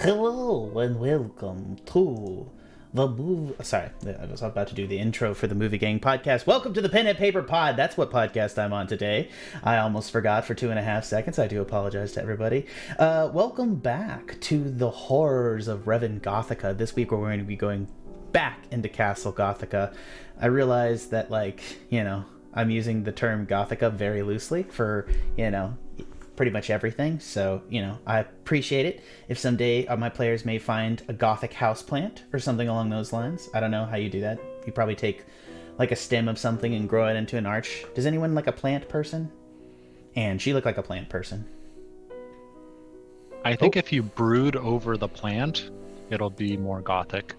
Hello and welcome to the movie. Sorry, I was about to do the intro for the Movie Gang podcast. Welcome to the Pen and Paper Pod. That's what podcast I'm on today. I almost forgot for 2.5 seconds. I do apologize to everybody. Welcome back to the horrors of Revon Gothica. This week we're going to be going back into Castle Gothica. I realize that, I'm using the term Gothica very loosely for, pretty much everything. So, I appreciate it if someday my players may find a Gothic houseplant or something along those lines. I don't know how you do that. You probably take like a stem of something and grow it into an arch. Does anyone like a plant person? And she looked like a plant person. I think if you brood over the plant, it'll be more Gothic.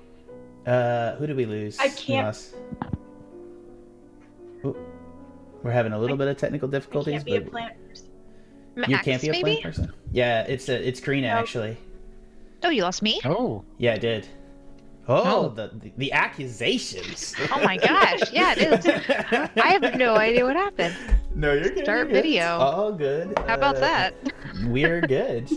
Who did we lose? I can't. Ooh. We're having a little bit of technical difficulties. I can't be a plant person. You can't be a plant person? Yeah, it's Karina, actually. Oh, you lost me? Oh. Yeah, I did. Oh, the accusations. Oh my gosh, yeah, it is. I have no idea what happened. No, you're good. Start you're good. video. All good. How about that? We're good.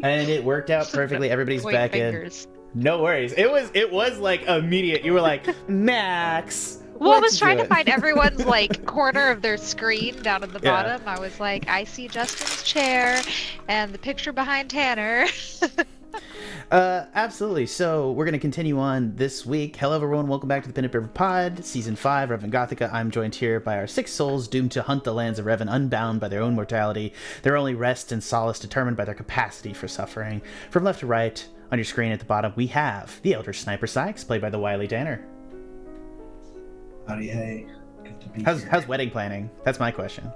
And it worked out perfectly. Everybody's Point back fingers. in. No worries. It was like immediate. You were like, Max. Well, I let's was trying do to it." find everyone's corner of their screen down at the Yeah. bottom. I was like, I see Justin's chair and the picture behind Tanner. Absolutely. So we're going to continue on this week. Hello, everyone. Welcome back to the Pen and Paper Pod, Season 5, Revon Gothica. I'm joined here by our 6 souls doomed to hunt the lands of Revon, unbound by their own mortality, their only rest and solace determined by their capacity for suffering. From left to right, on your screen at the bottom, we have the Elder Sniper Sikes, played by the wily Tanner. Howdy, hey. Good to be How's here. wedding planning? That's my question.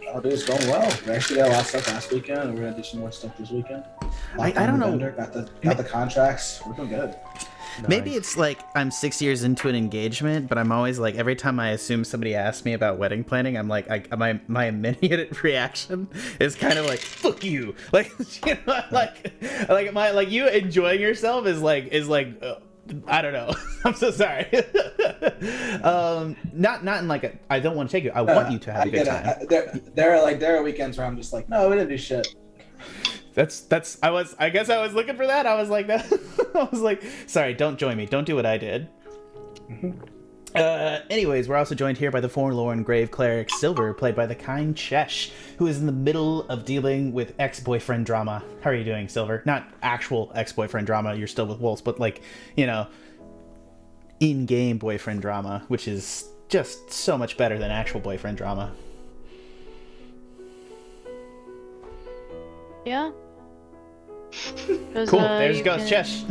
Oh, dude, it's going well. We actually got a lot of stuff last weekend, and we're gonna do some more stuff this weekend. I don't know. Got the contracts. We're doing good. Maybe it's like I'm 6 years into an engagement, but I'm always like, every time I assume somebody asks me about wedding planning, I'm like, my immediate reaction is kind of like, fuck you. Like, you enjoying yourself is like, I don't know. I'm so sorry. Not in like a, I don't want to take you. I want you to have a good time. There are weekends where I'm just like, no, we didn't do shit. I guess I was looking for that. I was like that. I was like, sorry, don't join me. Don't do what I did. Anyways, we're also joined here by the forlorn grave cleric Silver, played by the kind Chesh, who is in the middle of dealing with ex-boyfriend drama. How are you doing, Silver? Not actual ex-boyfriend drama, you're still with Wolves, but in-game boyfriend drama, which is just so much better than actual boyfriend drama. Yeah. Cool, there goes Chesh.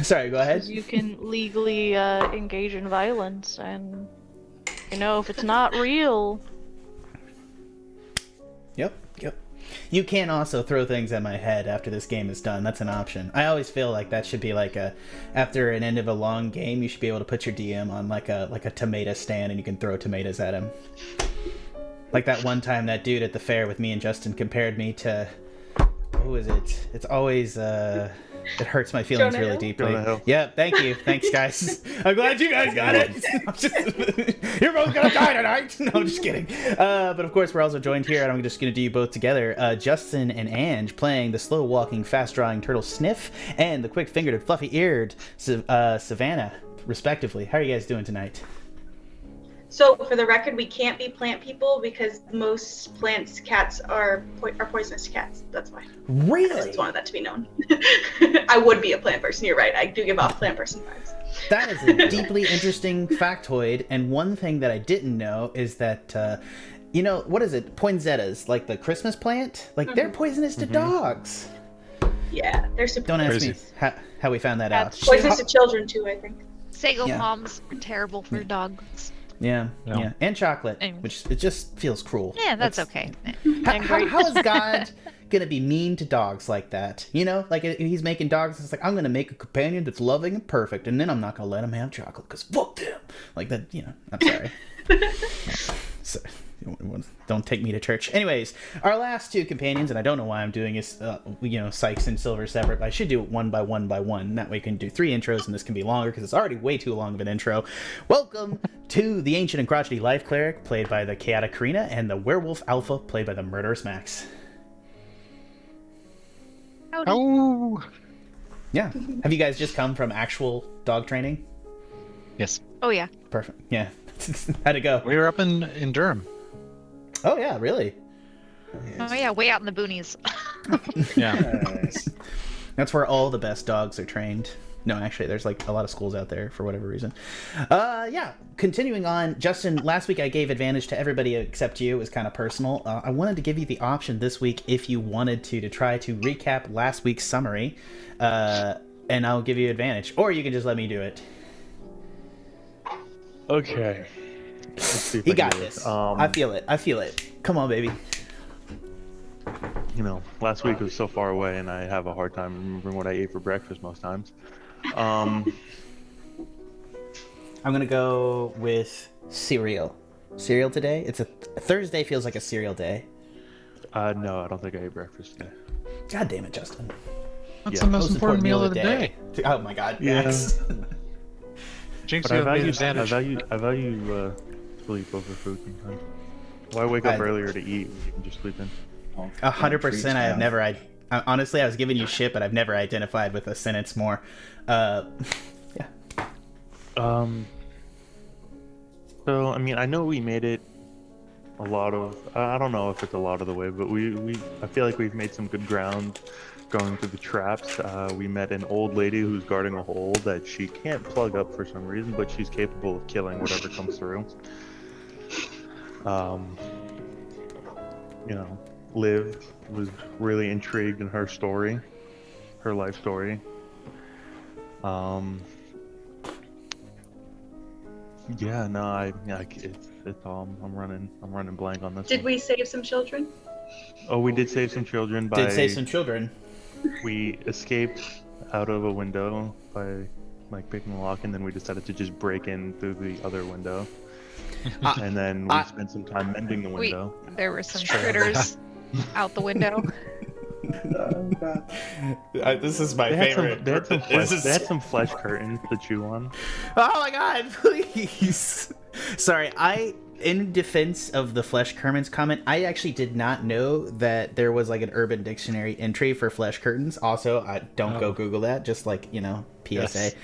Sorry, go ahead. You can legally engage in violence, and if it's not real. Yep. You can also throw things at my head after this game is done. That's an option. I always feel like that should be like after an end of a long game, you should be able to put your DM on like a tomato stand and you can throw tomatoes at him. Like that one time that dude at the fair with me and Justin compared me to, who is it? It's always it hurts my feelings Jonah really Hill? deeply. Jonah Hill. Yeah, thank you. Thanks, guys. I'm glad you guys got it. You're both gonna die tonight. No, I'm just kidding. But of course, we're also joined here, and I'm just gonna do you both together. Justin and Ange playing the slow-walking, fast-drawing turtle Sniff and the quick-fingered and fluffy-eared Savannah, respectively. How are you guys doing tonight? So, for the record, we can't be plant people because most cats are poisonous cats. That's why. I Really? just wanted that to be known. I would be a plant person. You're right. I do give off plant person vibes. That is a deeply interesting factoid, and one thing that I didn't know is that, what is it? Poinsettias, like the Christmas plant, they're poisonous to dogs. Yeah, they're super Don't ask Crazy. me how we found that out. poisonous to children too, I think. Sago Yeah. palms are terrible for dogs. Yeah, Yeah. and chocolate, Anyways. which it just feels cruel. Yeah, that's okay. How is God gonna be mean to dogs like that? Like he's making dogs. It's like, I'm gonna make a companion that's loving and perfect, and then I'm not gonna let him have chocolate because fuck them. Like that, I'm sorry. So, don't take me to church. Anyways, our last two companions, and I don't know why I'm doing is, Sikes and Silver separate, but I should do it one by one by one. That way we can do 3 intros, and this can be longer because it's already way too long of an intro. Welcome to the Ancient and Crotchety Life Cleric, played by the chaotic Karina, and the Werewolf Alpha, played by the Murderous Max. Howdy. Oh. Yeah. Have you guys just come from actual dog training? Yes. Oh yeah. Perfect. Yeah. How'd it go? We were up in Durham. Oh yeah, really? Oh yeah, way out in the boonies. Yeah. Nice. That's where all the best dogs are trained. No, actually, there's like a lot of schools out there for whatever reason. Yeah, continuing on. Justin, last week I gave advantage to everybody except you. It was kind of personal. I wanted to give you the option this week, if you wanted to try to recap last week's summary, and I'll give you advantage. Or you can just let me do it. Okay. Let's see if He I can got do this. this. I feel it. I feel it. Come on, baby. You know, last week was so far away, and I have a hard time remembering what I ate for breakfast most times. I'm gonna go with cereal. Cereal today? It's a Thursday. Feels like a cereal day. No, I don't think I ate breakfast today. God damn it, Justin. That's Yeah. the most important meal of the day. Oh my God. Yeah. Max. Jinx, But you I have the value, advantage. I value sleep over food sometimes. Why wake up earlier to eat when you can just sleep in? 100%. I have never. Honestly, I was giving you shit, but I've never identified with a sentence more. Yeah. So I mean, I know we made it a lot of. I don't know if it's a lot of the way, but I feel like we've made some good ground going through the traps. We met an old lady who's guarding a hole that she can't plug up for some reason, but she's capable of killing whatever comes through. You know, Liv was really intrigued in her story, her life story. Yeah, no, it's all. I'm running blank on this. Did one. we save some children? Oh, we did save some children by. Did save some children. We escaped out of a window by like picking the lock, and then we decided to just break in through the other window. And then we spent some time mending the window. There were some critters out the window. Oh, God. This is my They had favorite. they had some flesh curtains to chew on. Oh my God! Please. Sorry, in defense of the Flesh Curtains comment, I actually did not know that there was like an Urban Dictionary entry for flesh curtains. Also, don't go Google that. Just like, PSA. Yes.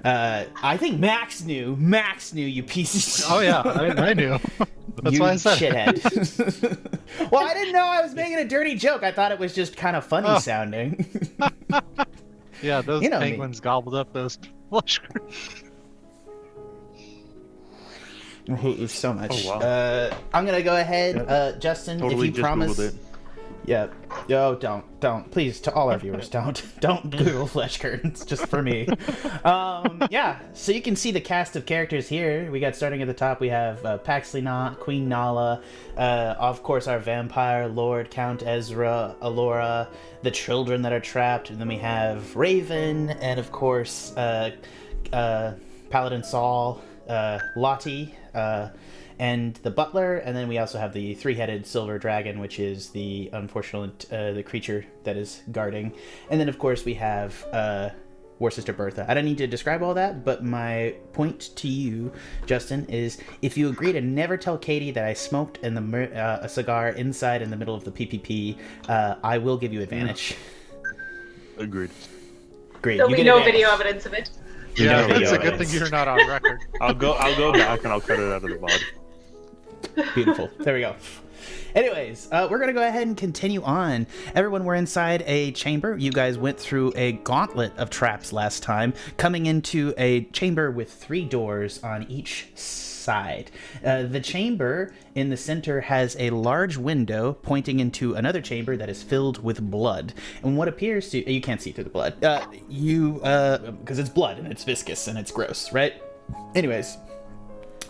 I think Max knew. Max knew, you piece of shit. Oh yeah, I knew. That's You why I said shithead. Well, I didn't know I was making a dirty joke. I thought it was just kind of funny sounding. Yeah, those You know me. penguins gobbled up those flesh curtains. I hate you so much. Oh, wow. I'm gonna go ahead, Justin. Totally if you just promise. Googled it. Yeah. Yo, don't. Please, to all our viewers, don't Google flesh curtains, just for me. Yeah. So you can see the cast of characters here. We got starting at the top. We have Paxley, Queen Nala, of course our vampire lord Count Ezra, Alora, the children that are trapped, and then we have Raven, and of course Paladin Saul, Lottie, and the butler, and then we also have the three-headed silver dragon, which is the unfortunate the creature that is guarding, and then of course we have War Sister Bertha. I don't need to describe all that, but my point to you, Justin, is if you agree to never tell Kody that I smoked a cigar inside in the middle of the PPP, I will give you advantage. Agreed. Great. There'll You be get no advantage. video evidence of it. Yeah, No video it's a good evidence. thing you're not on record. I'll go back and I'll cut it out of the VOD. Beautiful. There we go. Anyways, we're going to go ahead and continue on. Everyone, we're inside a chamber. You guys went through a gauntlet of traps last time, coming into a chamber with 3 doors on each side. The chamber in the center has a large window pointing into another chamber that is filled with blood. And what appears to... You can't see through the blood. Because it's blood and it's viscous and it's gross, right? Anyways...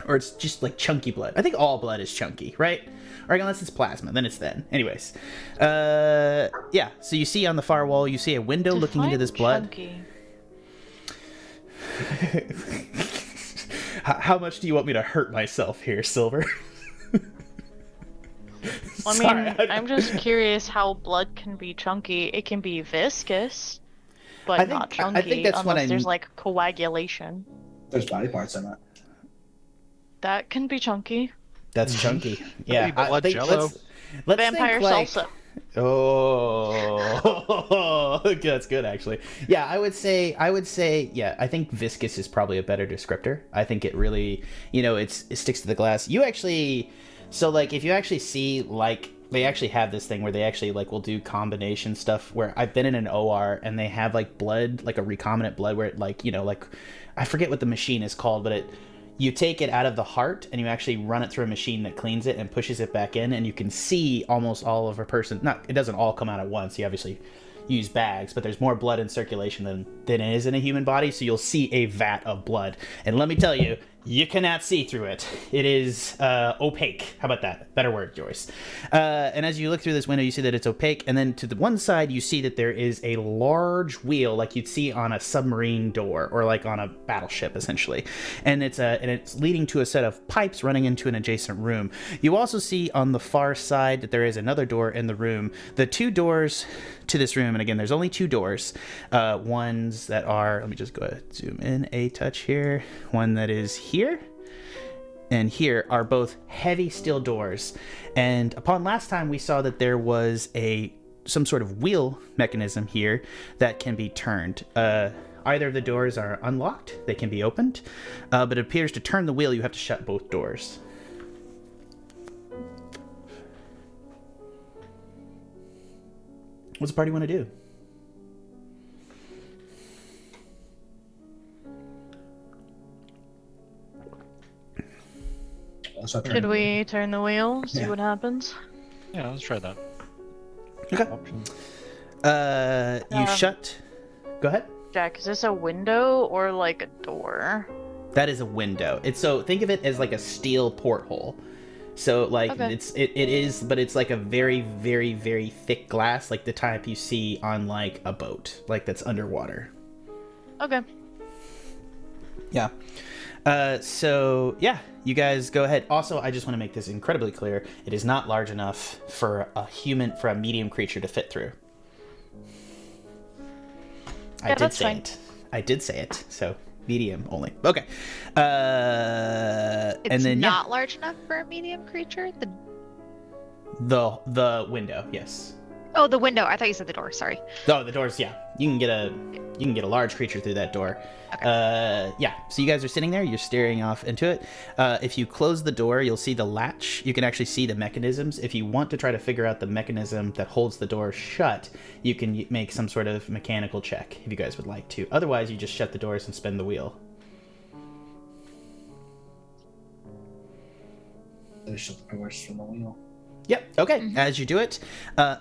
Or it's just like chunky blood. I think all blood is chunky, right? Or unless it's plasma, then it's thin. Anyways, yeah. So you see on the far wall, you see a window looking into this blood. Chunky. How much do you want me to hurt myself here, Silver? I mean, Sorry, I'm just curious how blood can be chunky. It can be viscous, but I think- not I chunky think that's what unless I there's mean. like coagulation. There's body parts in it. That can be chunky. That's chunky. Yeah. Maybe blood jello? Let's Vampire think like, salsa. Oh, that's good actually. Yeah, I would say, yeah, I think viscous is probably a better descriptor. I think it really, it sticks to the glass. You actually, so like if you actually see like they actually have this thing where they actually like will do combination stuff where I've been in an OR and they have like blood, like a recombinant blood where it like, like I forget what the machine is called, but you take it out of the heart and you actually run it through a machine that cleans it and pushes it back in, and you can see almost all of a person. It doesn't all come out at once. You obviously use bags, but there's more blood in circulation than it is in a human body, so you'll see a vat of blood. And let me tell you, you cannot see through it. It is opaque. How about that? Better word, Joyce. And as you look through this window, you see that it's opaque. And then to the one side, you see that there is a large wheel, like you'd see on a submarine door or like on a battleship, essentially. And it's leading to a set of pipes running into an adjacent room. You also see on the far side that there is another door in the room. The two doors to this room, and again, there's only two doors. Ones that are, let me just go ahead, zoom in a touch here. One that is here and here are both heavy steel doors. And upon last time, we saw that there was some sort of wheel mechanism here that can be turned. Either of the doors are unlocked, they can be opened, but it appears to turn the wheel, you have to shut both doors. What's the party want to do? Should we turn the wheel, see what happens? Yeah, let's try that. Okay. You shut. Go ahead. Jack, is this a window or like a door? That is a window. So think of it as like a steel porthole. So like Okay. it is, but it's like a very, very, very thick glass, like the type you see on like a boat, like that's underwater. Okay. Yeah. So yeah, you guys go ahead. Also, I just want to make this incredibly clear. It is not large enough for a medium creature to fit through. Yeah, that's fine. It. I did say it. So medium only. Okay. It's And then not large enough for a medium creature. the window, yes. Oh, the window. I thought you said the door. Sorry. Oh, the doors, yeah. You can get a large creature through that door. Okay. Yeah. So you guys are sitting there, you're staring off into it. If you close the door, you'll see the latch. You can actually see the mechanisms. If you want to try to figure out the mechanism that holds the door shut, you can make some sort of mechanical check if you guys would like to. Otherwise, you just shut the doors and spin the wheel. They shut the doors from the wheel. Yep. Okay. As you do it,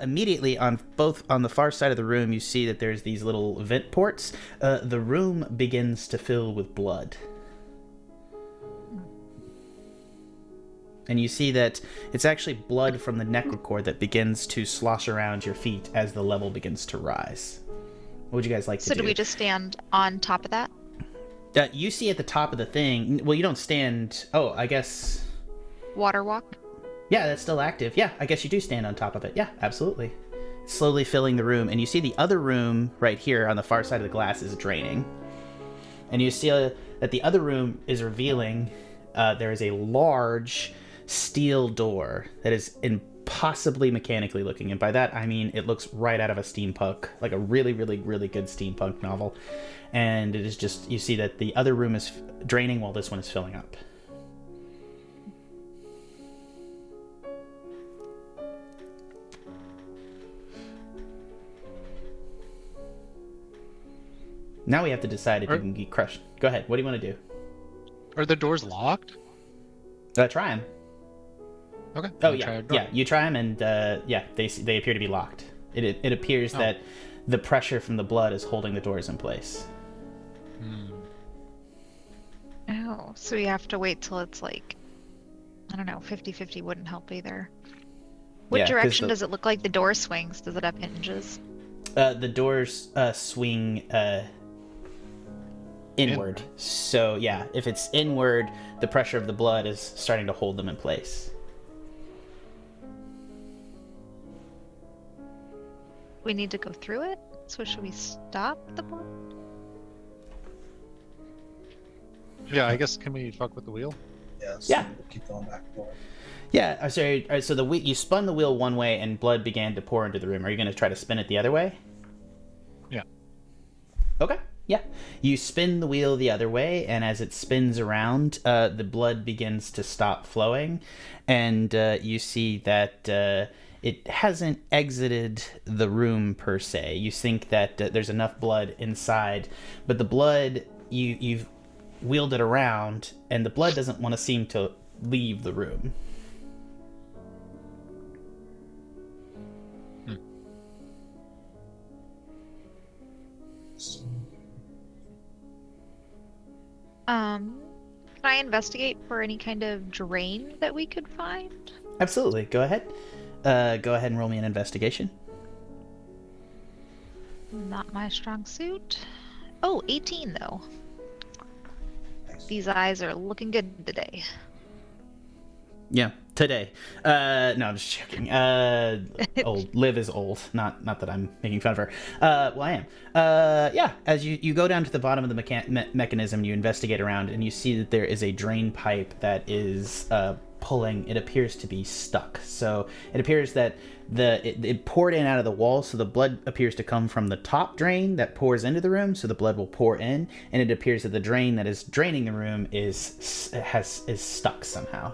immediately on the far side of the room, you see that there's these little vent ports. The room begins to fill with blood. And you see that it's actually blood from the necrocord that begins to slosh around your feet as the level begins to rise. What would you guys like to do? So do we just stand on top of that? You see at the top of the thing, well, you don't stand, I guess... Water walk? Yeah, that's still active. Yeah, I guess you do stand on top of it. Yeah, absolutely. Slowly filling the room. And you see the other room right here on the far side of the glass is draining. And you see that the other room is revealing there is a large steel door that is impossibly mechanically looking. And by that, I mean it looks right out of a steampunk, like a really, really, really good steampunk novel. And it is just, you see that the other room is draining while this one is filling up. Now we have to decide if you can get crushed. Go ahead. What do you want to do? Are the doors locked? Try them. Okay. Oh I'll yeah, try a door. yeah. You try them, and yeah, they appear to be locked. It appears that the pressure from the blood is holding the doors in place. Oh, so we have to wait till it's like, I don't know, 50-50 wouldn't help either. What Yeah, 'cause direction does it look like the door swings? Does it have hinges? The doors swing inward. So yeah, if it's inward, the pressure of the blood is starting to hold them in place. We need to go through it? So should we stop the blood? Yeah, I guess, can we fuck with the wheel? Yeah. Yeah. We'll keep going back and forth. Yeah. Sorry. All right, so you spun the wheel one way and blood began to pour into the room. Are you going to try to spin it the other way? Yeah. Okay. Yeah. You spin the wheel the other way, and as it spins around, the blood begins to stop flowing, and you see that it hasn't exited the room per se. You think that there's enough blood inside, but the blood, you've wheeled it around, and the blood doesn't want to seem to leave the room. Can I investigate for any kind of drain that we could find? Absolutely. Go ahead. Go ahead and roll me an investigation. Not my strong suit. Oh, 18 though. These eyes are looking good today. Yeah, today. No, I'm just joking. Old. Liv is old. Not that I'm making fun of her. Well, I am. Yeah, as you go down to the bottom of the mechanism, you investigate around, and you see that there is a drain pipe that is pulling. It appears to be stuck. So it appears that it poured in out of the wall, so the blood appears to come from the top drain that pours into the room, so the blood will pour in, and it appears that the drain that is draining the room is stuck somehow.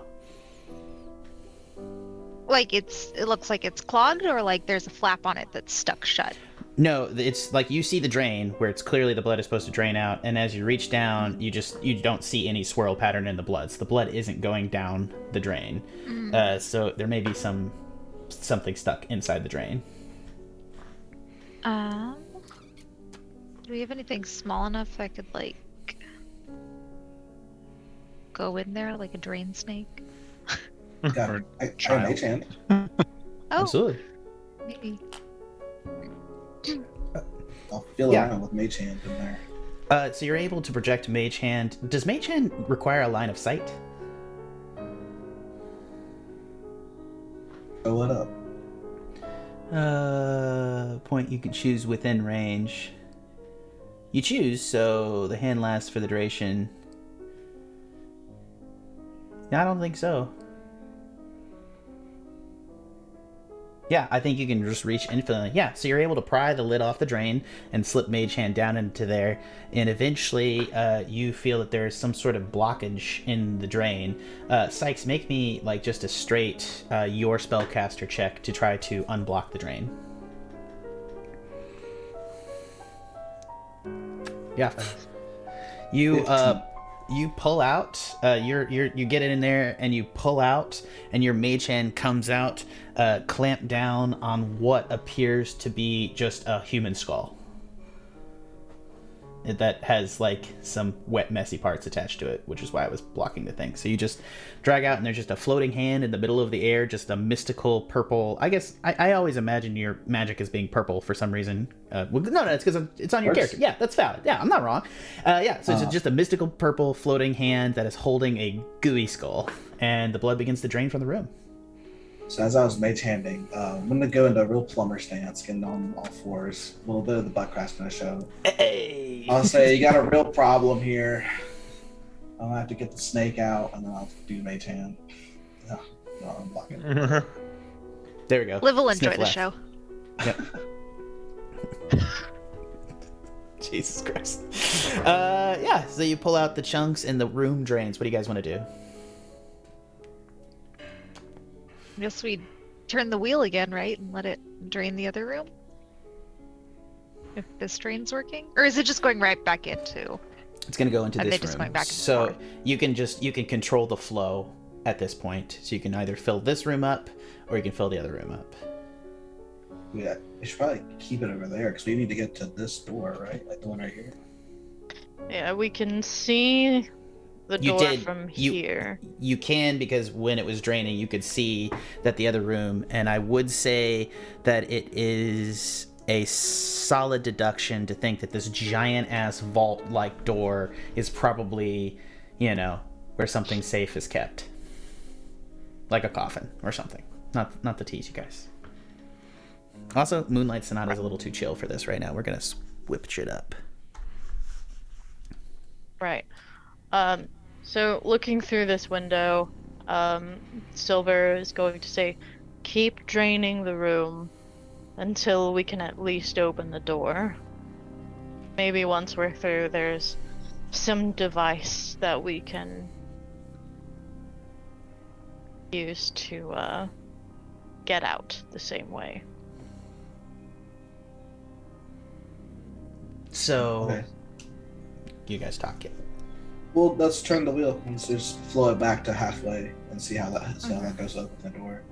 Like it looks like it's clogged, or like there's a flap on it that's stuck shut. No, it's like you see the drain where it's clearly the blood is supposed to drain out, and as you reach down, you don't see any swirl pattern in the blood. So the blood isn't going down the drain. So there may be something stuck inside the drain. Do we have anything small enough I could like go in there like a drain snake? Got I try mage hand. Oh, Absolutely. maybe. I'll feel around with mage hand in there. So you're able to project mage hand. Does mage hand require a line of sight? Fill it up. Point you can choose within range. You choose, so the hand lasts for the duration. No, I don't think so. Yeah, I think you can just reach infinitely. Yeah, so you're able to pry the lid off the drain and slip mage hand down into there, and eventually you feel that there's some sort of blockage in the drain. Sikes, make me like just a straight your spellcaster check to try to unblock the drain. Yeah. You pull out, you get it in there, and you pull out, and your mage hand comes out, clamped down on what appears to be just a human skull. That has like some wet, messy parts attached to it, which is why I was blocking the thing. So you just drag out, and there's just a floating hand in the middle of the air, just a mystical purple. I guess I always imagine your magic as being purple for some reason. Well, no, it's because it's on your character. Yeah, that's valid. Yeah, I'm not wrong. Yeah, so it's just a mystical purple floating hand that is holding a gooey skull, and the blood begins to drain from the room. So as I was mage handing, I'm gonna go into a real plumber stance, getting on all fours, a little bit of the butt cracks gonna show. Hey! I'll say you got a real problem here. I'm gonna have to get the snake out, and then I'll do mage hand. No, I'm blocking. There we go. Liv will enjoy Sniff the left. show. Yep. Jesus Christ. Yeah, so you pull out the chunks and the room drains. What do you guys want to do? I guess we turn the wheel again, right, and let it drain the other room? If this drain's working? Or is it just going right back into? It's going to go into Are this they just room. going back and So forth? you can control the flow at this point. So you can either fill this room up or you can fill the other room up. Yeah, we should probably keep it over there because we need to get to this door, right? Like the one right here. Yeah, we can see the You door did- from you- here. You can, because when it was draining, you could see that the other room, and I would say that it is a solid deduction to think that this giant ass vault-like door is probably, where something safe is kept. Like a coffin or something. Not to tease you guys. Also, Moonlight Sonata is a little too chill for this right now. We're gonna whip shit up. Right. So, looking through this window, Silver is going to say, keep draining the room until we can at least open the door. Maybe once we're through, there's some device that we can use to get out the same way. So, Okay. you guys talk it. Well, let's turn the wheel and just flow it back to halfway and see how that goes up with the door.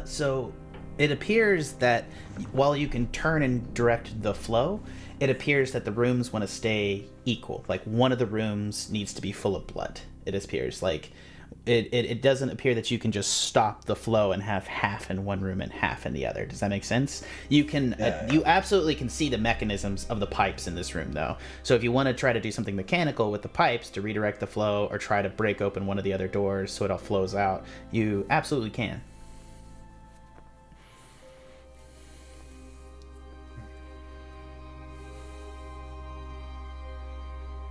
So it appears that while you can turn and direct the flow, it appears that the rooms want to stay equal. Like one of the rooms needs to be full of blood. It appears like it doesn't appear that you can just stop the flow and have half in one room and half in the other. Does that make sense? You can you absolutely can see the mechanisms of the pipes in this room though. So if you want to try to do something mechanical with the pipes to redirect the flow or try to break open one of the other doors so it all flows out, you absolutely can.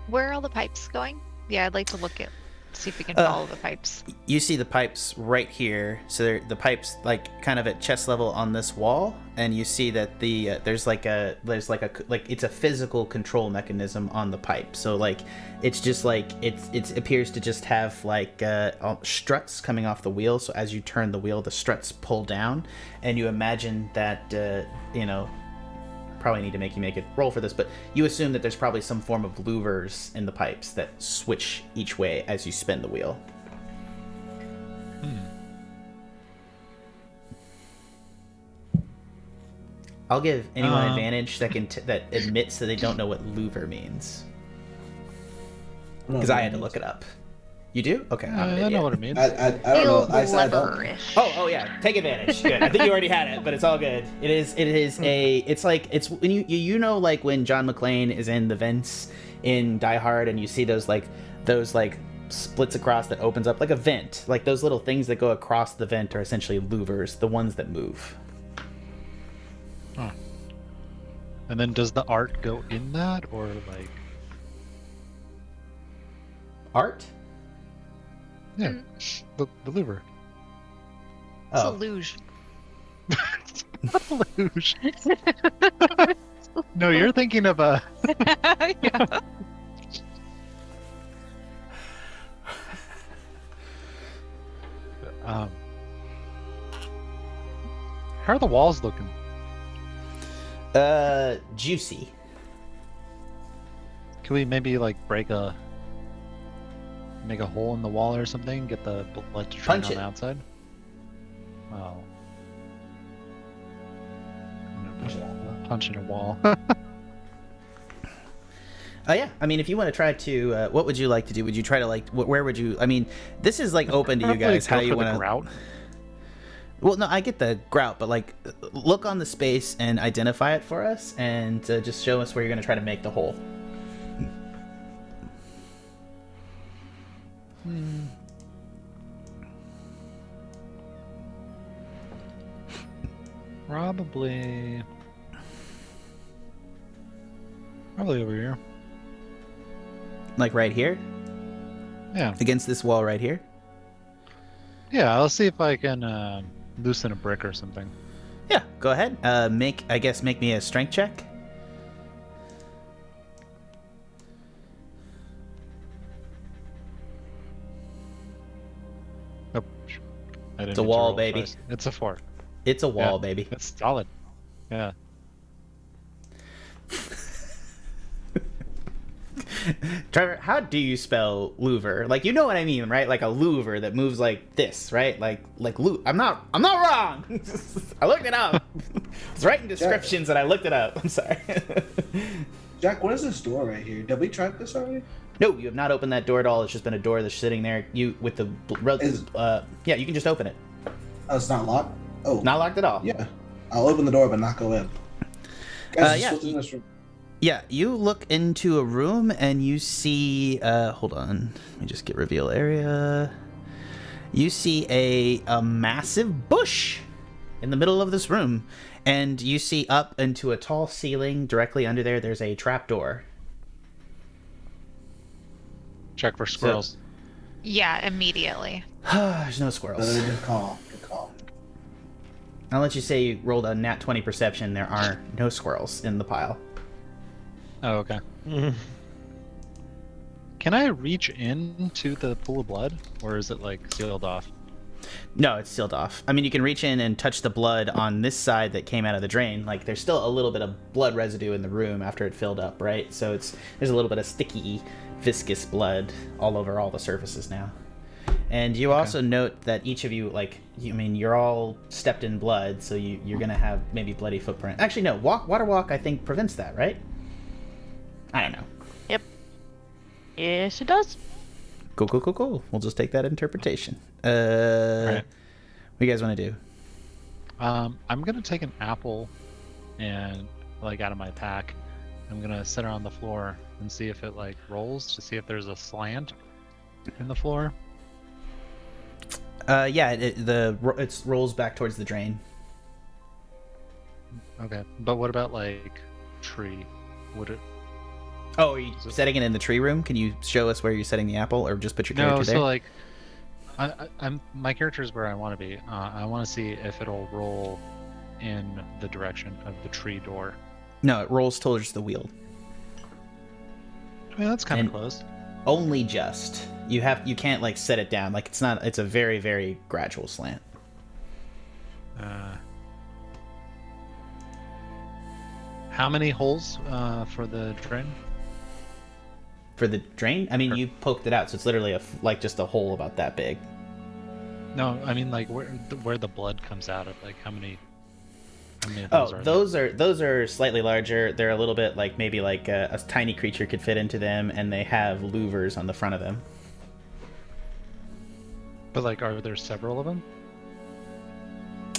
Where are all the pipes going? Yeah, I'd like to look at, see if we can follow the pipes. You see the pipes right here. So the pipes like kind of at chest level on this wall, and you see that the there's it's a physical control mechanism on the pipe. So like it's just like it appears to just have like struts coming off the wheel. So as you turn the wheel, the struts pull down, and you imagine that probably need to make it roll for this, but you assume that there's probably some form of louvers in the pipes that switch each way as you spin the wheel. I'll give anyone advantage that that admits that they don't know what louver means, because I had to look it up. You do? Okay. I know what it means. I don't know. I said I don't. Cleverish. Oh yeah, take advantage. Good. I think you already had it, but it's all good. It's when you know like when John McClane is in the vents in Die Hard and you see those splits across that opens up like a vent. Like those little things that go across the vent are essentially louvers, the ones that move. Huh. And then does the art go in that or like Art? yeah, the louver. It's a Oh. luge. Luge. No, you're thinking of a Yeah. How are the walls looking? Juicy. Can we maybe like make a hole in the wall or something? Get the blood to drain Punch on it. the outside? Oh. Punching a wall. Yeah, I mean, if you want to try to, what would you like to do? Would you try to like, where would you? I mean, this is like open to you guys. How you want to? Grout? Well, no, I get the grout, but like, look on the space and identify it for us, and just show us where you're going to try to make the hole. Probably over here. Like right here, Yeah. against this wall right here. Yeah, I'll see if I can loosen a brick or something. Yeah, go ahead. Make me a strength check. Oh, I didn't It's a need to wall, roll baby. twice. It's a 4. It's a wall, Yeah. baby. It's solid. Yeah. Trevor, how do you spell louver? Like, you know what I mean, right? Like a louver that moves like this, right? Like I'm not wrong. I looked it up. It's right in descriptions and I looked it up. I'm sorry. Jack, what is this door right here? Did we try this already? No, you have not opened that door at all. It's just been a door that's sitting there. You with the yeah, you can just open it. Oh, it's not locked? Oh. Not locked at all. Yeah. I'll open the door but not go in. Guys, yeah. what's in this room? Yeah, you look into a room and you see hold on. Let me just get reveal area. You see a massive bush in the middle of this room, and you see up into a tall ceiling directly under there's a trapdoor. Check for squirrels. Yeah, immediately. There's no squirrels. Good call. Good call. I'll let you say you rolled a nat 20 perception. There are no squirrels in the pile. Oh, okay. Can I reach into the pool of blood, or is it like sealed off? No, it's sealed off. I mean, you can reach in and touch the blood on this side that came out of the drain. Like, there's still a little bit of blood residue in the room after it filled up, right? So there's a little bit of sticky, viscous blood all over all the surfaces now. And you also note that each of you, like, you're all stepped in blood, so you're going to have maybe bloody footprint. Actually, no, water walk, I think, prevents that, right? I don't know. Yep. Yes, it does. Cool. We'll just take that interpretation. Right. What do you guys want to do? I'm gonna take an apple and like out of my pack. I'm gonna sit it on the floor and see if it like rolls to see if there's a slant in the floor. Yeah, it rolls back towards the drain. Okay, but what about like tree? Would it? Oh, are you setting it in the tree room? Can you show us where you're setting the apple, or just put your character there? No, so like, I'm my character's where I want to be. I want to see if it'll roll in the direction of the tree door. No, it rolls towards the wheel. I mean, that's kind And- of close. Only just. You can't like set it down. Like it's a very, very gradual slant. How many holes for the drain? For the drain? I mean, you poked it out, so it's literally just a hole about that big. No, I mean like where the blood comes out of. Like how many of Oh, those are those are slightly larger. They're a little bit like maybe like a tiny creature could fit into them, and they have louvers on the front of them. But like, are there several of them?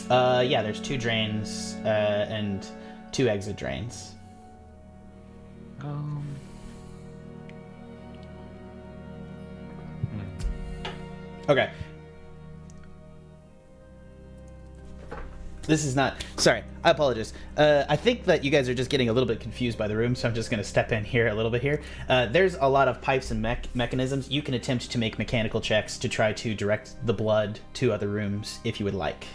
Yeah, there's 2 drains and 2 exit drains. Okay. This is not... Sorry, I apologize. I think that you guys are just getting a little bit confused by the room, so I'm just going to step in here a little bit here. There's a lot of pipes and mechanisms. You can attempt to make mechanical checks to try to direct the blood to other rooms if you would like.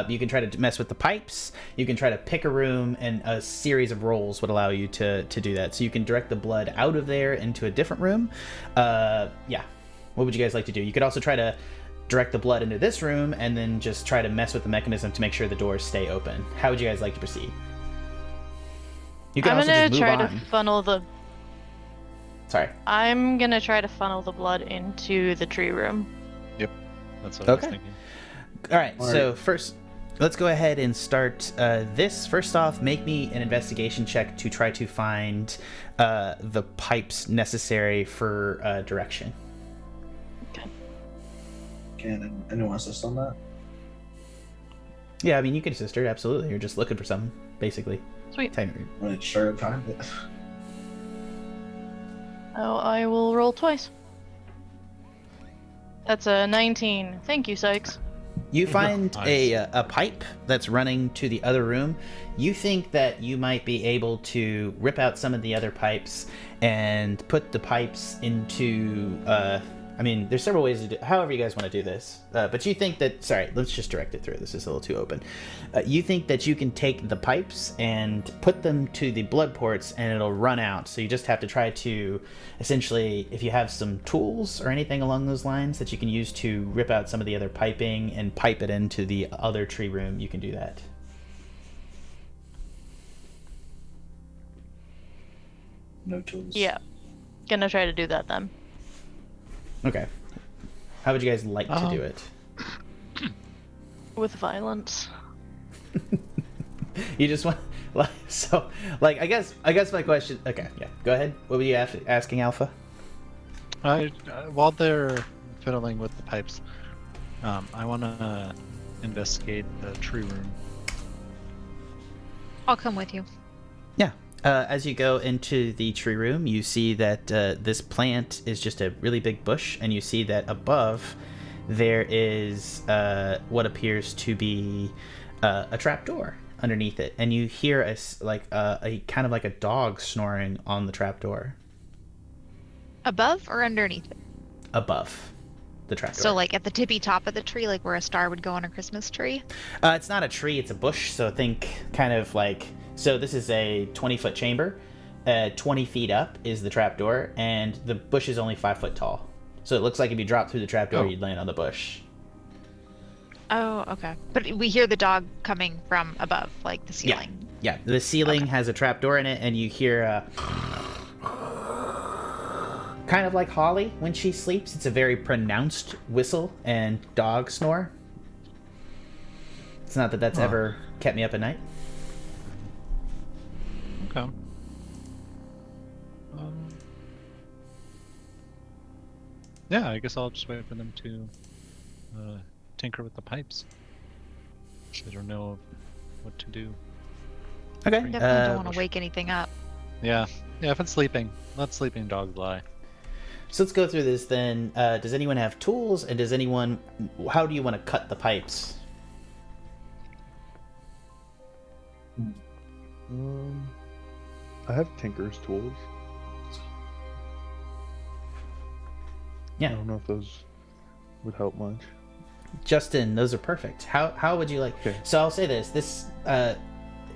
You can try to mess with the pipes. You can try to pick a room, and a series of rolls would allow you to do that. So you can direct the blood out of there into a different room. Yeah. What would you guys like to do? You could also try to direct the blood into this room and then just try to mess with the mechanism to make sure the doors stay open. How would you guys like to proceed? You can I'm also gonna just move try on. to funnel the. Sorry. I'm gonna try to funnel the blood into the tree room. That's what I was Okay. thinking. All right, All so right. first, let's go ahead and start this. First off, make me an investigation check to try to find the pipes necessary for direction. Can anyone assist on that? Yeah, I mean, you can assist her, absolutely. You're just looking for something, basically. Sweet. Technically. When it's sure to find it. Oh, I will roll twice. That's a 19. Thank you, Sikes. You find Nice. a pipe that's running to the other room. You think that you might be able to rip out some of the other pipes and put the pipes into... I mean, there's several ways to do... However you guys want to do this. But you think that... Sorry, let's just direct it through. This is a little too open. You think that you can take the pipes and put them to the blood ports and it'll run out. So you just have to try to... Essentially, if you have some tools or anything along those lines that you can use to rip out some of the other piping and pipe it into the other tree room, you can do that. No tools. Yeah. Gonna try to do that then. Okay. How would you guys like to do it? With violence. You just want... I guess my question... Okay, yeah. Go ahead. What were you asking, Alpha? While they're fiddling with the pipes, I want to investigate the tree room. I'll come with you. Yeah. As you go into the tree room, you see that this plant is just a really big bush, and you see that above there is what appears to be a trapdoor underneath it, and you hear a kind of like a dog snoring on the trapdoor. Above or underneath it? Above the trapdoor. So like at the tippy top of the tree, like where a star would go on a Christmas tree? It's not a tree, it's a bush. So think kind of like, so this is a 20-foot chamber. 20 feet up is the trapdoor, and the bush is only 5 foot tall. So it looks like if you drop through the trapdoor, you'd land on the bush. Oh, okay. But we hear the dog coming from above, like the ceiling. Yeah, the ceiling has a trapdoor in it, and you hear kind of like Holly when she sleeps. It's a very pronounced whistle and dog snore. It's not that that's ever kept me up at night. Okay. Yeah, I guess I'll just wait for them to tinker with the pipes. I don't know what to do. Okay. Definitely don't want to wake anything up. Yeah, if it's sleeping, let sleeping dogs lie. So let's go through this then. Does anyone have tools, and how do you want to cut the pipes? I have Tinker's tools. I Yeah, don't know if those would help much. Justin, those are perfect. How would you like? Okay. So I'll say this.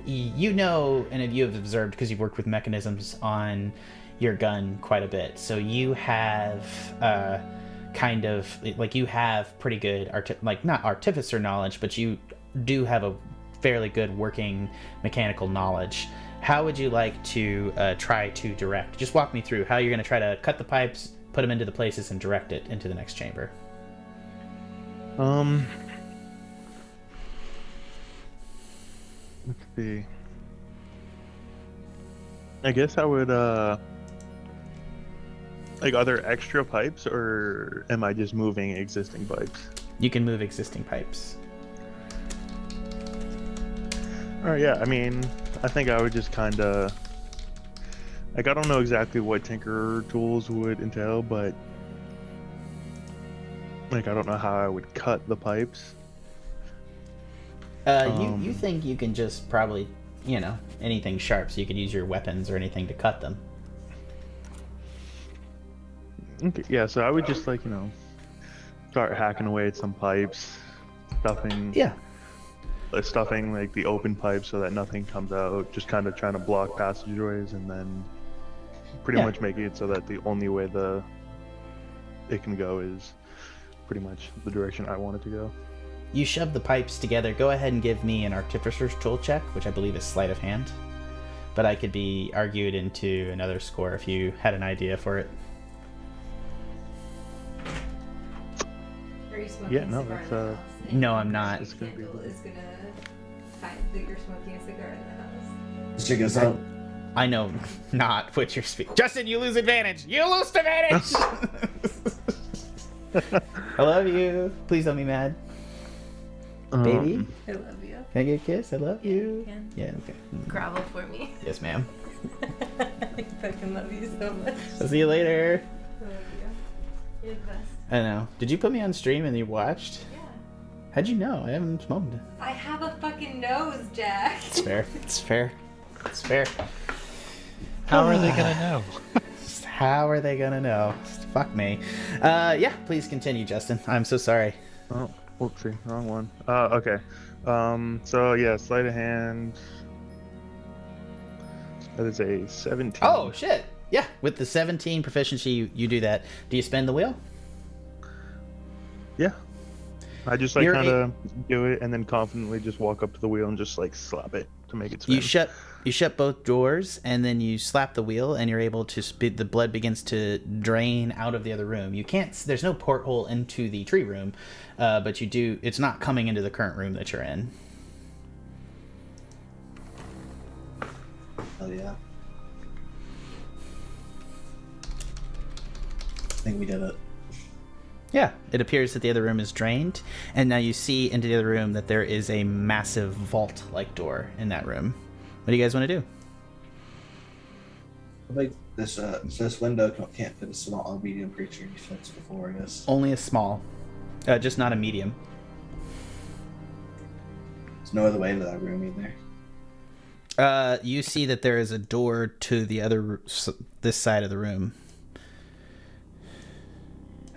You know, and you have observed because you've worked with mechanisms on your gun quite a bit. So you have kind of like you have pretty good not artificer knowledge, but you do have a fairly good working mechanical knowledge. How would you like to try to direct? Just walk me through how you're going to try to cut the pipes, put them into the places, and direct it into the next chamber. Let's see. I guess I would, like, are there extra pipes, or am I just moving existing pipes? You can move existing pipes. Alright, yeah, I mean, I think I would just kind of... Like, I don't know exactly what Tinker tools would entail, but... Like, I don't know how I would cut the pipes. You think you can just probably, anything sharp, so you could use your weapons or anything to cut them. Okay, yeah, so I would just, like, start hacking away at some pipes, stuffing... Yeah. Stuffing, like, the open pipes so that nothing comes out, just kind of trying to block passageways, and then pretty much making it so that the only way it can go is pretty much the direction I want it to go. You shove the pipes together. Go ahead and give me an artificer's tool check, which I believe is sleight of hand. But I could be argued into another score if you had an idea for it. Are you smoking Yeah, a no, cigar that's, in the house? No, I'm not. It's gonna be... Candle is gonna find that you're smoking a cigar in the house. Let's check this out. I know not what you're speaking. Justin, you lose advantage. You lose advantage. I love you. Please don't be mad. Baby, I love you. can I get a kiss? I love you. Can. Yeah, okay. Grovel for me. Yes, ma'am. I fucking love you so much. I'll see you later. I love you. You're the best. I know. Did you put me on stream and you watched? Yeah. How'd you know? I haven't smoked. I have a fucking nose, Jack. It's fair. It's fair. It's fair. How are they gonna know? How are they gonna know? Fuck me. Yeah, please continue, Justin. I'm so sorry. Oh, whoopsie, wrong one. Okay. So yeah, sleight of hand. That is a 17. Oh, shit. Yeah, with the 17 proficiency, you do that. Do you spin the wheel? Yeah. I just like You're kind of do it and then confidently just walk up to the wheel and just like slap it to make it spin. You shut both doors and then you slap the wheel and you're able to the blood begins to drain out of the other room. You can't. There's no porthole into the tree room, but you do. It's not coming into the current room that you're in. Oh yeah. I think we did it. Yeah, it appears that the other room is drained, and now you see into the other room that there is a massive vault-like door in that room. What do you guys want to do? I think this window can't fit a small or medium creature. You said this before, I guess. Only a small, just not a medium. There's no other way to that room either. You see that there is a door to the other this side of the room.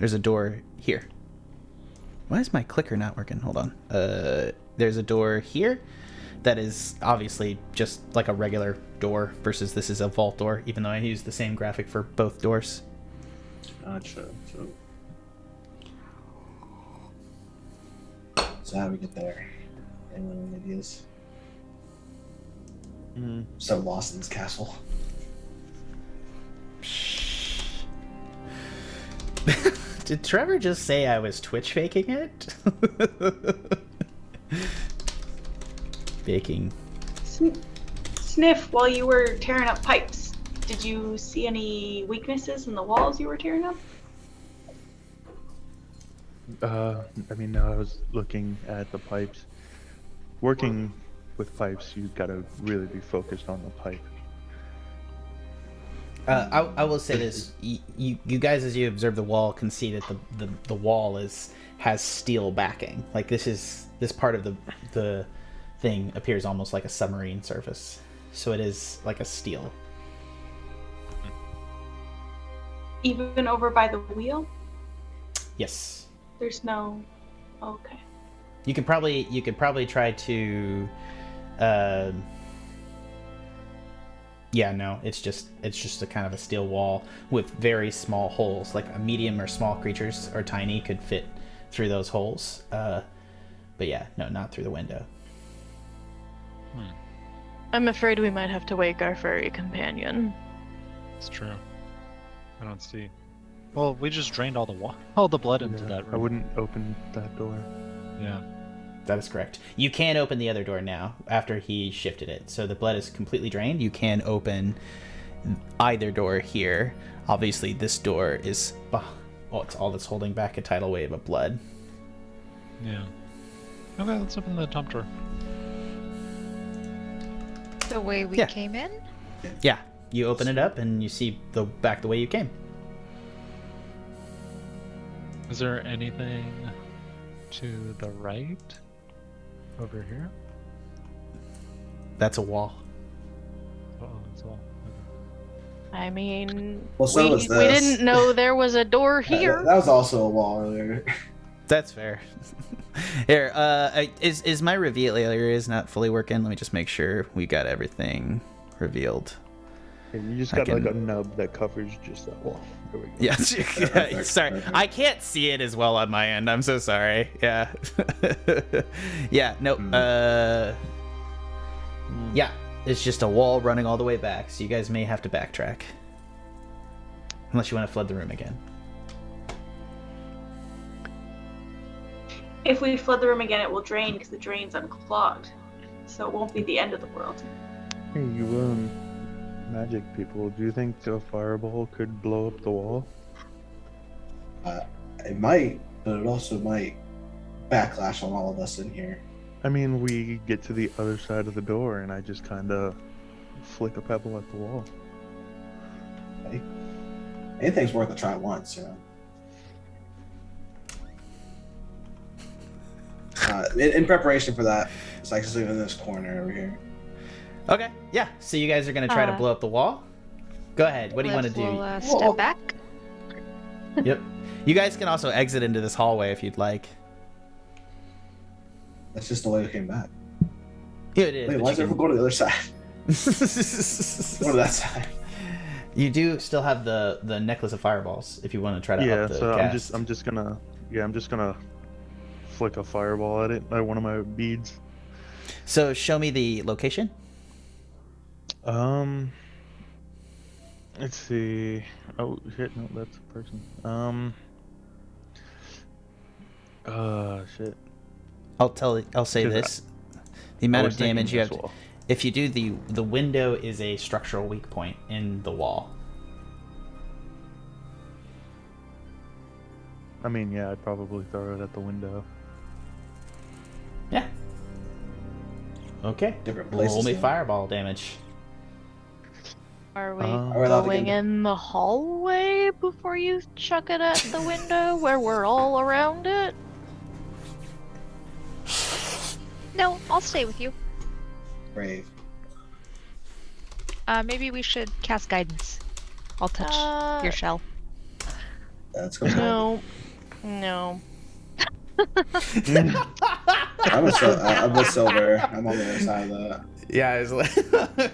There's a door here. Why is my clicker not working? Hold on. There's a door here that is obviously just like a regular door versus this is a vault door, even though I use the same graphic for both doors. Gotcha. So how do we get there? Anyone any ideas? So lost in this castle. Did Trevor just say I was Twitch faking it? Baking. Sniff, while you were tearing up pipes, did you see any weaknesses in the walls you were tearing up? I mean, no, I was looking at the pipes. Working with pipes, you've got to really be focused on the pipe. I will say this: you guys, as you observe the wall, can see that the wall has steel backing. Like this part of the thing appears almost like a submarine surface, so it is like a steel. Even over by the wheel? Yes. There's no. Okay. You could probably try to. Yeah, no, it's just a kind of a steel wall with very small holes. Like a medium or small creatures or tiny could fit through those holes. But yeah, no, not through the window. I'm afraid we might have to wake our furry companion. It's true. I don't see. Well, we just drained all the blood into that room. I wouldn't open that door. Yeah. That is correct. You can open the other door now after he shifted it. So the blood is completely drained. You can open either door here. Obviously, this door is... Oh, it's all that's holding back a tidal wave of blood. Yeah. Okay, let's open the top door. The way we Yeah. came in? Yeah. You open it up and you see back the way you came. Is there anything to the right? Over here? That's a wall. Oh, that's all. Okay. I mean, Well, so we was this. didn't know there was a door here. That was also a wall earlier. That's fair. Here, is my reveal area is not fully working? Let me just make sure we got everything revealed. Hey, you just I got can- like a nub that covers just that wall. There we go. Yes. Perfect, Sorry, perfect. I can't see it as well on my end. I'm so sorry. Yeah. Yeah. No. Yeah. It's just a wall running all the way back, so you guys may have to backtrack, unless you want to flood the room again. If we flood the room again, it will drain because the drain's unclogged. So it won't be the end of the world. Hey, you magic people, do you think a fireball could blow up the wall? It might, but it also might backlash on all of us in here. I mean, we get to the other side of the door and I just kind of flick a pebble at the wall. Anything's worth a try once, you know. In preparation for that, Sikes is leaving this corner over here. Okay. Yeah. So you guys are gonna try to blow up the wall. Go ahead. What do you want to do? We'll step back. Yep. You guys can also exit into this hallway if you'd like. That's just the way we came back. Yeah, it is. Wait, but why you does everyone go to the other side? Go to that side. You do still have the necklace of fireballs if you want to try to Yeah, up the so cast. I'm just gonna flick a fireball at it by one of my beads. So show me the location. Let's see. Oh shit, no, that's a person. Shit. I'll say 'Cause this. The amount I of was thinking damage you this have. wall. If you do the window is a structural weak point in the wall. I mean, yeah, I'd probably throw it at the window. Yeah. Okay. Different Roll places. me now. fireball damage. Are we Are we allowed to going get in the hallway before you chuck it at the window where we're all around it? No, I'll stay with you. Brave. Maybe we should cast guidance. I'll touch your shell. Let's go. No. No. I'm with Silver. I'm on the other side of that. Yeah, it's like,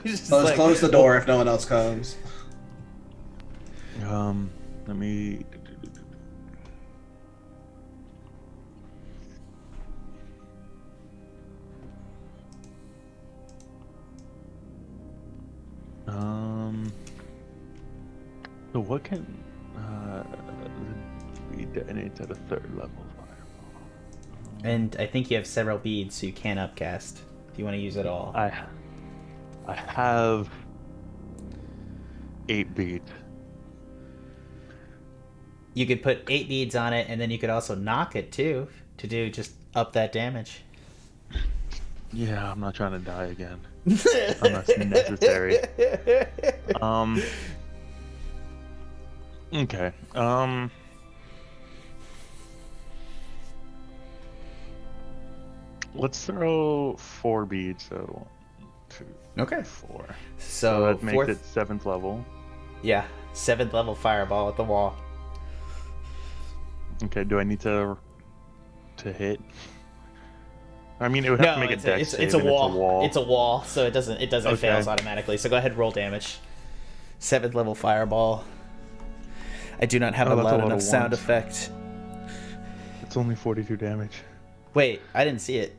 just So let's like, close the door if no one else comes. Let me. So what can be detonated at a 3rd level fireball? And I think you have several beads, so you can upcast if you want to use it all. I have 8 beads. You could put 8 beads on it, and then you could also knock it too to do just up that damage. Yeah, I'm not trying to die again unless necessary. Okay. Let's throw 4 beads. So 1, 2, Okay. 4. So that makes fourth, it 7th level. yeah, 7th level fireball at the wall. Okay. Do I need to hit? I mean, it would have to make a dex save, it's a and wall. It's a wall, so it doesn't Okay. fails automatically. So go ahead, roll damage. 7th level fireball. I do not have a that's loud a lot enough of sound ones. effect. It's only 42 damage. Wait, I didn't see it.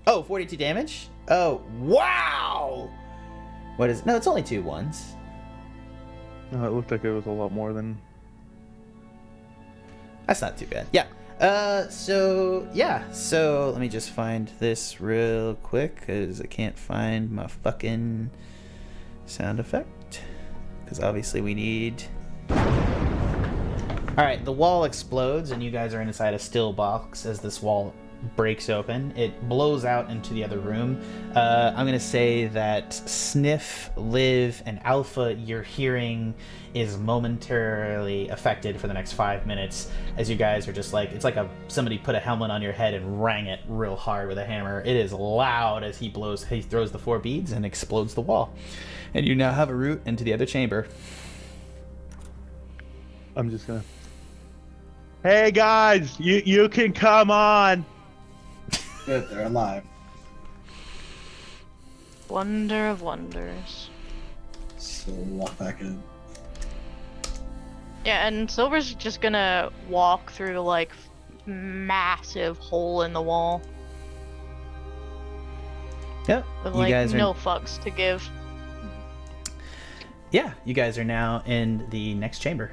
Oh, 42 damage? Oh, wow! What is... No, it's only 2 ones. No, it looked like it was a lot more than. That's not too bad. Yeah. So let me just find this real quick, because I can't find my fucking sound effect. Because obviously we need... Alright, the wall explodes, and you guys are inside a still box as this wall breaks open. It blows out into the other room. I'm going to say that Sniff, Liv, and Alpha, your hearing is momentarily affected for the next 5 minutes as you guys are just like, it's like somebody put a helmet on your head and rang it real hard with a hammer. It is loud as he throws the 4 beads and explodes the wall. And you now have a route into the other chamber. I'm just gonna. Hey guys, you can come on. Good, they're alive. Wonder of wonders. So we'll walk back in. Yeah, and Silver's just gonna walk through like massive hole in the wall Yep. with You like guys are... no fucks to give. Yeah, you guys are now in the next chamber.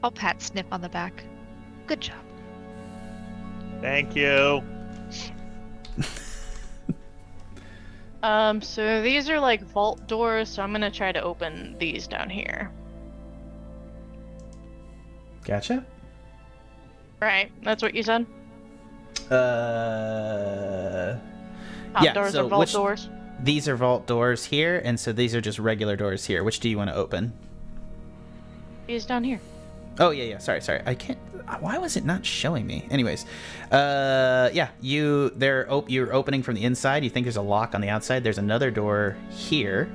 I'll pat Sniff on the back. Good job. Thank you. So these are like vault doors, so I'm gonna try to open these down here. Gotcha. Right, that's what you said? Top Yeah, doors so are vault doors? These are vault doors here, and so these are just regular doors here. Which do you want to open? These down here. Oh, yeah. Sorry. I can't... Why was it not showing me? Anyways. Yeah, you're opening from the inside. You think there's a lock on the outside. There's another door here.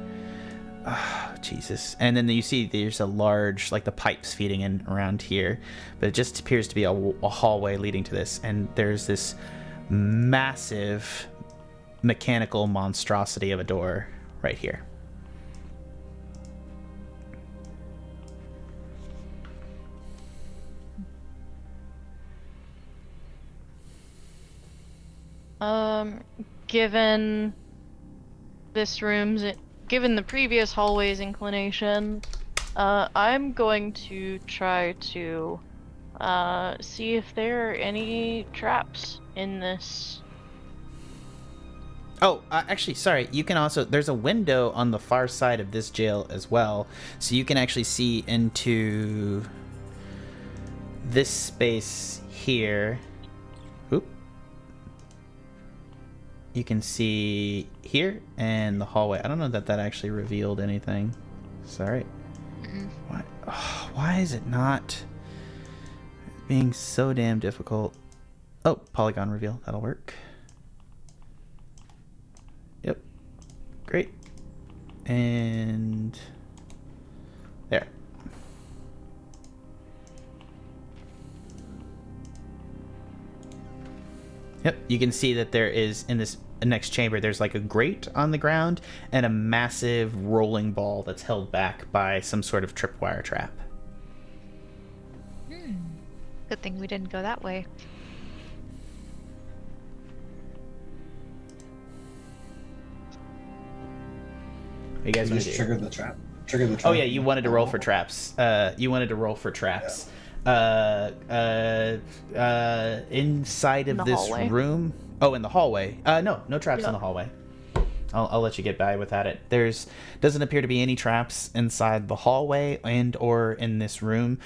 Oh, Jesus. And then you see there's a large, like the pipes feeding in around here. But it just appears to be a hallway leading to this. And there's this massive mechanical monstrosity of a door right here. Given the previous hallway's inclination, I'm going to try to see if there are any traps in this. Oh, actually, sorry. You can also... There's a window on the far side of this jail as well. So you can actually see into this space here. Oop. You can see here and the hallway. I don't know that actually revealed anything. Sorry. Why? Oh, why is it not being so damn difficult? Oh, polygon reveal. That'll work. Yep. Great. And there. Yep, you can see that there is, in this next chamber, there's like a grate on the ground and a massive rolling ball that's held back by some sort of tripwire trap. Good thing we didn't go that way. What you guys want to just do? trigger the trap. Trigger the trap. Oh yeah, you wanted to roll for traps. You wanted to roll for traps. Inside of the this hallway? room. Oh, in the hallway. No traps in the hallway. I'll let you get by without it. Doesn't appear to be any traps inside the hallway and or in this room.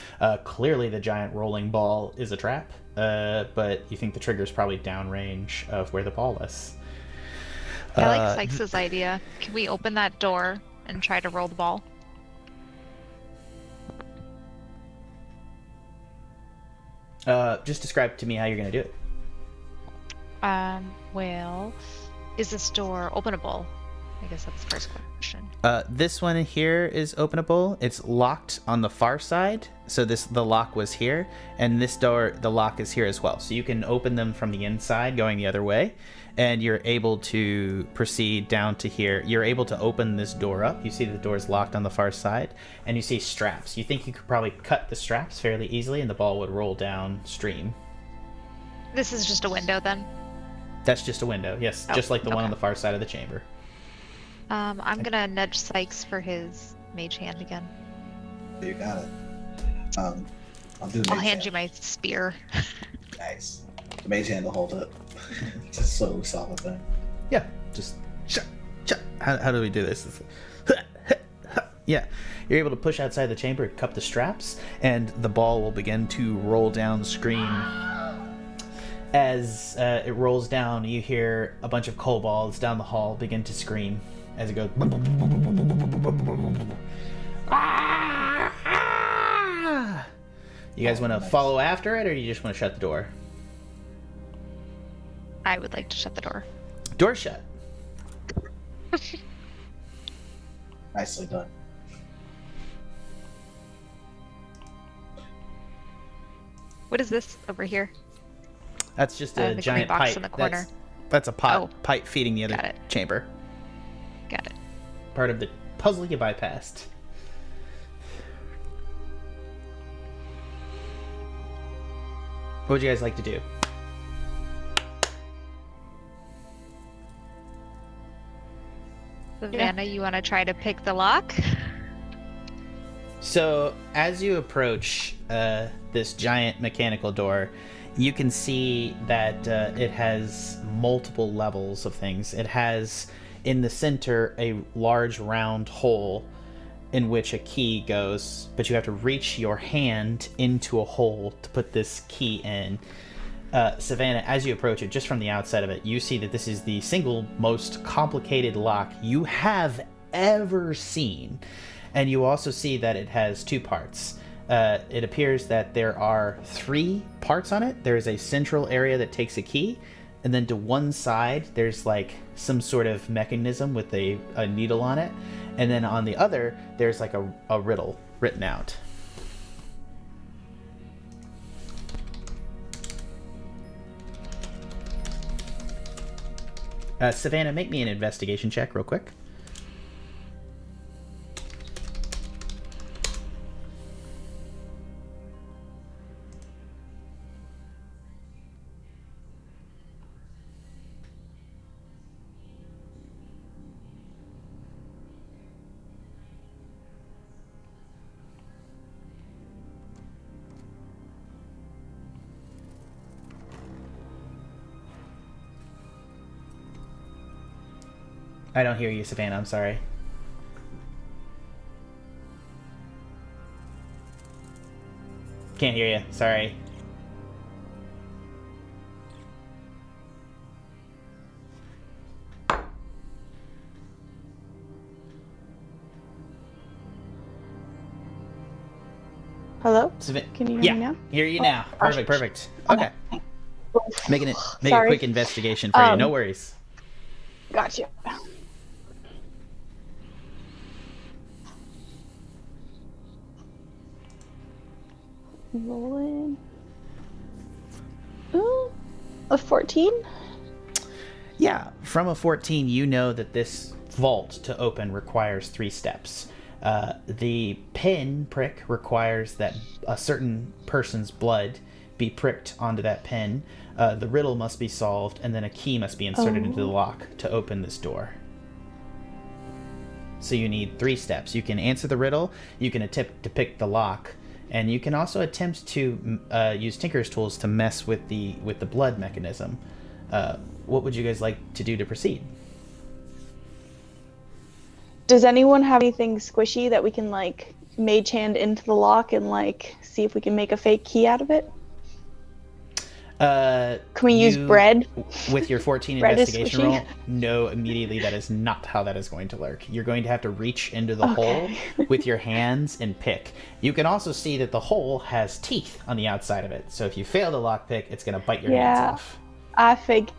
Clearly the giant rolling ball is a trap, but you think the trigger is probably downrange of where the ball is. I like Sikes' idea. Can we open that door and try to roll the ball? Just describe to me how you're going to do it. Well, is this door openable? I guess that's the first question. This one here is openable. It's locked on the far side. So the lock was here, and this door, the lock is here as well. So you can open them from the inside going the other way, and you're able to proceed down to here. You're able to open this door up. You see the door is locked on the far side, and you see straps. You think you could probably cut the straps fairly easily, and the ball would roll downstream. This is just a window then? That's just a window, yes. Oh, just like the one okay. on the far side of the chamber. I'm gonna nudge Sikes for his mage hand again. You got it. I'll do the I'll mage hand you my spear. Nice. The mage hand will hold it. Just slowly solve the thing. Yeah, just how do we do this? Yeah, you're able to push outside the chamber, cup the straps, and the ball will begin to roll down screen. As it rolls down, you hear a bunch of kobolds down the hall begin to scream as it goes. You guys want to follow after it, or you just want to shut the door? I would like to shut the door. Door shut. Nicely done. What is this over here? That's just a the giant green box pipe. in the corner. That's a pot Oh. pipe feeding the Got other it. chamber. Got it. Part of the puzzle you bypassed. What would you guys like to do? Savannah, you want to try to pick the lock? So, as you approach this giant mechanical door, you can see that it has multiple levels of things. It has, in the center, a large round hole in which a key goes, but you have to reach your hand into a hole to put this key in. Savannah, as you approach it, just from the outside of it, you see that this is the single most complicated lock you have ever seen. And you also see that it has two parts. It appears that there are 3 parts on it. There is a central area that takes a key, and then to one side there's like some sort of mechanism with a needle on it, and then on the other there's like a riddle written out. Savannah, make me an investigation check real quick. I don't hear you, Savannah. I'm sorry. Can't hear you. Sorry. Hello? Can you hear me now? Hear you now. Perfect. Perfect. Okay. Make a Sorry. quick investigation for you. No worries. Gotcha. Rolling. Ooh, a 14? Yeah, from a 14, you know that this vault to open requires 3 steps. The pin prick requires that a certain person's blood be pricked onto that pin. The riddle must be solved, and then a key must be inserted into the lock to open this door. So you need 3 steps. You can answer the riddle, you can attempt to pick the lock, and you can also attempt to use Tinker's tools to mess with the blood mechanism. What would you guys like to do to proceed? Does anyone have anything squishy that we can like mage hand into the lock and like see if we can make a fake key out of it? Can we use bread? With your 14 Bread investigation roll, no, immediately that is not how that is going to work. You're going to have to reach into the hole with your hands and pick. You can also see that the hole has teeth on the outside of it. So if you fail the lockpick, it's going to bite your hands off. I figured.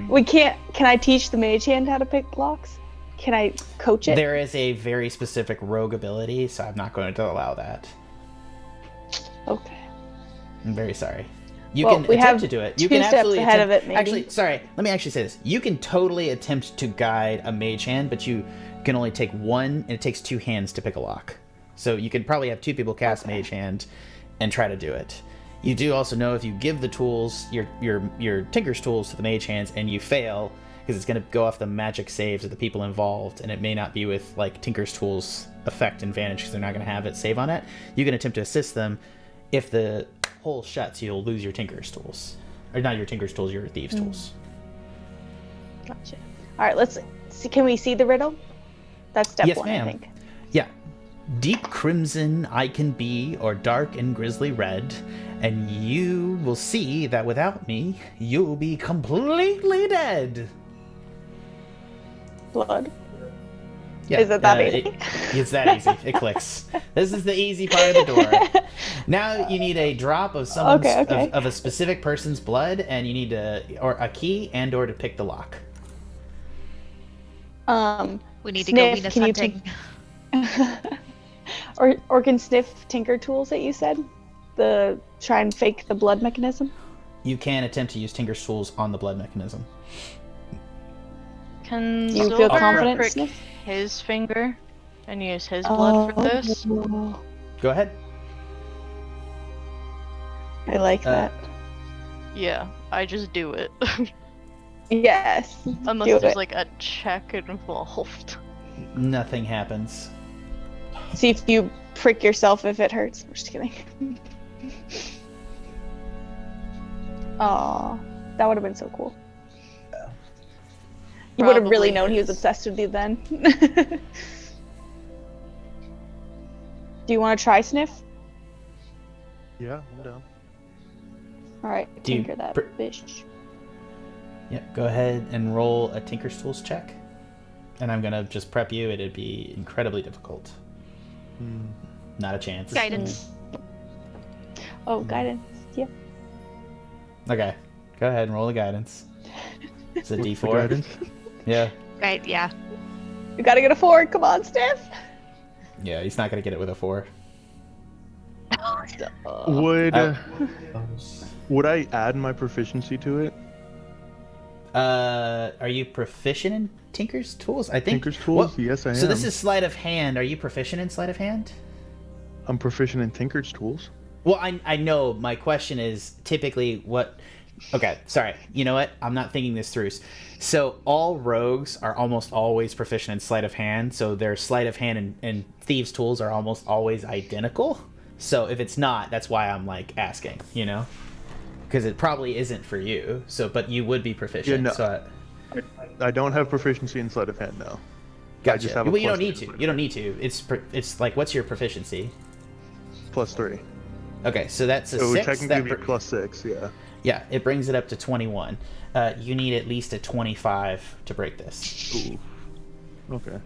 We can't. Can I teach the mage hand how to pick locks? Can I coach it? There is a very specific rogue ability, so I'm not going to allow that. Okay. I'm very sorry. You can attempt to do it. You can absolutely ahead of it, maybe. Actually, sorry. Let me actually say this. You can totally attempt to guide a mage hand, but you can only take one, and it takes 2 hands to pick a lock. So you could probably have 2 people cast mage hand and try to do it. You do also know if you give the tools, your Tinker's tools to the mage hands, and you fail, because it's going to go off the magic saves of the people involved, and it may not be with like Tinker's tools effect and advantage because they're not going to have it save on it. You can attempt to assist them. If the hole shuts, you'll lose your Tinker's tools, or not your Tinker's tools, your thieves' tools. Gotcha. All right, let's see. Can we see the riddle? That's step 1, ma'am. I think. Yeah. Deep crimson I can be, or dark and grisly red, and you will see that without me, you'll be completely dead. Blood. Yeah, Is it that easy? It's that easy. It clicks. This is the easy part of the door. Now you need a drop of someone's of a specific person's blood, and you need or a key or to pick the lock. We need to Sniff, go Venus hunting. or can Sniff Tinker tools that you said? Try and fake the blood mechanism? You can attempt to use Tinker's tools on the blood mechanism. Can you feel confident, prick Sniff? his finger and use his blood for this? Go ahead. I like that. Yeah, I just do it. Yes. Unless there's like a check involved. Nothing happens. See if you prick yourself if it hurts. I'm just kidding. Aw, that would have been so cool. You would have really known he was obsessed with you then. Do you want to try Sniff? Yeah, I'm down. Alright, tinker that bitch. Yep, go ahead and roll a Tinker's Tools check. And I'm gonna just prep you, it'd be incredibly difficult. Not a chance. Guidance. Oh, guidance, yeah. Okay, go ahead and roll the guidance. It's a D4. Yeah. Right, yeah. You gotta get a 4, come on, Sniff! Yeah, he's not gonna get it with a 4. Would I add my proficiency to it? Are you proficient in Tinker's Tools? I think Tinker's Tools? Yes, I am. So this is Sleight of Hand. Are you proficient in Sleight of Hand? I'm proficient in Tinker's Tools. Well, I know. My question is typically what... Okay, sorry. You know what? I'm not thinking this through. So all rogues are almost always proficient in Sleight of Hand, so their Sleight of Hand and Thieves' Tools are almost always identical. So if it's not, that's why I'm, like, asking, you know? Because it probably isn't for you, but you would be proficient. Yeah, no, so I don't have proficiency in Sleight of Hand, no. Gotcha. I just have well, you plus don't need to. 2. You don't need to. It's like, what's your proficiency? +3. Okay, so that's a 6. It would technically be +6, yeah. Yeah, it brings it up to 21. You need at least a 25 to break this. Ooh. Okay.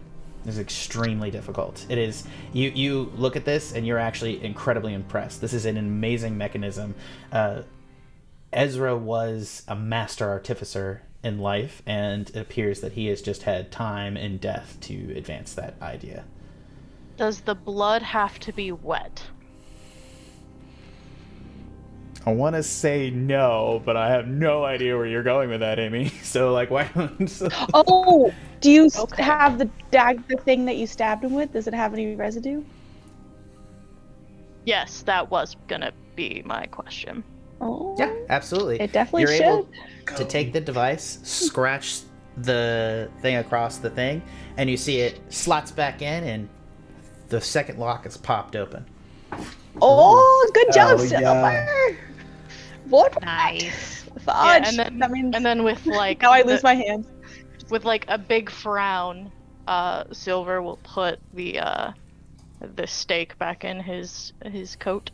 It's extremely difficult. It is. You look at this and you're actually incredibly impressed. This is an amazing mechanism. Ezra was a master artificer in life, and it appears that he has just had time and death to advance that idea. Does the blood have to be wet? I want to say no, but I have no idea where you're going with that, Amy. So, like, why don't... Oh, do you Okay. have the thing that you stabbed him with? Does it have any residue? Yes, that was gonna be my question. Oh, Yeah, absolutely. it definitely You're should. able to take the device, scratch the thing across the thing, and you see it slots back in, and the second lock is popped open. Oh, good job, Oh, yeah. Silver. What? Nice. Fudge. and then that means and then with like now I lose my hands. with like a big frown, Silver will put the stake back in his coat.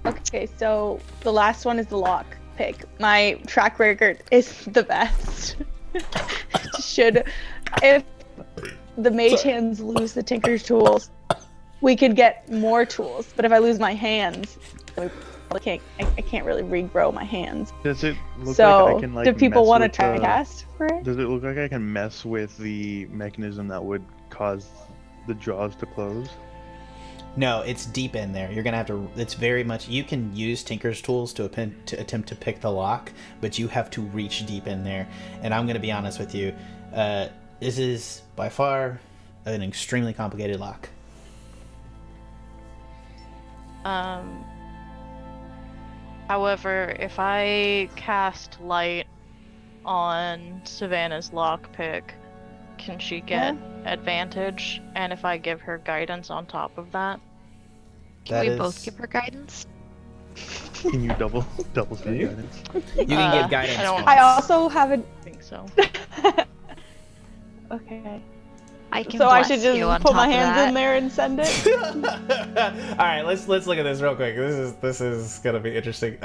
Okay, so the last one is the lock pick. My track record is the best. If the mage hands lose the tinker's tools, we could get more tools. But if I lose my hands, I can't really regrow my hands. Does it look So, like I can like do people mess want to with try the- cast for it? Does it look like I can mess with the mechanism that would cause the jaws to close? No, it's deep in there. You're gonna have to. It's very much. You can use Tinker's tools to attempt to pick the lock, but you have to reach deep in there. And I'm gonna be honest with you. This is by far an extremely complicated lock. However, if I cast light on Savannah's lockpick, can she get advantage? And if I give her guidance on top of that? Can That we both is- give her guidance? Can you double spell you? guidance? You can give guidance. I don't- once. I also have a. I think so. Okay. I can So I bless should just you on put my top of hands that. in there and send it. All right, let's look at this real quick. This is gonna be interesting.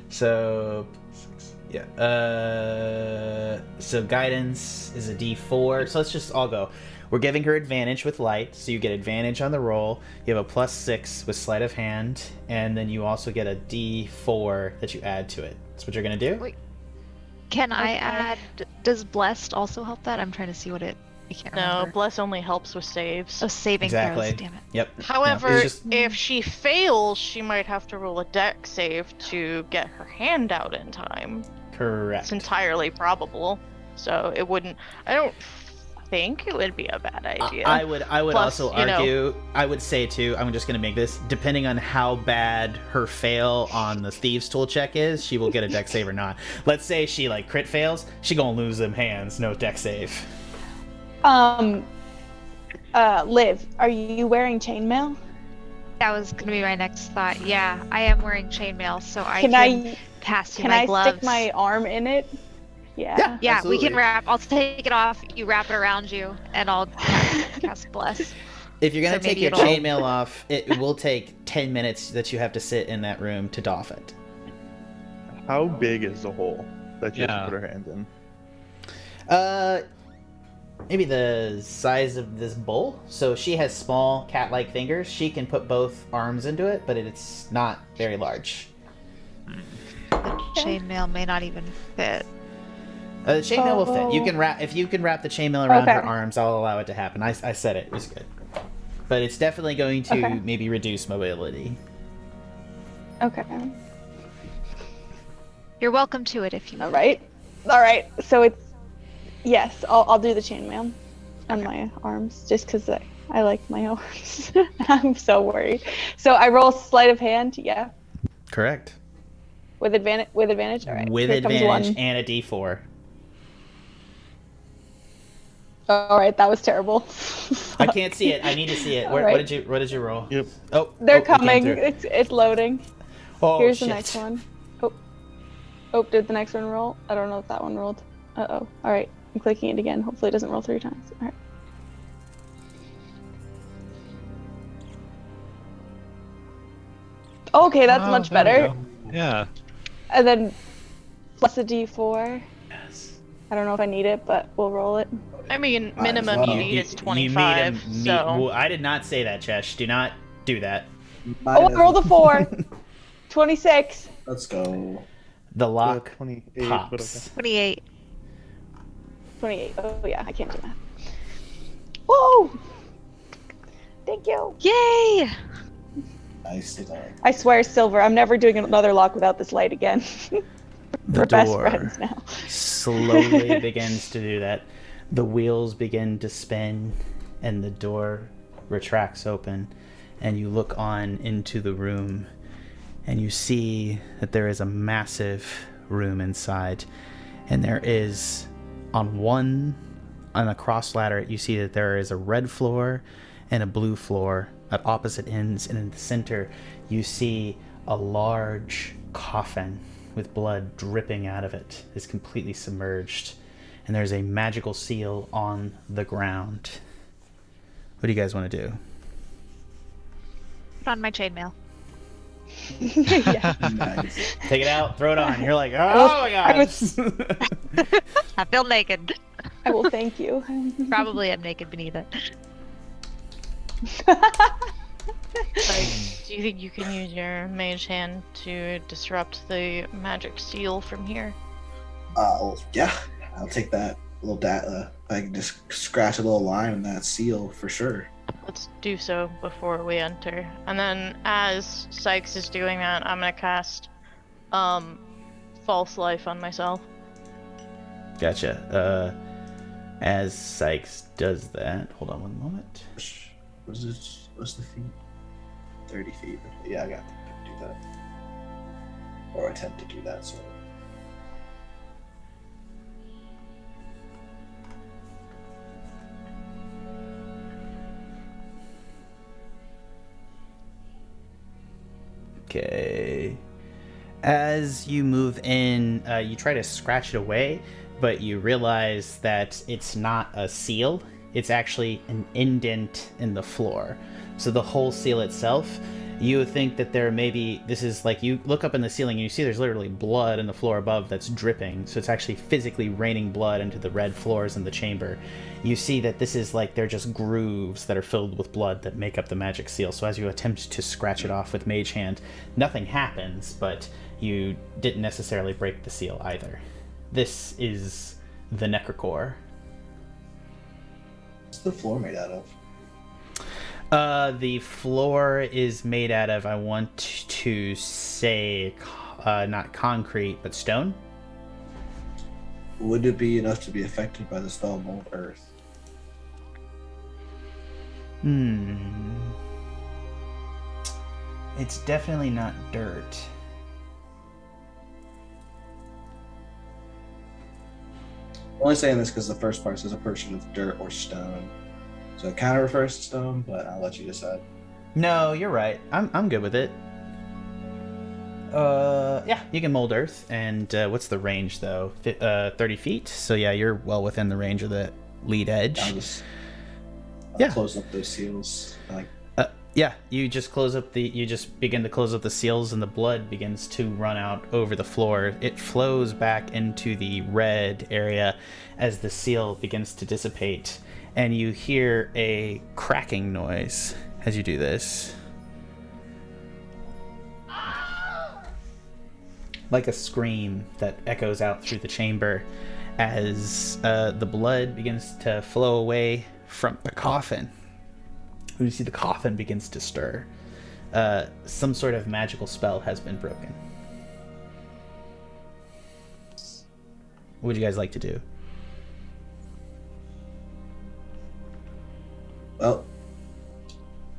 So guidance is a D4. So let's just all go. We're giving her advantage with light, so you get advantage on the roll. You have a +6 with sleight of hand, and then you also get a D4 that you add to it. That's what you're gonna do. Wait. Can I Okay. add? Does blessed also help that? I'm trying to see what it. I can't No, remember. Bless only helps with saves. Oh, saving Exactly. throws. Damn it. Yep. However, No, it's just- if she fails, she might have to roll a dex save to get her hand out in time. correct. It's entirely probable. So it wouldn't. I don't think it would be a bad idea. I would Plus, also you know- argue. I would say too. I'm just gonna make this. Depending on how bad her fail on the thieves tool check is, she will get a dex save or not. Let's say she like crit fails, she gonna lose them hands. No dex save. Liv, are you wearing chainmail? That was gonna be my next thought. Yeah, I am wearing chainmail, so I Can I pass you can my I gloves. stick my arm in it? Yeah. Yeah, we absolutely. can wrap. I'll take it off. You wrap it around you, and I'll cast bless. If you're gonna So take maybe your it'll- chainmail off, it will take 10 minutes that you have to sit in that room to doff it. How big is the hole that you have Yeah. to put her hand in? Maybe the size of this bowl. So she has small cat-like fingers. She can put both arms into it, but it's not very large. The chainmail may not even fit. The chainmail will fit. You Oh. can wrap if you can wrap the chainmail around her Okay. arms. I'll allow it to happen. I said it was good, but it's definitely going to Okay. maybe reduce mobility. Okay. You're welcome to it if you. All right. All right. So it's yes. I'll do the chainmail on my arms just because I like my arms. I'm so worried. So I roll sleight of hand. Yeah. Correct. With advantage. With advantage. All right. With Here comes advantage one. and a D4. All right. That was terrible. I can't see it. I need to see it. What Alright. did you roll? Yep. Oh, They're it came coming. through. It's loading. Oh, Here's shit. the next one. Oh, did the next one roll? I don't know if that one rolled. Uh-oh. All right. I'm clicking it again. Hopefully it doesn't roll 3 times. All right. Okay, that's Oh, much there we better. go. Yeah. And then plus a D4. Yes. I don't know if I need it, but we'll roll it. I mean, Might as minimum well. you need is You 25. need a- So well, I did not say that, Chesh. Do not do that. Might Oh, as I rolled a well. 4. 26. Let's go. The lock 28, pops. but okay. 28. 28. Oh, yeah. I can't do math. Whoa! Thank you. Yay! Nicely done. I swear, Silver, I'm never doing another lock without this light again. The We're best door friends now. slowly begins to do that. The wheels begin to spin, and the door retracts open, and you look on into the room, and you see that there is a massive room inside, and there is on a cross ladder, you see that there is a red floor and a blue floor at opposite ends, and in the center you see a large coffin with blood dripping out of it is completely submerged, and there's a magical seal on the ground. What do you guys want to do? Put on my chainmail. Yeah. Nice. Take it out, throw it on. You're like, oh my god. I feel naked. I will thank you. Probably I'm naked beneath it. Like, do you think you can use your mage hand to disrupt the magic seal from here? Well, yeah, I'll take that little data. I can just scratch a little line in that seal for sure. Let's do so before we enter. And then as Sikes is doing that, I'm gonna cast False Life on myself. Gotcha. As Sikes does that, hold on one moment. What's the feet? 30 feet. Yeah, I got to do that. Or attempt to do that, so. Okay. As you move in, you try to scratch it away, but you realize that it's not a seal. It's actually an indent in the floor. So the whole seal itself, you would think that there may be, this is like, you look up in the ceiling and you see there's literally blood in the floor above that's dripping. So it's actually physically raining blood into the red floors in the chamber. You see that this is like, they're just grooves that are filled with blood that make up the magic seal. So as you attempt to scratch it off with Mage Hand, nothing happens, but you didn't necessarily break the seal either. This is the Necrocore. What's the floor made out of? The floor is made out of, I want to say, not concrete, but stone. Would it be enough to be affected by the spell Mold Earth? It's definitely not dirt. I'm only saying this because the first part says a person with dirt or stone. So it kind of refers to stone, but I'll let you decide. No, you're right. I'm good with it. Yeah, you can mold earth. And what's the range, though? 30 feet? So yeah, you're well within the range of the lead edge. I'll close up those seals. Yeah, you just begin to close up the seals, and the blood begins to run out over the floor. It flows back into the red area as the seal begins to dissipate, and you hear a cracking noise as you do this. Like a scream that echoes out through the chamber as the blood begins to flow away from the coffin. You see the coffin begins to stir. Some sort of magical spell has been broken. What would you guys like to do? Well,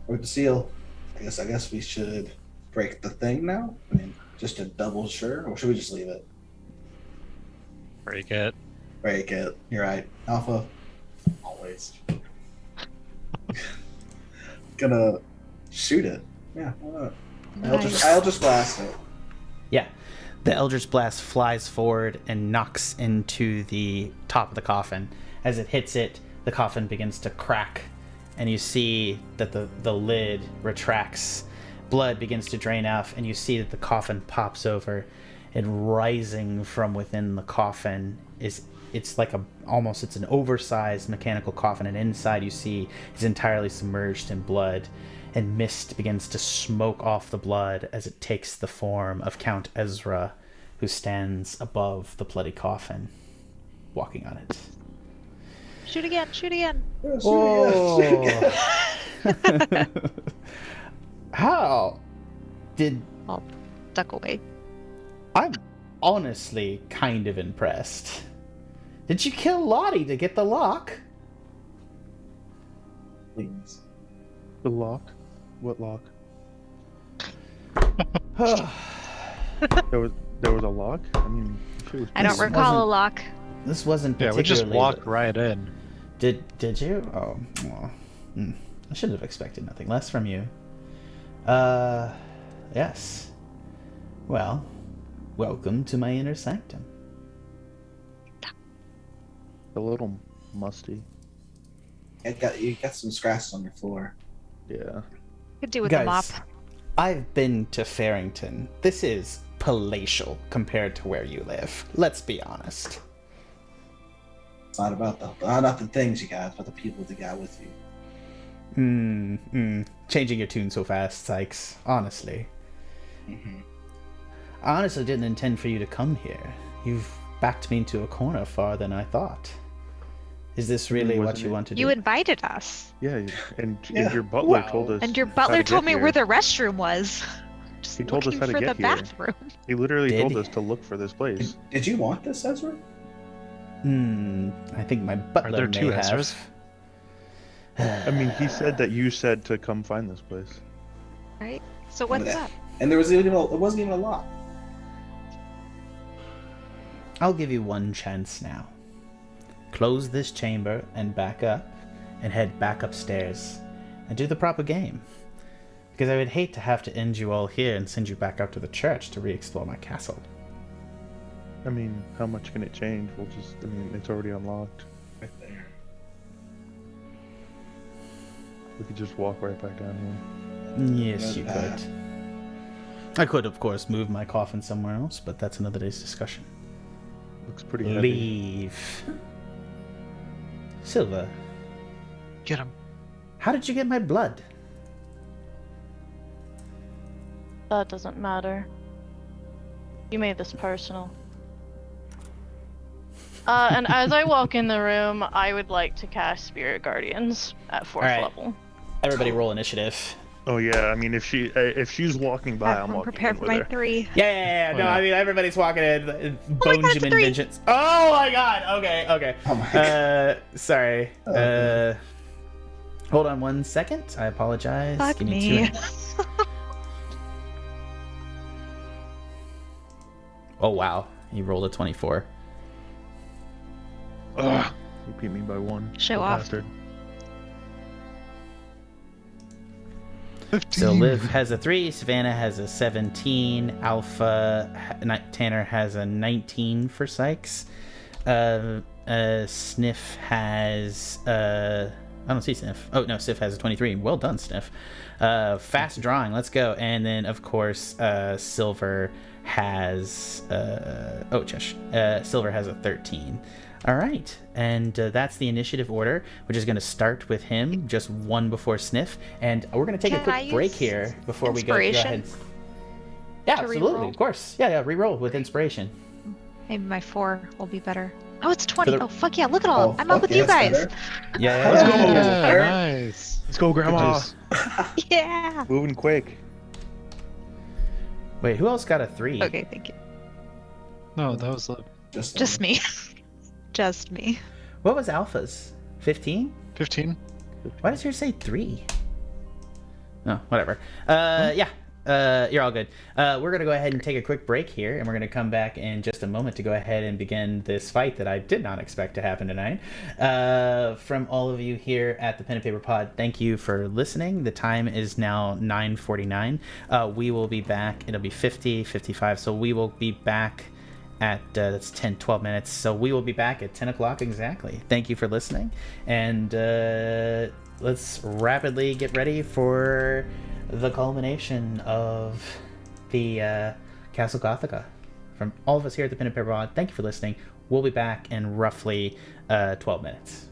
with the seal, I guess we should break the thing now. I mean, just to double sure, or should we just leave it? Break it. Break it. You're right, Alpha. Always. Gonna shoot it. Yeah. I'll just blast it. Yeah. The Eldritch Blast flies forward and knocks into the top of the coffin. As it hits it, the coffin begins to crack, and you see that the lid retracts. Blood begins to drain off, and you see that the coffin pops over, and rising from within the coffin it's like it's an oversized mechanical coffin, and inside you see it's entirely submerged in blood, and mist begins to smoke off the blood as it takes the form of Count Ezra, who stands above the bloody coffin, walking on it. Shoot again, shoot again. Oh. How? Did I'll duck away. I'm honestly kind of impressed. Did you kill Lottie to get the lock? Please. The lock? What lock? There was a lock? I mean, she was I don't This recall a wasn't- lock. This wasn't Yeah, particularly... we just walked right in. Did you? Oh, well, I should have expected nothing less from you. Yes. Well, welcome to my inner sanctum. a little musty. You got some scratches on your floor. Yeah. Could do with a mop. I've been to Farrington. This is palatial compared to where you live. Let's be honest. It's not about not the things you got, but the people that got with you. Changing your tune so fast, Sikes. Honestly. Mm-hmm. I honestly didn't intend for you to come here. You've backed me into a corner farther than I thought. Is this really what you want to do? You invited us. Yeah, and your butler told us. And your how butler to told get me here. where the restroom was. Just He told us looking how to for get the here. bathroom. He literally Did told he? us to look for this place. Did you want this, Ezra? I think my butler there may two have. Ezras? I mean, he said that you said to come find this place. Right? So what's up? And there was it wasn't even a lock. I'll give you one chance now. Close this chamber and back up, and head back upstairs, and do the proper game. Because I would hate to have to end you all here and send you back up to the church to re-explore my castle. I mean, how much can it change? It's already unlocked. Right there. We could just walk right back down here. Yes, you could. I could, of course, move my coffin somewhere else, but that's another day's discussion. Looks pretty heavy. Leave. Silver, Get him. how did you get my blood? That doesn't matter. You made this personal. And as I walk in the room, I would like to cast Spirit Guardians at 4th Alright. level. Everybody roll initiative. Oh yeah, I mean, if she's walking by, I'm I'm walking prepared in for with my her. 3. Yeah. Oh, No, yeah. I mean, everybody's walking in. my God, it's Bonjamin a 3. vengeance. Oh my god. Okay. Oh my god. Sorry. Okay. Hold on one second. I apologize. Fuck Give me. 2. Oh wow. He rolled a 24. Ugh, you beat me by 1. Show you off. bastard. 15. So Liv has a 3, Savannah has a 17, Tanner has a 19 for Sikes. Sniff has I don't see Sniff. Oh no, Sniff has a 23. Well done, Sniff. Fast drawing, let's go. And then of course Silver has Chesh. Silver has a 13. All right, and that's the initiative order, which is going to start with him, just one before Sniff, and we're going to take a Can I quick break use here before we go inspiration ahead. Yeah, to absolutely, re-roll? of course. Yeah, re-roll with inspiration. Maybe my 4 will be better. Oh, it's 20. For the- Oh, fuck yeah. Look at all. Oh, I'm up fuck with you yes, guys. better. Yeah, Let's go. Yeah, nice. Let's go, Grandma. Yeah. Moving quick. Wait, who else got a 3? Okay, thank you. No, that was Just me. Just me. What was Alpha's? 15? 15. Why does yours say 3? No, whatever. Yeah, you're all good. We're going to go ahead and take a quick break here, and we're going to come back in just a moment to go ahead and begin this fight that I did not expect to happen tonight. From all of you here at the Pen and Paper Pod, thank you for listening. The time is now 9:49. We will be back. It'll be 55, so we will be back at that's 12 minutes, so we will be back at 10 o'clock exactly. Thank you for listening, and let's rapidly get ready for the culmination of the Castle Gothica. From all of us here at the Pen and Paper Pod, thank you for listening. We'll be back in roughly 12 minutes.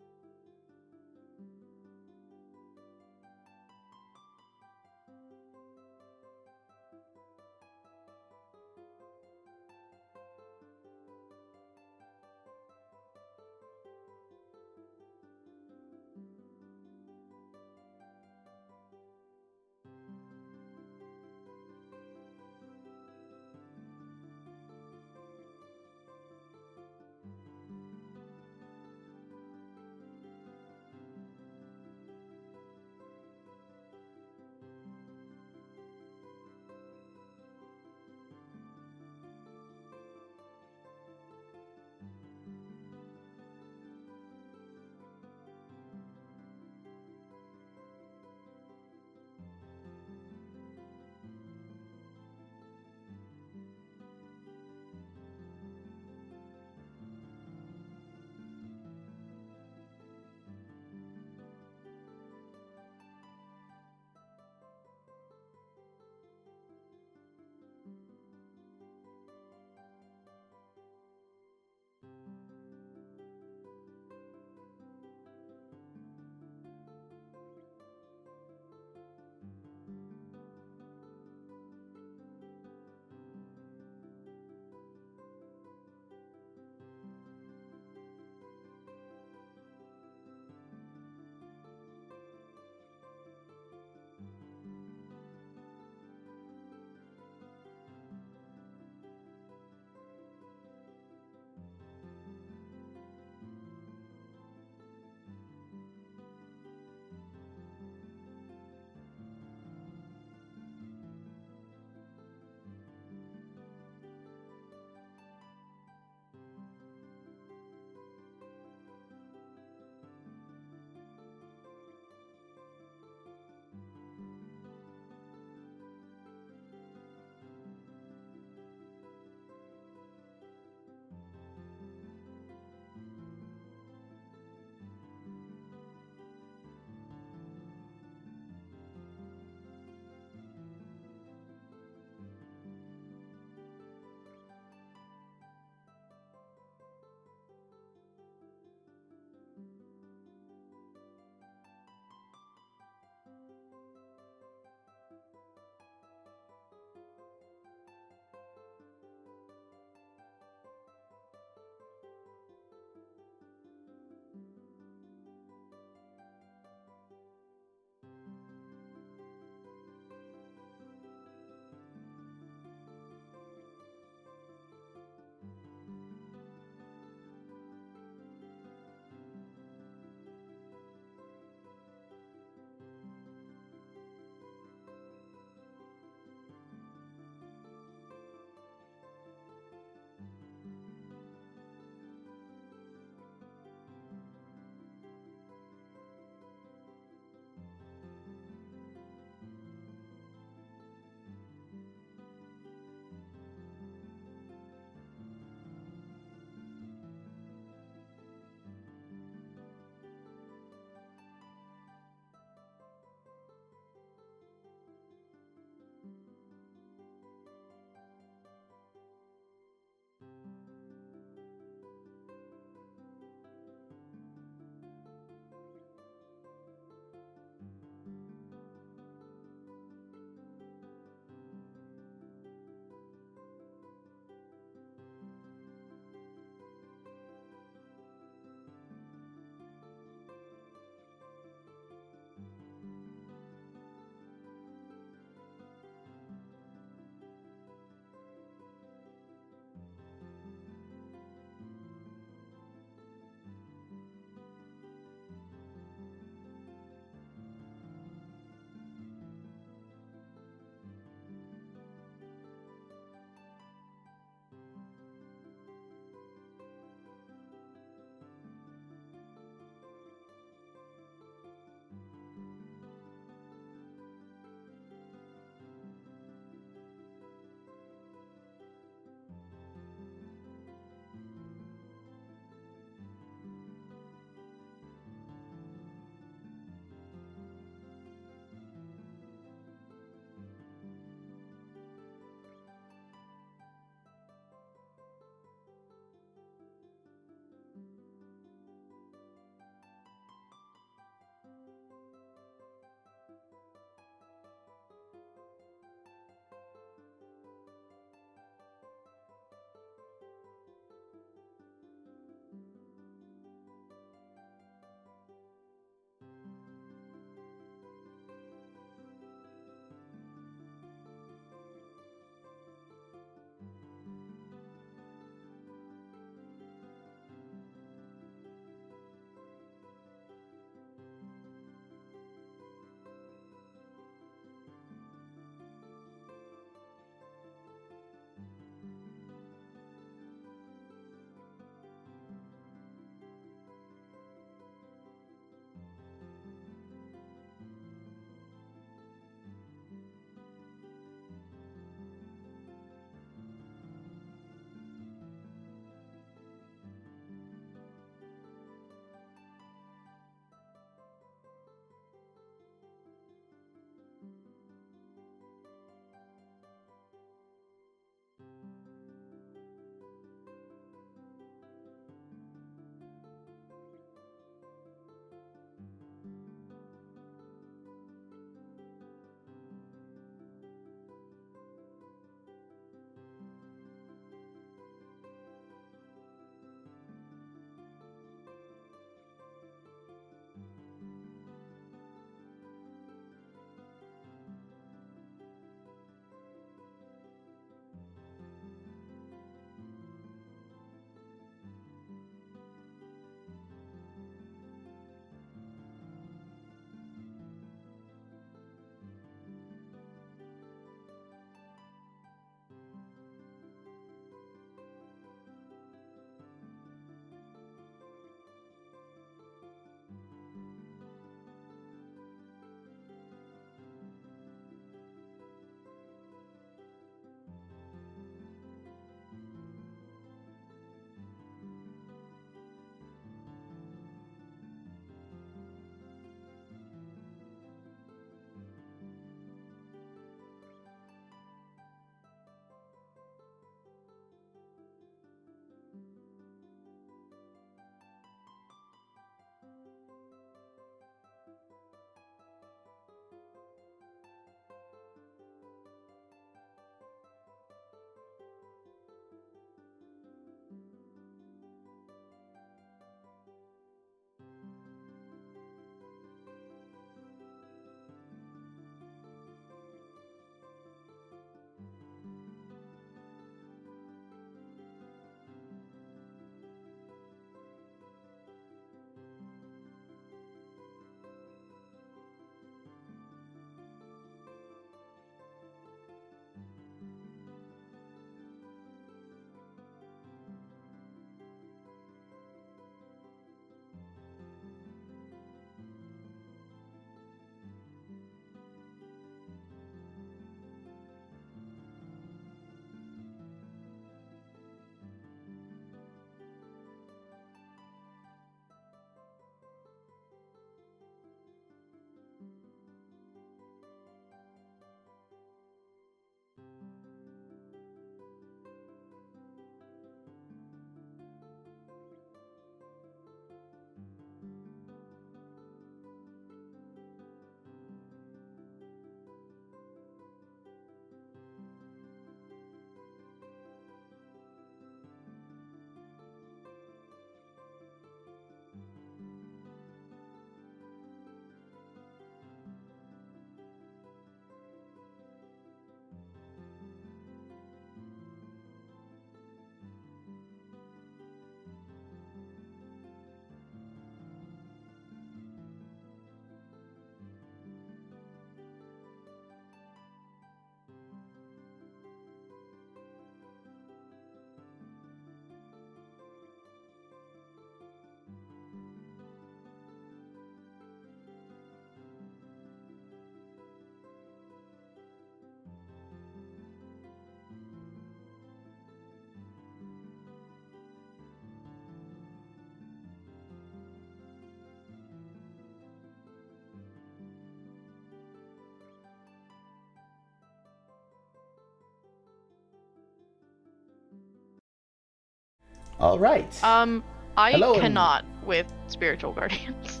All right. I Hello, and- cannot with spiritual guardians.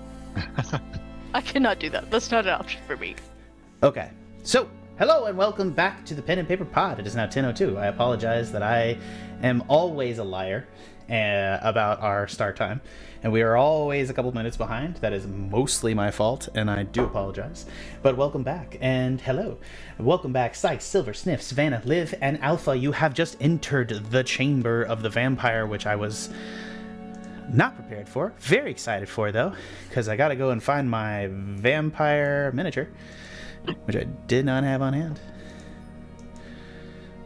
I cannot do that. That's not an option for me. Okay. So, hello and welcome back to the Pen and Paper Pod. It is now 10:02. I apologize that I am always a liar about our start time, and we are always a couple minutes behind. That is mostly my fault, and I do apologize. But welcome back, and hello. Welcome back, Sikes, Silver, Sniff, Savannah, Liv, and Alpha. You have just entered the chamber of the vampire, which I was not prepared for. Very excited for, though, because I gotta go and find my vampire miniature, which I did not have on hand.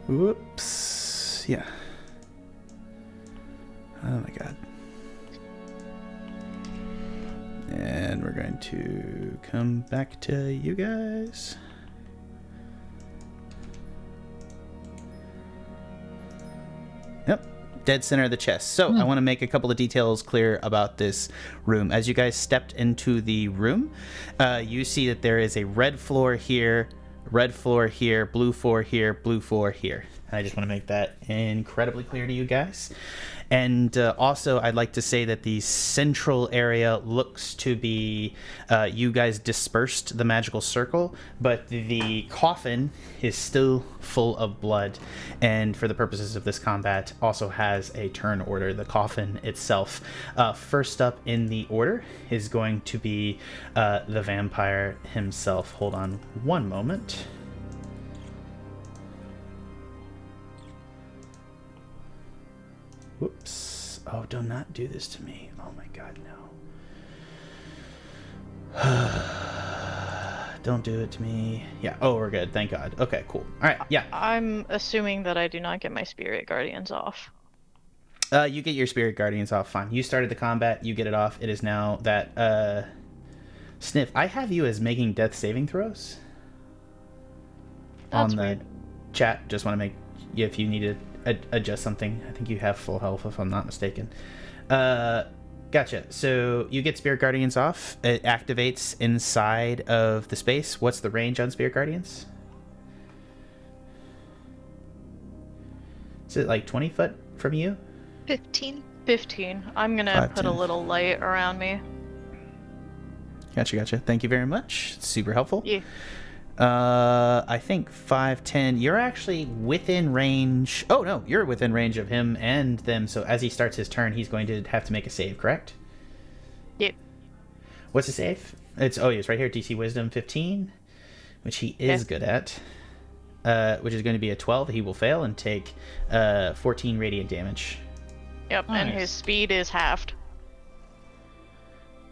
Whoops. Yeah. Oh my god. And we're going to come back to you guys. Yep. Dead center of the chest. So I want to make a couple of details clear about this room. As you guys stepped into the room, you see that there is a red floor here, blue floor here, blue floor here. And I just want to make that incredibly clear to you guys. And also, I'd like to say that the central area looks to be, you guys dispersed the magical circle, but the coffin is still full of blood. And for the purposes of this combat, also has a turn order, the coffin itself. First up in the order is going to be the vampire himself. Hold on one moment. Whoops. Oh, do not do this to me. Oh my god, no. Don't do it to me. Yeah. Oh, we're good. Thank god. Okay, cool. All right. Yeah. I'm assuming that I do not get my spirit guardians off. You get your spirit guardians off. Fine. You started the combat. You get it off. It is now that, Sniff, I have you as making death saving throws. That's on the weird. chat. Just want to make, if you need to adjust something. I think you have full health if I'm not mistaken. Gotcha. So you get Spirit Guardians off. It activates inside of the space. What's the range on Spirit Guardians? Is it like 20 foot from you? 15. 15. I'm gonna put a 10. little light around me. Gotcha. Thank you very much. It's super helpful. Yeah. I think 5, 10. You're actually within range. Oh no, you're within range of him and them. So as he starts his turn, he's going to have to make a save, correct? Yep. What's the save? It's right here. DC Wisdom 15, which he is good at. Which is going to be a 12. He will fail and take 14 radiant damage. Yep. Nice. And his speed is halved.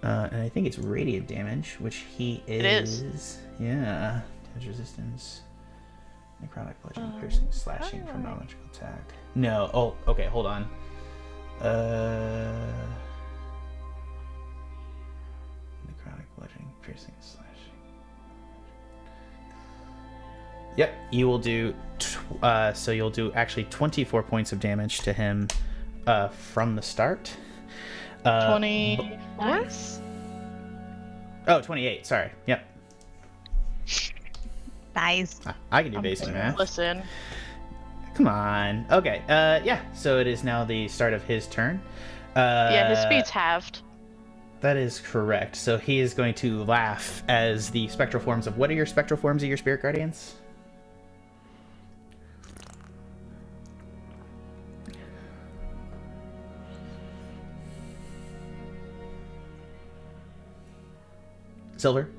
And I think it's radiant damage, which he is. It is. Yeah. Damage resistance. Necrotic bludgeoning, piercing, slashing from non-magical attack. No. Oh, okay. Hold on. Necrotic bludgeoning, piercing, slashing. Yep. You will do. So you'll do actually 24 points of damage to him from the start. 20. Nice. Oh, 28. Sorry. Yep. Nice. I can do basic math. Listen. Come on. Okay. Yeah. So it is now the start of his turn. Yeah, his speed's halved. That is correct. So he is going to laugh as the spectral forms of... What are your spectral forms of your spirit guardians? Silver?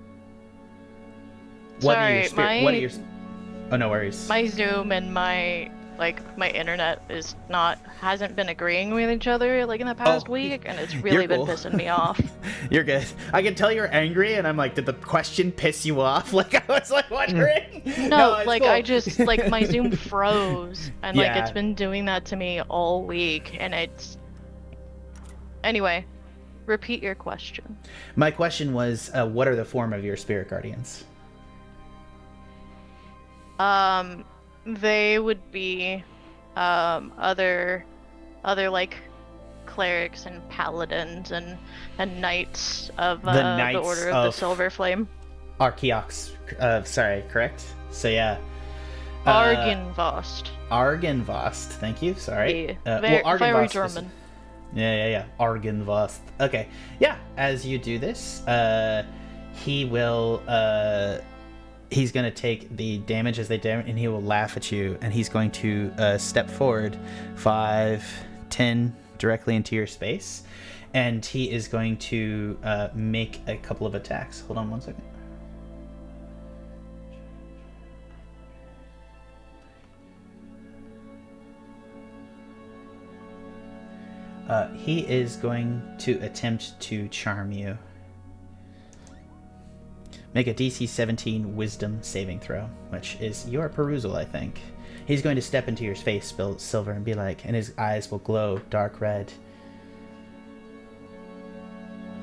What Sorry, are your Oh, no worries. My Zoom and my internet hasn't been agreeing with each other like in the past week, and it's really been cool. pissing me off. You're good. I can tell you're angry, and I'm like, did the question piss you off? Like, I was like wondering. No, it's like cool. I just like my Zoom froze, and like Yeah. it's been doing that to me all week, and it's. Anyway, repeat your question. My question was, what are the form of your spirit guardians? They would be, other like clerics and paladins and knights of the Order of the Silver Flame. Archeox, sorry, correct? So yeah. Argynvost. Argynvost, thank you, sorry. Yeah, very Argynvost German. Yeah. Argenvost. Okay. Yeah, as you do this, he will, he's going to take the damage as they damage, and he will laugh at you, and he's going to step forward 5, 10 directly into your space, and he is going to make a couple of attacks. Hold on one second. He is going to attempt to charm you. Make a DC 17 Wisdom saving throw, which is your perusal, I think. He's going to step into your face, Silver, and be like, and his eyes will glow dark red.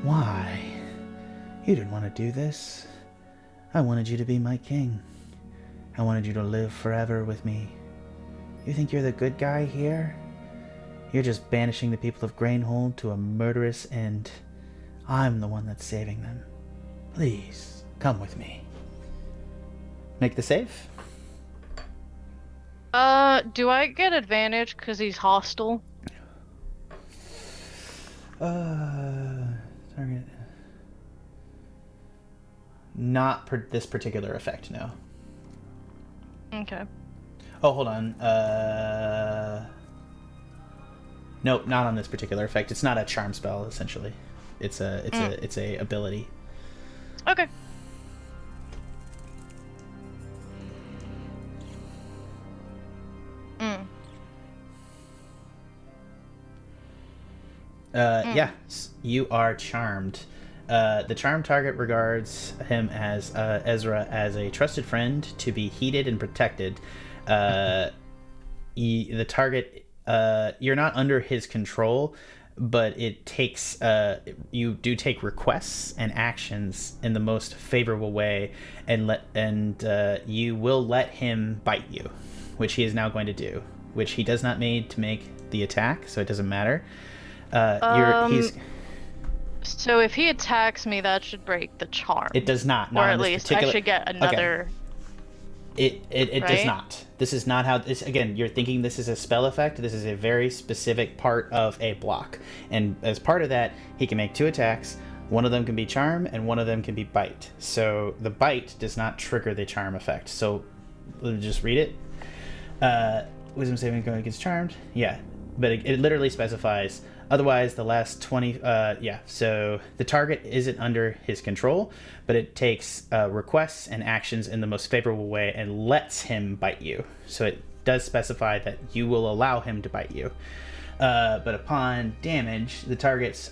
Why? You didn't want to do this. I wanted you to be my king. I wanted you to live forever with me. You think you're the good guy here? You're just banishing the people of Grainhold to a murderous end. I'm the one that's saving them. Please, come with me. Make the save. Do I get advantage because he's hostile? Target. Not this particular effect, no. Okay. Oh, hold on. Nope, not on this particular effect. It's not a charm spell, essentially. It's a ability. Okay. Yeah, you are charmed. The charmed target regards him as Ezra as a trusted friend to be heeded and protected. The target, you're not under his control, but it takes you do take requests and actions in the most favorable way, and you will let him bite you, which he is now going to do, which he does not need to make the attack, so it doesn't matter. So if he attacks me, that should break the charm. It does not. Or at least I should get another. Okay. It right? does not. This is not how. This again. You're thinking this is a spell effect. This is a very specific part of a block, and as part of that, he can make 2 attacks. One of them can be charm, and one of them can be bite. So the bite does not trigger the charm effect. So let me just read it. Wisdom saving going against charmed. Yeah, but it literally specifies. Otherwise, the last 20, so the target isn't under his control, but it takes requests and actions in the most favorable way and lets him bite you. So it does specify that you will allow him to bite you. But upon damage, the target's,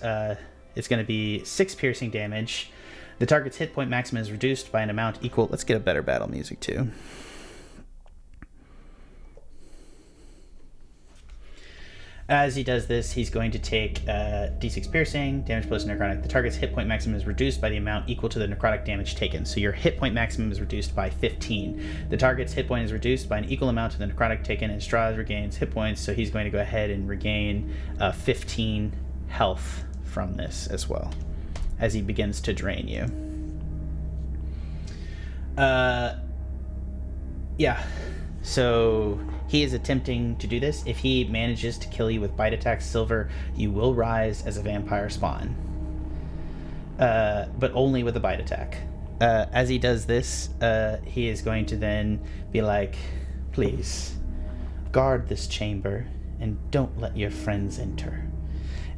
it's going to be 6 piercing damage. The target's hit point maximum is reduced by an amount equal, let's get a better battle music too. As he does this, he's going to take d6 piercing, damage plus necrotic. The target's hit point maximum is reduced by the amount equal to the necrotic damage taken. So your hit point maximum is reduced by 15. The target's hit point is reduced by an equal amount to the necrotic taken, and Strahd regains hit points, so he's going to go ahead and regain 15 health from this as well, as he begins to drain you. Yeah. So he is attempting to do this. If he manages to kill you with bite attack, Silver, you will rise as a vampire spawn. But only with a bite attack. As he does this, he is going to then be like, please, guard this chamber and don't let your friends enter.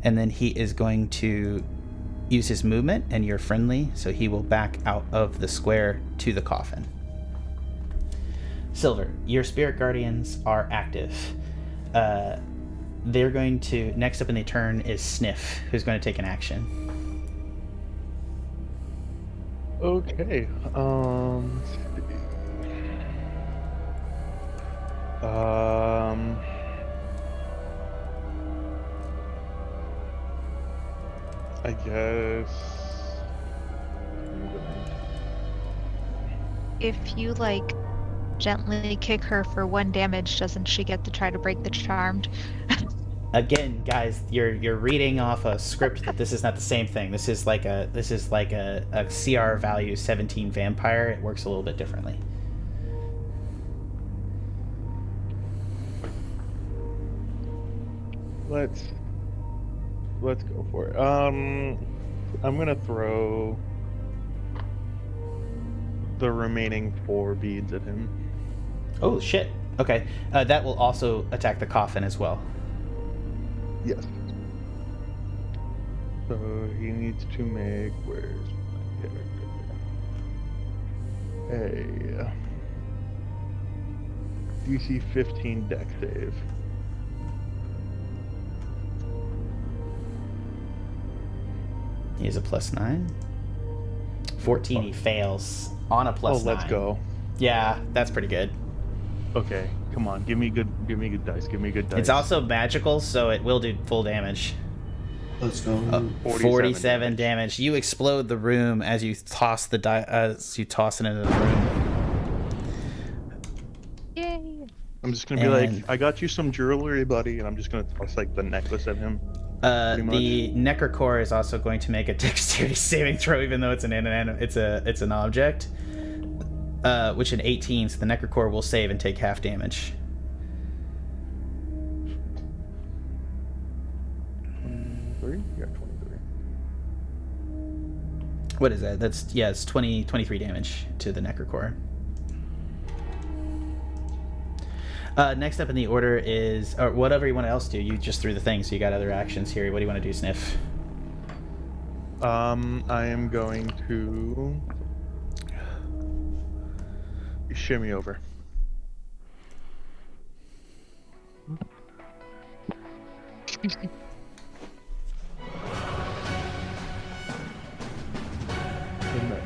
And then he is going to use his movement, and you're friendly, so he will back out of the square to the coffin. Silver, your spirit guardians are active. They're going to, next up in the turn is Sniff, who's going to take an action. Okay. I guess. If you gently kick her for 1 damage, doesn't she get to try to break the charmed? Again, guys, you're reading off a script that this is not the same thing. This is like a CR value 17 vampire. It works a little bit differently. let's go for it. I'm gonna throw the remaining 4 beads at him. Oh shit. Okay. That will also attack the coffin as well. Yes. So he needs to make, where's my character? A DC 15 deck save. He has a +9. 14, he fails on a +9. Oh, let's go. Yeah, that's pretty good. Okay, come on, give me good dice. Give me good dice. It's also magical, so it will do full damage. Let's go. 47 damage. You explode the room as you toss the toss it into the room. Yay! I'm just gonna be like, I got you some jewelry, buddy, and I'm just gonna toss like the necklace at him. The Necrocore is also going to make a dexterity saving throw, even though it's an object. Which an 18, so the Necrocore will save and take half damage. 23? Yeah, 23. What is that? It's 23 damage to the Necrocore. Next up in the order is, or whatever you want to else do. You just threw the thing, so you got other actions here. What do you want to do, Sniff? I am going to shimmy over.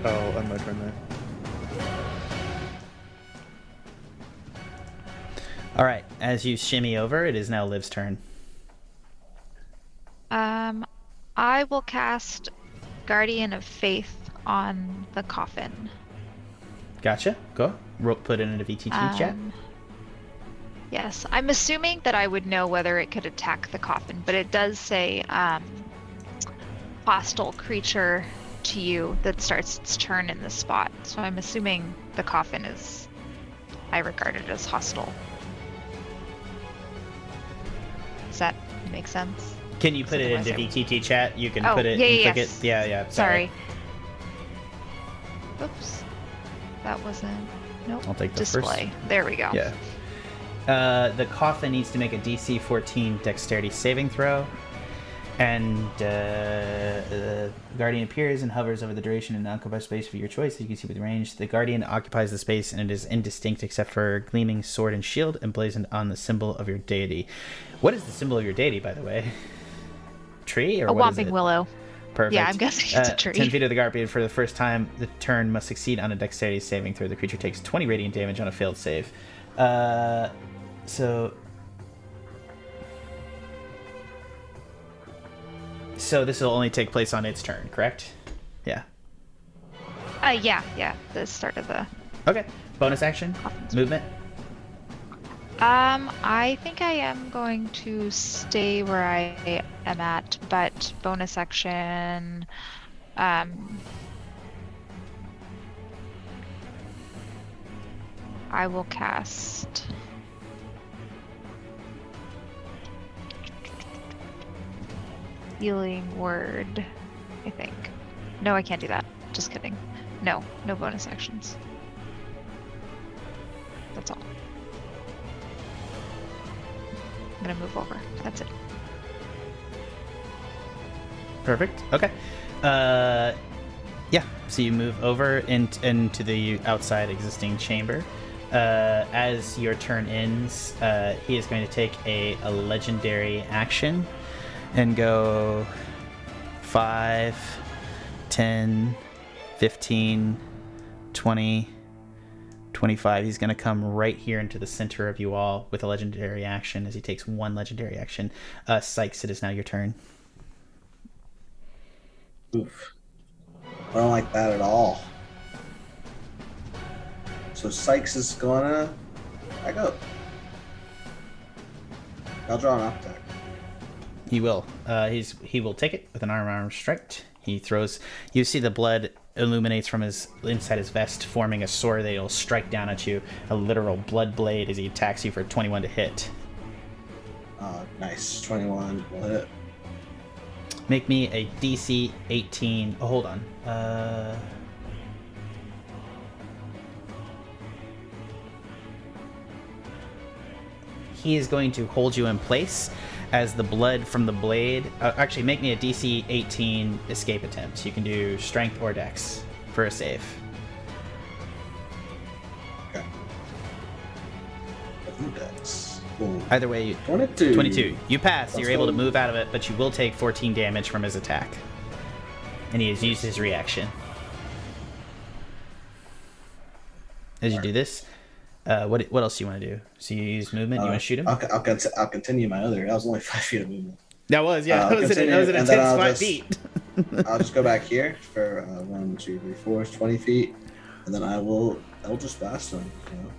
Oh, end my turn there. All right. As you shimmy over, it is now Liv's turn. I will cast Guardian of Faith on the coffin. Gotcha. Go. Put it in a VTT chat. Yes, I'm assuming that I would know whether it could attack the coffin, but it does say hostile creature to you that starts its turn in the spot. So I'm assuming the coffin is, I regard it as hostile. Does that make sense? Can you put it into VTT chat? You can put it yeah, and click it. Yeah. Sorry. Oops. That wasn't. Nope. I'll take the display. first. There we go. Yeah. The coffin needs to make a DC 14 dexterity saving throw. And Guardian appears and hovers over the duration and occupies space of your choice. As you can see with range, the Guardian occupies the space and it is indistinct except for a gleaming sword and shield emblazoned on the symbol of your deity. What is the symbol of your deity, by the way? Tree or a what is whomping it? willow. Perfect. Yeah, I'm guessing it's a tree. 10 feet of the Guardian for the first time. The turn must succeed on a dexterity saving throw. The creature takes 20 radiant damage on a failed save. So this will only take place on its turn, correct? Yeah. Yeah. The start of the. Okay. Bonus action. Movement. I think I am going to stay where I am at, but bonus action. I will cast. Healing word, I think. No, I can't do that. Just kidding. No bonus actions. That's all. I'm gonna move over. That's it. Perfect. Okay. Yeah. So you move over into the outside existing chamber. As your turn ends, he is going to take a legendary action and go 5, 10, 15, 20, 25. He's going to come right here into the center of you all with a legendary action as he takes one legendary action. Sikes, it is now your turn. Oof. I don't like that at all. So Sikes is gonna back up. I'll draw an up attack. He will. He will take it with an arm strike. He throws. You see the blood illuminates from inside his vest, forming a sword that he'll strike down at you. A literal blood blade as he attacks you for 21 to hit. Nice. 21 will hit. Make me a DC 18. Oh, hold on. He is going to hold you in place as the blood from the blade. Actually, make me a DC 18 escape attempt. You can do strength or dex for a save. Okay. Dex. Ooh. Either way, 22. 22. You pass. That's You're able to fine. move out of it, but you will take 14 damage from his attack. And he has used his reaction. As you do this, what else do you want to do? So you use movement. You want to shoot him? I'll continue my other. That was only 5 feet of movement. That was, yeah. I'll That was an continue, and then intense I'll 5 just- feet. I'll just go back here for 1, 2, 3, 4, 20 feet, and then I'll just blast him. You know,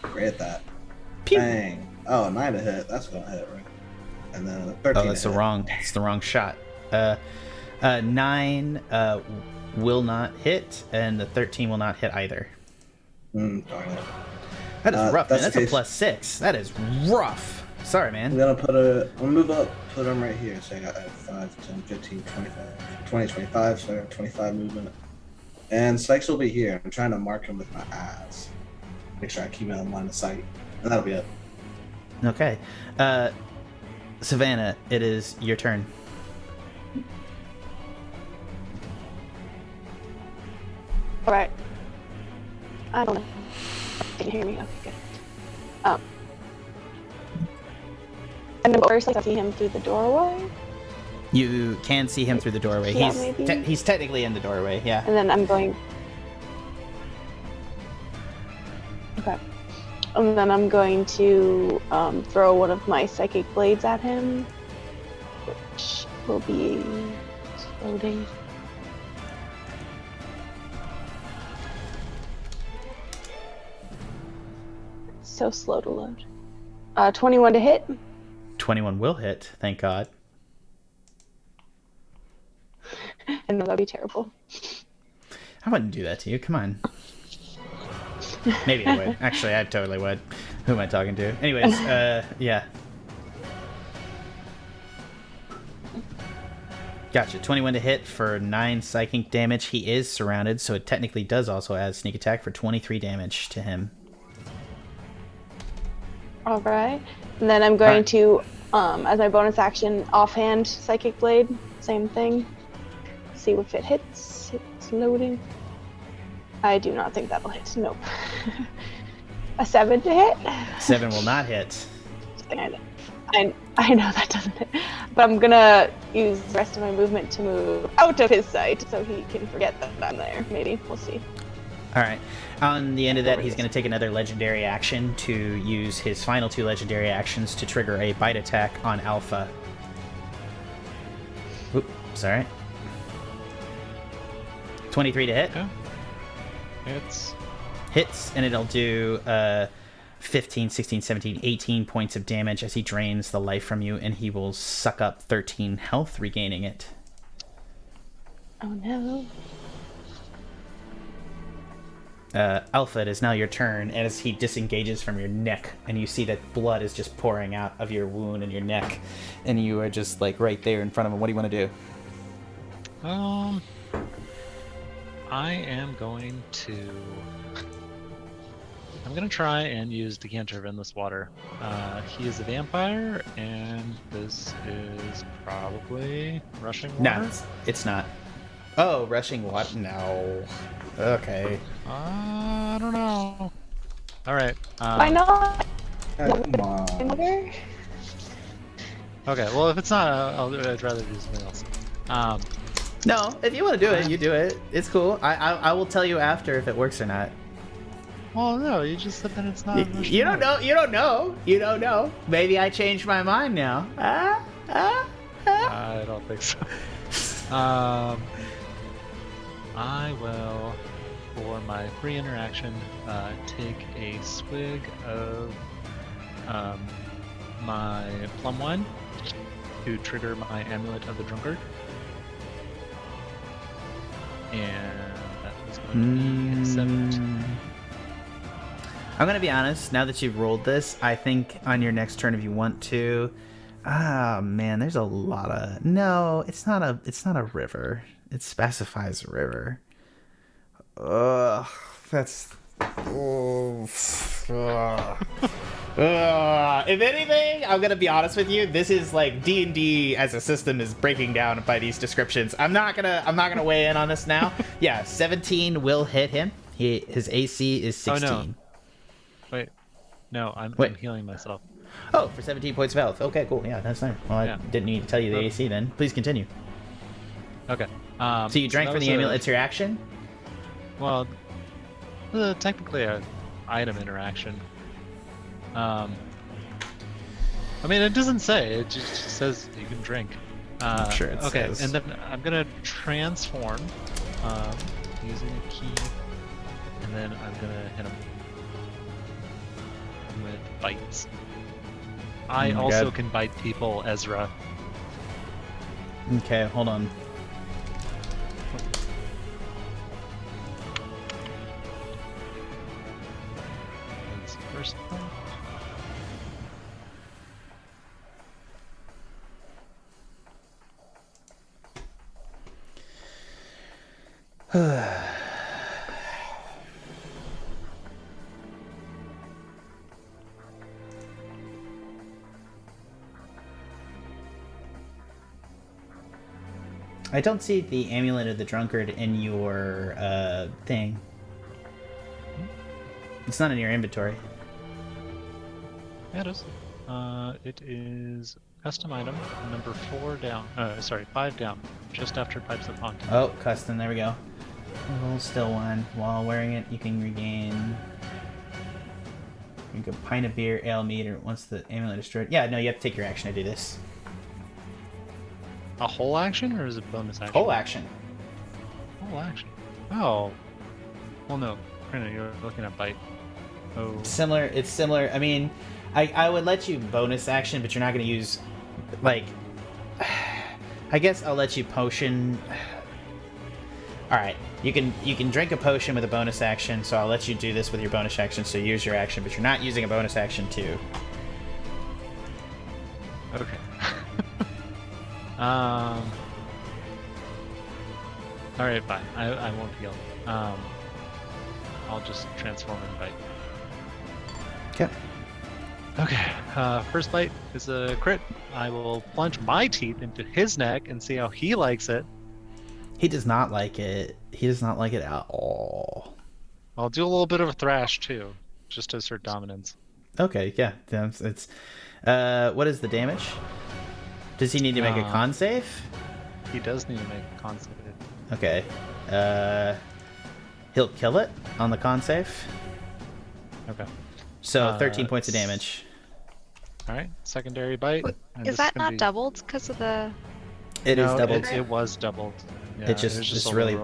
great at that. Pew. Bang! Oh, 9 to hit. That's gonna hit, right? And then 13. Oh, that's to the hit. wrong. It's the wrong shot. 9 will not hit, and the 13 will not hit either. Darn it. That is rough, man. that's That's the a case. +6. That is rough. Sorry, man. I'm gonna move up, put him right here. So I got 5, 10, 15, 25, 20, 25, so I got 25 movement. And Sikes will be here. I'm trying to mark him with my eyes. Make sure I keep him in line of sight. And that'll be it. Okay. Savannah, it is your turn. All right. I don't know. Can you hear me? Okay, good. And then first, I see him through the doorway, You can see him through the doorway. Yeah, maybe. He's technically in the doorway, yeah. and then I'm going. Okay. And then I'm going to throw one of my psychic blades at him, which will be loading. So slow to load. 21 to hit. 21 will hit, thank God. And that'd be terrible. I wouldn't do that to you. Come on. Maybe I would. Actually, I totally would. Who am I talking to? Anyways, yeah. Gotcha. 21 to hit for 9 psychic damage. He is surrounded, so it technically does also add sneak attack for 23 damage to him. All right. And then I'm going to, as my bonus action, offhand psychic blade. Same thing. See if it hits. It's loading. I do not think that'll hit. Nope. A 7 to hit. 7 will not hit. I know that doesn't hit. But I'm gonna use the rest of my movement to move out of his sight so he can forget that I'm there. Maybe. We'll see. All right. On the end of that, he's going to take another legendary action to use his final 2 legendary actions to trigger a bite attack on Alpha. Oop, sorry. 23 to hit. Okay. Hits, and it'll do 15, 16, 17, 18 points of damage as he drains the life from you, and he will suck up 13 health, regaining it. Oh no. Alpha, it is now your turn as he disengages from your neck, and you see that blood is just pouring out of your wound in your neck, and you are just like right there in front of him. What do you want to do? I am going to. I'm gonna try and use Decanter of Endless Water. He is a vampire, and this is probably rushing water. No, it's not. Oh, rushing water? No. Okay. I don't know. All right. Why not? Come on. Mother? Okay. Well, if it's not, I'd rather do something else. No, if you want to do it, you do it. It's cool. I will tell you after if it works or not. Well, no, you just said that it's not. You don't know. You don't know. You don't know. Maybe I changed my mind now. I don't think so. I will, for my free interaction, take a swig of my plum wine to trigger my Amulet of the Drunkard. And that is going to be 17. I'm going to be honest, now that you've rolled this, I think on your next turn, if you want to, Ah, man, there's a lot of... No, it's not a river. It specifies a river. Ugh, that's... If anything, I'm gonna be honest with you. This is like D&D as a system is breaking down by these descriptions. I'm not gonna weigh in on this now. Yeah, 17 will hit him. His AC is 16. Oh, no. Wait, no, I'm healing myself. Oh, for 17 points of health. Okay, cool. Yeah, that's fine. Well, I didn't need to tell you the AC then. Please continue. Okay. So you drank from the amulet. It's your action? Well, technically an item interaction. I mean, it doesn't say. It just says you can drink. Sure it okay, says. and then I'm going to transform using a key. And then I'm going to hit him with bites. I also can bite people, Ezra. Okay, hold on. That's the first one. I don't see the amulet of the drunkard in your thing. It's not in your inventory. Yeah, it is. It is custom item number 4 down. Sorry, 5 down, just after Pipes of Haunting. Oh, custom. There we go. Hold still one. While wearing it, you can regain. Drink a pint of beer, ale, mead, or once the amulet is destroyed. Yeah, no, you have to take your action to do this. A whole action, or is it bonus action? Whole action. Whole action. Oh. Well, no. Karina, you're looking at bite. Oh. Similar. It's similar. I mean, I would let you bonus action, but you're not going to use, like. I guess I'll let you potion. All right, you can drink a potion with a bonus action, so I'll let you do this with your bonus action. So use your action, but you're not using a bonus action too. Okay. All right, fine. I won't heal. I'll just transform and bite. Okay. Okay. First bite is a crit. I will plunge my teeth into his neck and see how he likes it. He does not like it. He does not like it at all. I'll do a little bit of a thrash too, just to assert dominance. Okay. Yeah. It's. What is the damage? Does he need to make a con save? He does need to make a con save. Okay. He'll kill it on the con save. Okay. So 13 points of damage. Alright, secondary bite. Is that not doubled because of the... It is doubled. It was doubled. Yeah, it just a really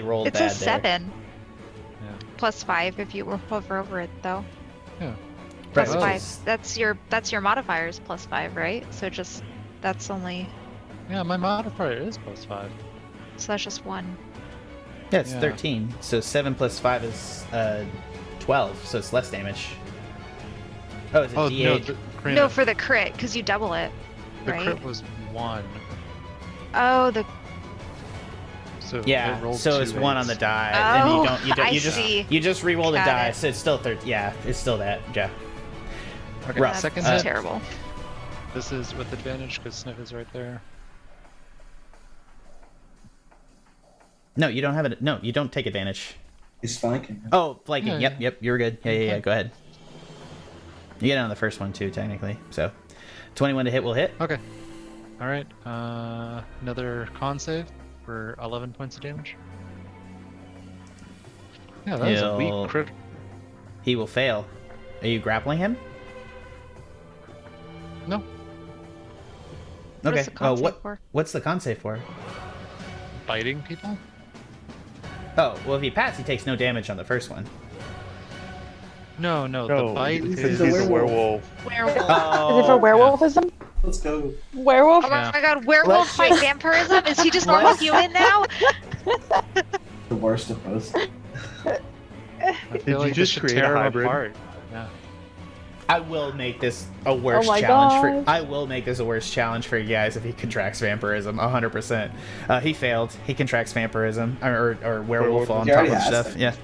rolled it's bad a 7. there. Yeah. Plus 5 if you hover over it, though. Yeah. Plus 5. That's your modifiers plus 5, right? So just that's only. Yeah, my modifier is plus 5. So that's just 1. Yeah, it's 13. So 7 plus 5 is 12. So it's less damage. Oh, is it D8? No, for the crit, because you double it. The right? crit was 1. Oh, the. So yeah, so it's 1 on the die, oh, and you just re-roll the die, so it's still 13. Yeah, it's still that. Yeah. Okay, rough. Second hit. Terrible. This is with advantage because Sniff is right there. No, you don't have it. No, you don't take advantage. He's flanking. Oh, flanking. Yeah, Yep, you're good. Yeah. Go ahead. You get on the first one too, technically. So, 21 to hit will hit. Okay. All right. Another con save for 11 points of damage. Yeah, that was a weak crit. He will fail. Are you grappling him? No. Okay. For? What's the con save for? Biting people? Oh, well, if he passes, he takes no damage on the first one. No, the bite is he's a werewolf. Werewolf. Oh, Is it for werewolfism? Let's go. Werewolf? Oh my god, werewolf fight vampirism? Is he just normal human now? The worst of both. I feel like just should create tear a him hybrid? apart. Yeah. I will make this a worse Oh my challenge gosh. I will make this a worse challenge for you guys if he contracts vampirism. 100%. He failed. He contracts vampirism or werewolf on He top already of has stuff. them. Yeah.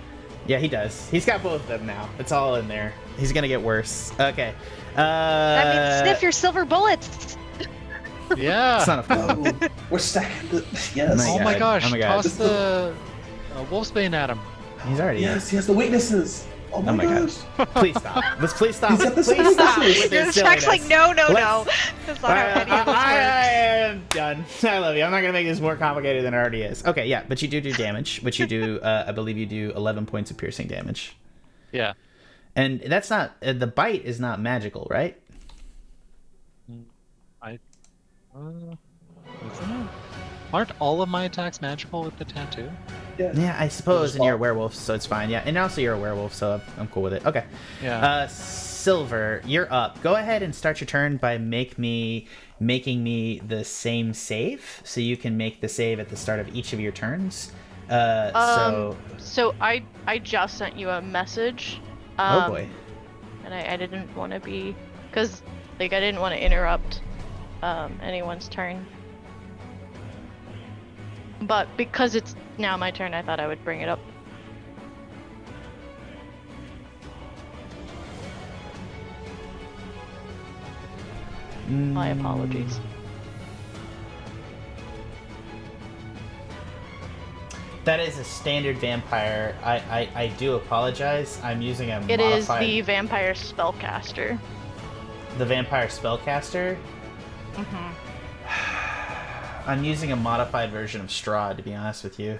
Yeah, he does. He's got both of them now. It's all in there. He's gonna get worse. Okay. That means sniff your silver bullets. Yeah. Son of a Oh, we're stacking the. Yes. My Oh my God. gosh! Oh my God. Toss the Wolfsbane at him. He's already. Yes, he has the weaknesses. Oh my, Oh my God. gosh. Please stop. Please stop. He's got the Please stop weaknesses. with this Jack's like, silliness. no. Let's- That's not how any of this I works. am done. I love you. I'm not gonna make this more complicated than it already is. Okay, yeah, but you do damage, which you do. I believe you do 11 points of piercing damage, Yeah. and that's not the bite is not magical, right? Isn't it? Aren't all of my attacks magical with the tattoo? Yeah, I suppose, Just and you're a fall. werewolf, so it's fine. Yeah, and also you're a werewolf, so I'm cool with it. Okay. Yeah. Silver, you're up. Go ahead and start your turn by making me the same save, so you can make the save at the start of each of your turns. So I just sent you a message. Oh boy. And I didn't want to be, cause like I didn't want to interrupt anyone's turn. But because it's now my turn, I thought I would bring it up. My apologies. That is a standard vampire. I do apologize. I'm using a It is modified... the vampire spellcaster. The vampire spellcaster? Mm-hmm. I'm using a modified version of Strahd, to be honest with you.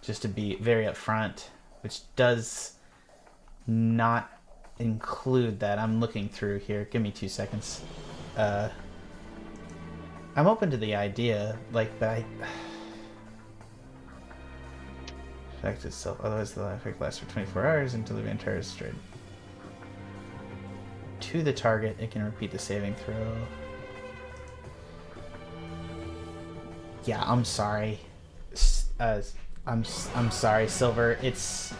Just to be very upfront. Which does not include that. I'm looking through here. Give me 2 seconds. I'm open to the idea, like, but I... Effect itself. Otherwise, the effect lasts for 24 hours until the vampire is destroyed. To the target, it can repeat the saving throw. Yeah, I'm sorry. I'm sorry, Silver. It's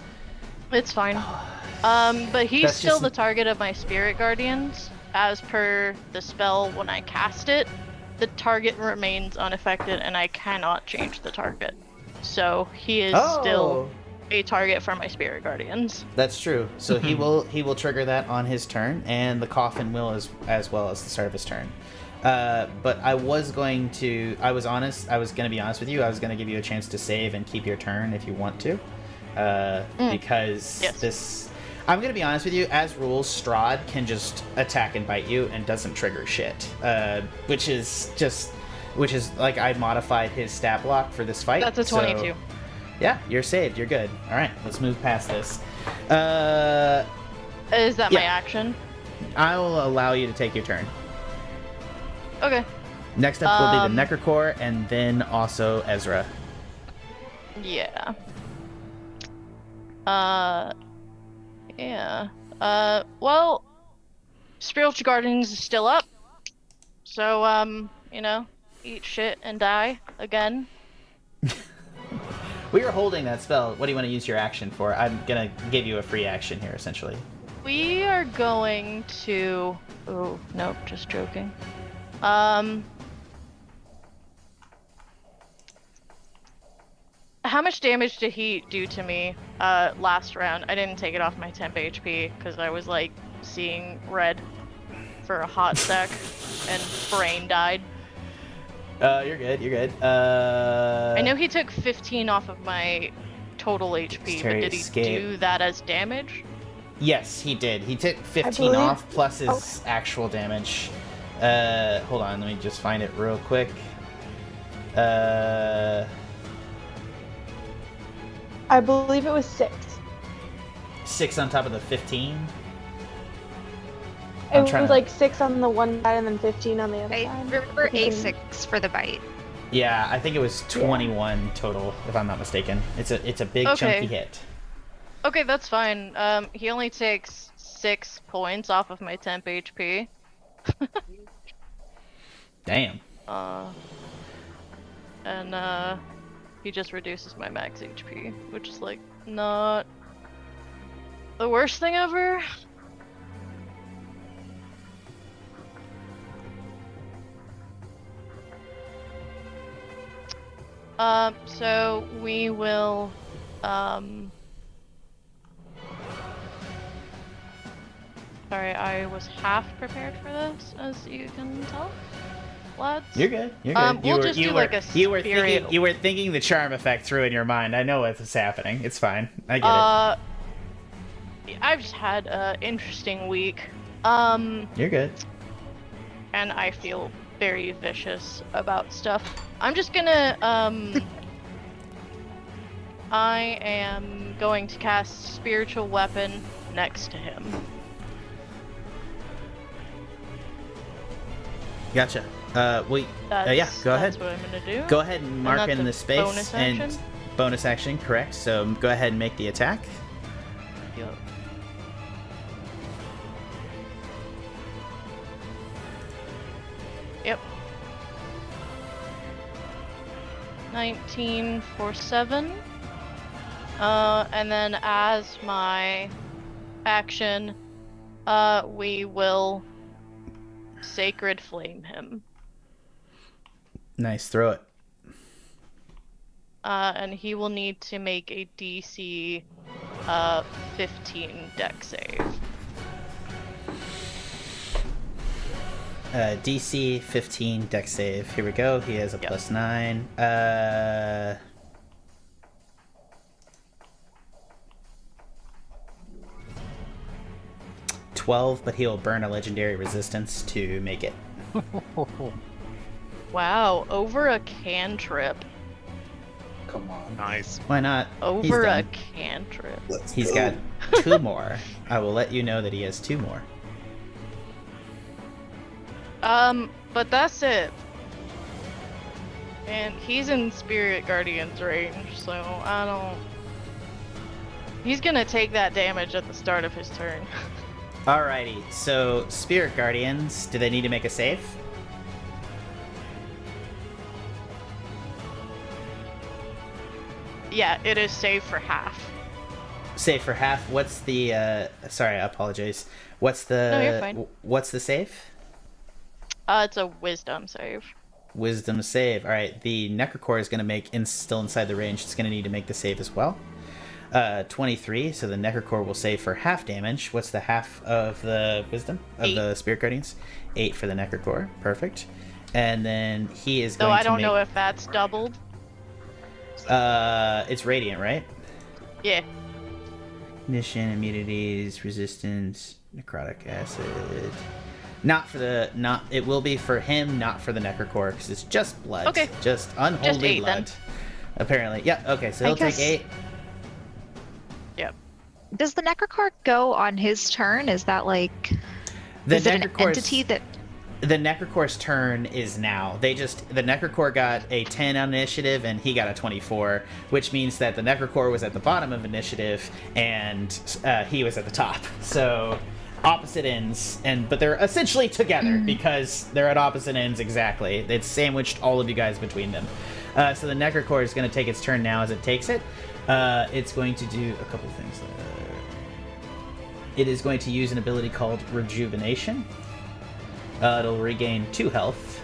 fine. But he's That's still just- the target of my spirit guardians. As per the spell, when I cast it, the target remains unaffected, and I cannot change the target. So he is still a target for my spirit guardians. That's true. So he will trigger that on his turn, and the coffin will as well as the start of his turn. But I was going to be honest with you. I was going to give you a chance to save and keep your turn if you want to, because Yes. I'm going to be honest with you. As rules, Strahd can just attack and bite you and doesn't trigger shit, which is like I modified his stat block for this fight. That's a 22. So, yeah, you're saved. You're good. All right, let's move past this. Is that my action? I will allow you to take your turn. Okay. Next up will be the Necrocore, and then also Ezra. Yeah. Yeah. Well, Spiritual Guardians is still up. So, eat shit and die again. We are holding that spell. What do you want to use your action for? I'm gonna give you a free action here, essentially. We are going to... Oh, nope, just joking. How much damage did he do to me last round? I didn't take it off my temp HP because I was like seeing red for a hot sec and brain died. You're good. You're good. I know he took 15 off of my total HP, but did he do that as damage? Yes, he did. He took 15 off plus his actual damage. Hold on, let me just find it real quick. I believe it was 6. 6 on top of the 15. It was like 6 on the one side and then 15 on the other I side. remember A6 for the bite. Yeah, I think it was 21 total, if I'm not mistaken. It's a big chunky hit. Okay, that's fine. He only takes 6 points off of my temp HP. Damn. And he just reduces my max HP, which is like not the worst thing ever. So we will, Sorry, I was half prepared for this, as you can tell. Lads. You're good. You're good. We'll just do like a spirit. You were thinking the charm effect through in your mind. I know what's happening. It's fine. I get it. I've just had an interesting week. You're good. And I feel very vicious about stuff. I'm just gonna, I am going to cast Spiritual Weapon next to him. Gotcha. Wait. Yeah, go ahead. That's what I'm gonna do. Go ahead and mark in the space bonus action? and bonus action, correct? So go ahead and make the attack. Yup. Yep. 19 for 7. And then as my action, we will Sacred Flame him. Nice, throw it. And he will need to make a DC 15 deck save. DC 15 deck save. Here we go. He has a +9. 12, but he'll burn a legendary resistance to make it. Wow, over a cantrip. Come on. Nice. Why not? Over a cantrip. He's got 2 more. I will let you know that he has 2 more. But that's it. And he's in Spirit Guardian's range, so I don't... He's gonna take that damage at the start of his turn. Alrighty, so Spirit Guardians, do they need to make a save? Yeah, it is save for half. Save for half. What's the sorry, I apologize. What's the No, you're fine. What's the save? It's a wisdom save. Wisdom save. Alright, the Necrocore is gonna make still inside the range, it's gonna need to make the save as well. 23, so the Necrocore will save for half damage. What's the half of the wisdom of 8. the Spirit Guardians? 8 for the Necrocore. Perfect. And then he is going So to I don't make... know if that's doubled. It's radiant, right? Yeah. Ignition, immunities, resistance, necrotic acid. Not for the it will be for him, not for the Necrocore, because it's just blood. Okay. Just unholy Just 8 blood. then. Apparently. Yeah, okay, so he'll take 8. Yep. Does the Necrocore go on his turn? Is that like... The is it an Necrocore's- entity that... The Necrocore's turn is now. The Necrocore got a 10 on initiative and he got a 24, which means that the Necrocore was at the bottom of initiative and he was at the top. So opposite ends, but they're essentially together because they're at opposite ends exactly. It's sandwiched all of you guys between them. So the Necrocore is going to take its turn now as it takes it. It's going to do a couple things. It is going to use an ability called Rejuvenation. It'll regain 2 health.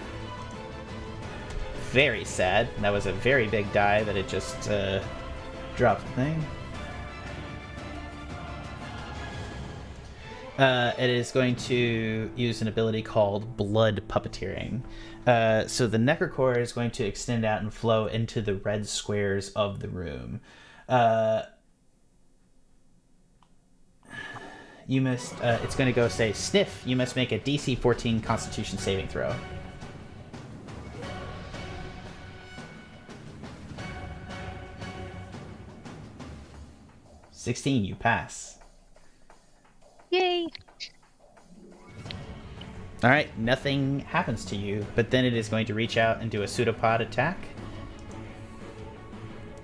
Very sad. That was a very big die that it just dropped the thing. It is going to use an ability called Blood Puppeteering. So the Necrocore is going to extend out and flow into the red squares of the room. You must, it's going to go say, Sniff, you must make a DC 14 Constitution saving throw. (16), you pass. Yay! Alright, nothing happens to you, but then it is going to reach out and do a pseudopod attack.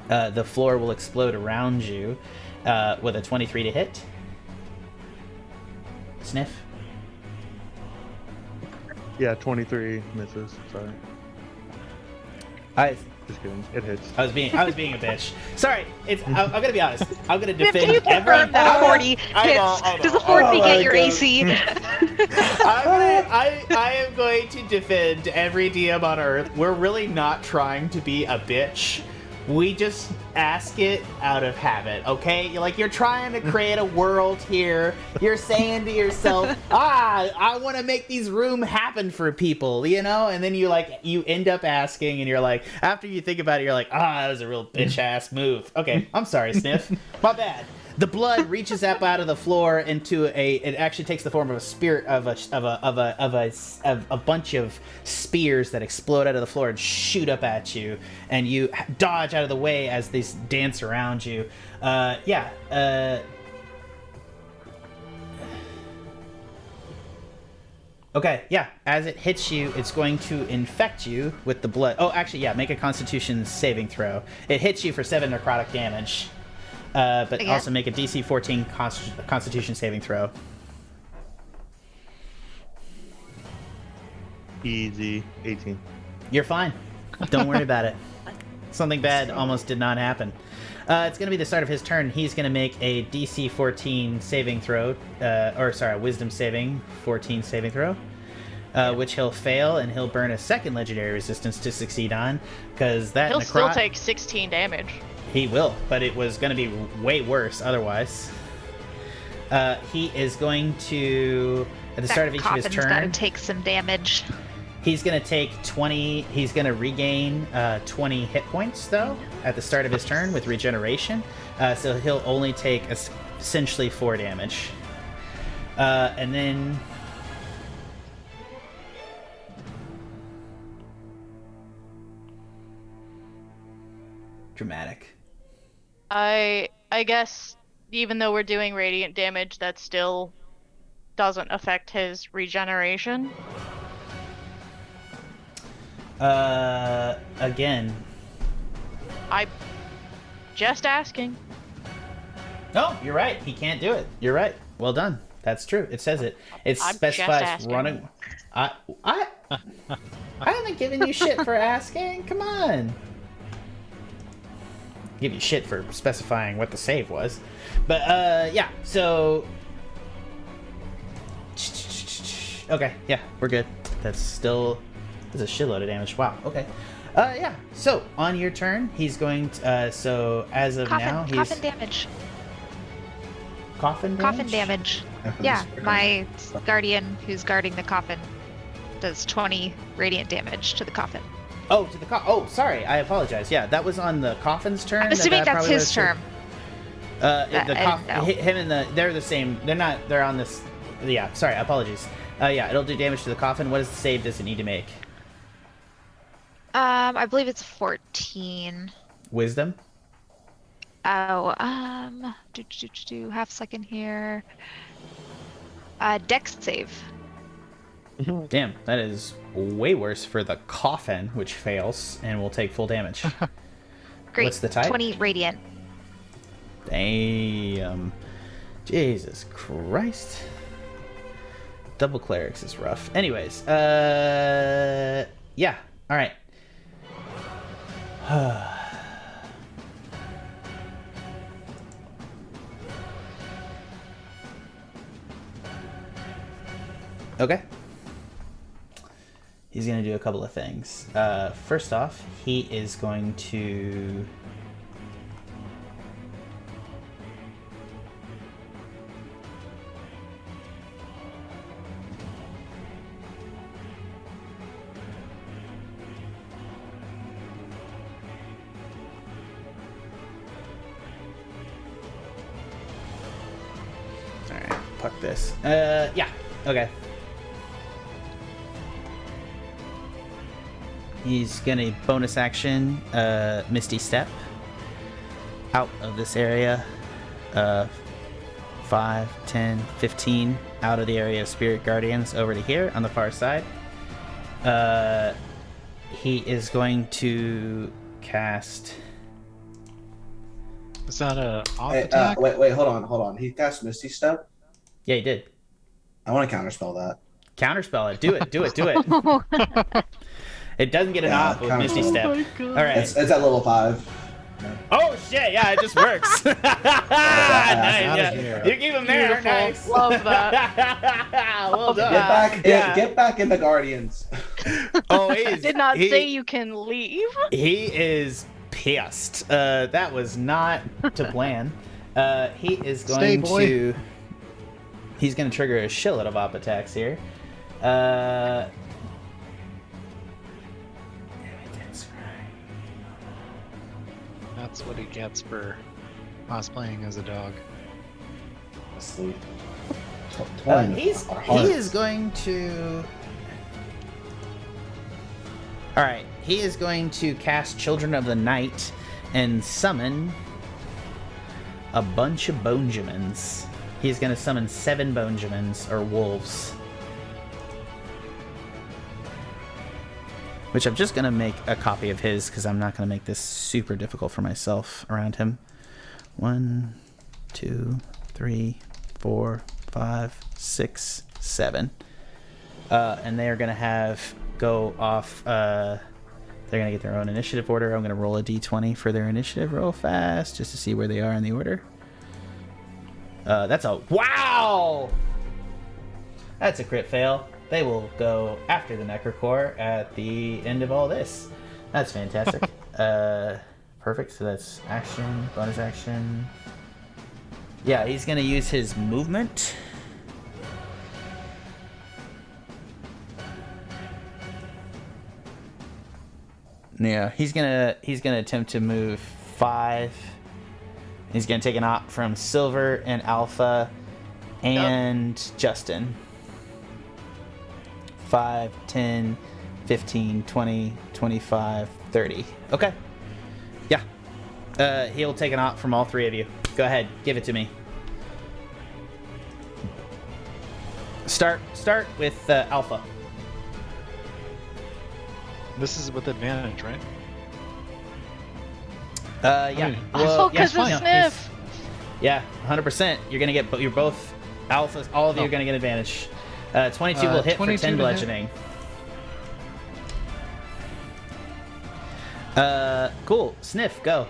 The floor will explode around you with a 23 to hit. Sniff. Yeah, 23 misses. Sorry. Just kidding. It hits. I was being a bitch. Sorry, I'm gonna be honest. I'm gonna Can defend you confirm that 40 hits? I know. Does a 40 get your God. AC? I am going to defend every DM on Earth. We're really not trying to be a bitch. We just ask it out of habit, okay? You're trying to create a world here. You're saying to yourself, I want to make these room happen for people, And then you end up asking, and you're like, after you think about it, you're like, that was a real bitch-ass move. Okay, I'm sorry, Sniff. My bad. The blood reaches up out of the floor into it actually takes the form of a spirit of a bunch of spears that explode out of the floor and shoot up at you, and you dodge out of the way as these dance around you. Okay, yeah. As it hits you, it's going to infect you with the blood. Oh, actually, yeah. Make a Constitution saving throw. It hits you for 7 necrotic damage. But Again? Also make a DC 14 Constitution saving throw. Easy. 18. You're fine. Don't worry about it. Something bad almost did not happen. It's going to be the start of his turn. He's going to make a DC 14 saving throw, a Wisdom saving 14 saving throw, which he'll fail, and he'll burn a second legendary resistance to succeed on, because that He'll still take 16 damage. He will, but it was going to be way worse otherwise. He is going to, at the start of each of his Coffin's gotta turn, take some damage. he's going to take 20, he's going to regain 20 hit points, though, at the start of his turn with regeneration. So he'll only take essentially 4 damage. And then... Dramatic. I guess even though we're doing radiant damage, that still doesn't affect his regeneration. Again. I'm just asking. No, you're right. He can't do it. You're right. Well done. That's true. It says it. It I'm just specifies asking. running. I haven't given you shit for asking. Come on. Give you shit for specifying what the save was. But yeah, so okay, yeah, we're good. That's a shitload of damage. Wow, okay. Yeah, so on your turn, he's going to so as of now he's Coffin damage. Coffin damage? Coffin damage. Yeah, my guardian who's guarding the coffin does 20 radiant damage to the coffin. Oh, to the oh, sorry, I apologize. Yeah, that was on the coffin's turn. I'm assuming that's his turn. Him and they're the same. They're on this. Yeah, sorry, apologies. Yeah, it'll do damage to the coffin. What is the save does it need to make? I believe it's 14. Wisdom? Oh, half second here. Dex save. Damn, that is way worse for the coffin, which fails and will take full damage. Great. What's the type? 20 radiant. Damn. Jesus Christ. Double clerics is rough. Anyways, yeah. All right. Okay. He's going to do a couple of things. First off, he is going to... Alright, fuck this. Yeah, okay. He's gonna bonus action, Misty Step out of this area. 5, 10, 15 out of the area of Spirit Guardians over to here on the far side. He is going to cast... Is that a off Hey, attack? wait, hold on. He cast Misty Step. Yeah, he did. I want to counterspell that. Counterspell it. Do it. It doesn't get an Yeah, op with kinda Misty cool. Step. Oh my God. All right. It's at level 5. Oh shit! Yeah, it just works. Nice. Outta Yeah. here. You keep him there. Beautiful. Nice. Love that. Well done. Get back, Yeah. get back in the Guardians. Oh, I did not say you can leave. He is pissed. That was not to plan. He is Stay, going boy. to. He's going to trigger a shitload of op attacks here. That's what he gets for cosplaying as a dog. Asleep. He is going to. All right, he is going to cast Children of the Night and summon a bunch of Bonejamins. He's going to summon 7 Bonejamins or wolves, which I'm just going to make a copy of his because I'm not going to make this super difficult for myself around him. 1, 2, 3, 4, 5, 6, 7. And they are going to go off. They're going to get their own initiative order. I'm going to roll a d20 for their initiative real fast just to see where they are in the order. That's a wow! That's a crit fail. They will go after the Necrocore at the end of all this. That's fantastic. Perfect. So that's action, bonus action. Yeah, he's going to use his movement. Yeah, he's gonna attempt to move 5. He's gonna take an op from Silver and Alpha and Justin. 5, 10, 15, 20, 25, 30. Okay. Yeah. He'll take an op from all 3 of you. Go ahead, give it to me. Start with Alpha. This is with advantage, right? Yeah. I mean, Oh, because yeah, of yeah, Sniff. Yeah, 100%. You're gonna get. You're both alphas. All of you are gonna get advantage. 22 will hit for 22 10 to bludgeoning. Cool. Sniff, go.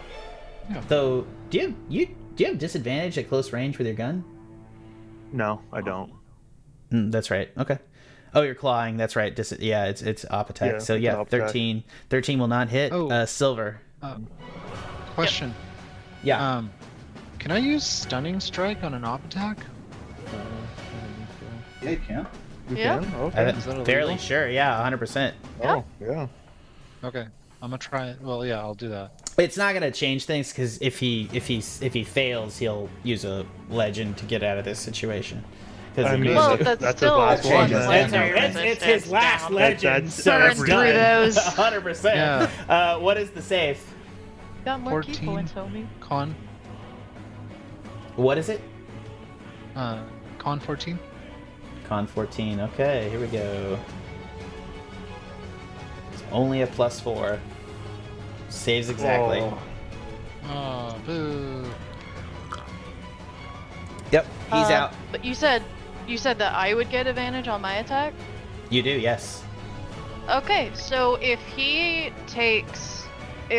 Yeah. So, do you have disadvantage at close range with your gun? No, I don't. That's right. Okay. Oh, you're clawing. That's right. Yeah, it's op attack. Yeah, So it's yeah, op attack. 13 will not hit. Oh. Silver. Question. Yeah. Can I use Stunning Strike on an op attack? Yeah, you can. You Yeah. can? Okay. Is that Fairly illegal? sure. Yeah, 100%. Oh, yeah. Okay. I'm gonna try it. Well, yeah, I'll do that. It's not gonna change things because if he fails, he'll use a legend to get out of this situation. I mean, Well, that's that's his still last one one. changes. legendary It's his resistance last down. legend. That's So Burn it's through done. those. 100%. Yeah. What is the save? Got more key 14. points, homie. Con. What is it? Con 14. Con 14. Okay, here we go. It's only a +4. Saves exactly. Oh. Oh, boo. Yep, he's out. But you said that I would get advantage on my attack? You do, yes. Okay, so if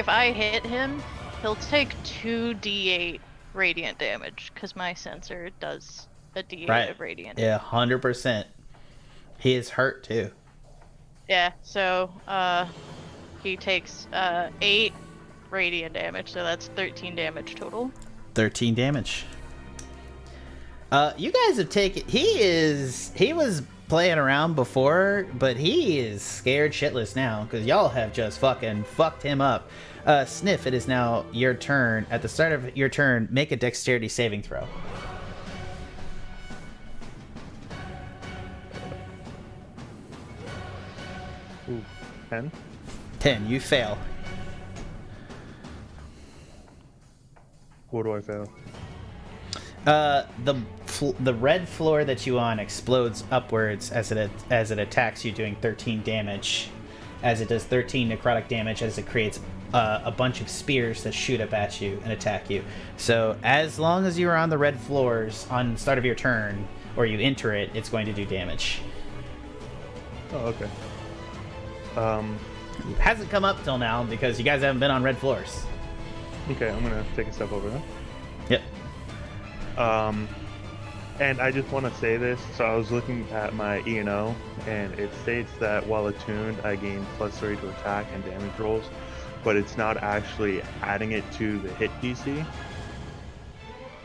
I hit him, he'll take 2d8 radiant damage, because my sensor does a d8 Right. of radiant. Yeah, 100%. He is hurt too. Yeah, so he takes 8 radiant damage, so that's 13 damage total. 13 damage. You guys have taken. He was playing around before, but he is scared shitless now because y'all have just fucking fucked him up. Sniff, it is now your turn. At the start of your turn, make a dexterity saving throw. Ooh, 10? 10. You fail. What do I fail? The red floor that you on explodes upwards as it attacks you, doing 13 damage. As it does 13 necrotic damage, as it creates a bunch of spears that shoot up at you and attack you. So as long as you are on the red floors on the start of your turn, or you enter it, it's going to do damage. Oh, okay. It hasn't come up till now because you guys haven't been on red floors. Okay, I'm gonna take a step over there. Yep. And I just want to say this. So I was looking at my E&O, and it states that while attuned, I gain +3 to attack and damage rolls, but it's not actually adding it to the hit DC.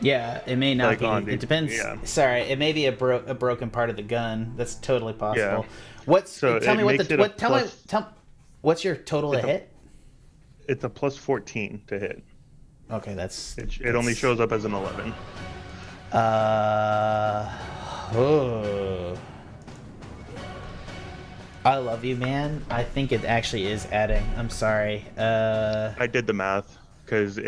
Yeah, it may not Like be. It depends. yeah. Sorry, it may be a broken part of the gun. That's totally possible. Yeah. What's So tell it me what makes the it a what tell me plus- tell what's your total to It's a- hit? It's a +14 to hit. Okay, that's It only shows up as an 11. Oh. I love you, man. I think it actually is adding. I'm sorry. I did the math because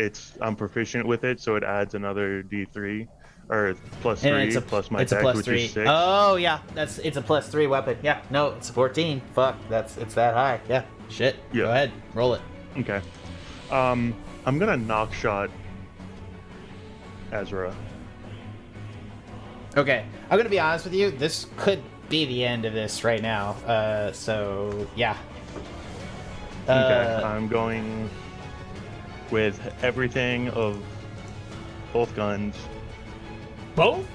I'm proficient with it, so it adds another D3 or +3 and it's a plus my it's a dex, plus which 3. is 6. Oh yeah, it's a +3 weapon. Yeah, no, it's a 14. Fuck, it's that high. Yeah, shit. Yeah. Go ahead, roll it. Okay. I'm gonna knock shot Ezra. Okay, I'm gonna be honest with you. This could be the end of this right now. So yeah. Okay, I'm going with everything of both guns. Both?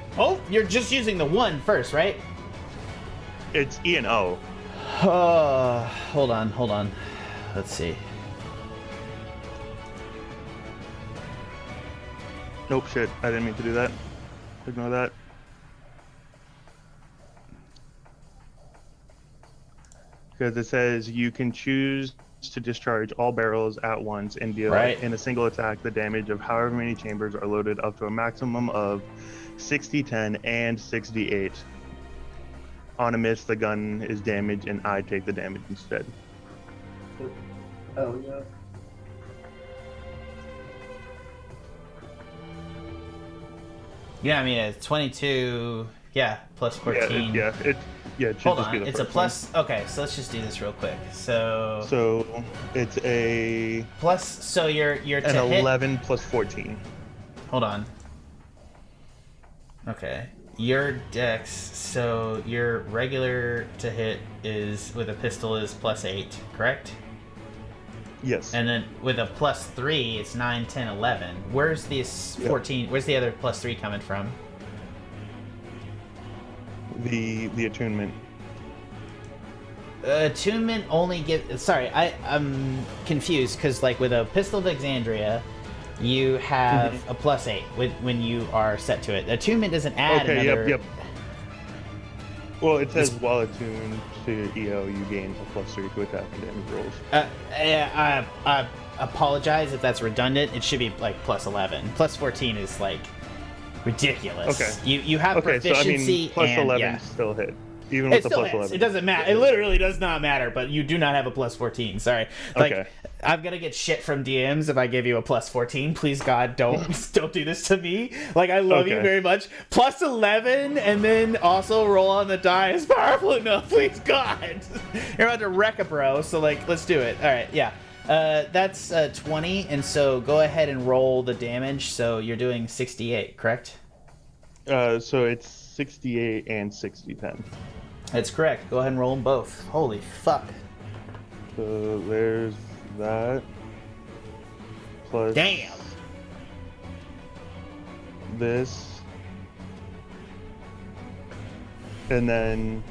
You're just using the one first, right? It's E and O. Hold on. Let's see. Nope, shit. I didn't mean to do that. Ignore that. Because it says you can choose to discharge all barrels at once and deal in a single attack the damage of however many chambers are loaded up to a maximum of 6d10 and 6d8. On a miss, the gun is damaged and I take the damage instead. Oh, yeah. Yeah, I mean it's 22. Yeah, plus 14. It should Hold just be on, the it's a first plus. Okay, so let's just do this real quick. So one. So it's a plus. So you're an to hit. 11 plus 14. Hold on. Okay, your dex. So your regular to hit is with a pistol is +8, correct? Yes. And then with a +3, it's 9, 10, 11. Where's this 14? Where's the other +3 coming from? The attunement. Attunement only give. Sorry, I'm confused because like with a pistol of Exandria, you have a +8 when you are set to it. Attunement doesn't add another. Yep. Well, it says while attuned to EO, you gain a +3 to attack and damage rolls. I apologize if that's redundant. It should be like +11. +14 is like ridiculous. Okay. You have proficiency so I mean, +11 and still hit. Even with the still +11. hits. It doesn't matter. It literally does not matter, but you do not have a +14. Sorry. Like, Okay. I'm gonna get shit from DMs if I give you a +14. Please God, don't do this to me. Like, I love you Okay. very much. +11 and then also roll on the die is powerful enough. Please God. You're about to wreck a bro, so like let's do it. Alright, yeah. That's 20, and so go ahead and roll the damage. So you're doing 68, correct? So it's 68 and 60-10. That's correct. Go ahead and roll them both. Holy fuck. So there's that. Plus Damn. this. And then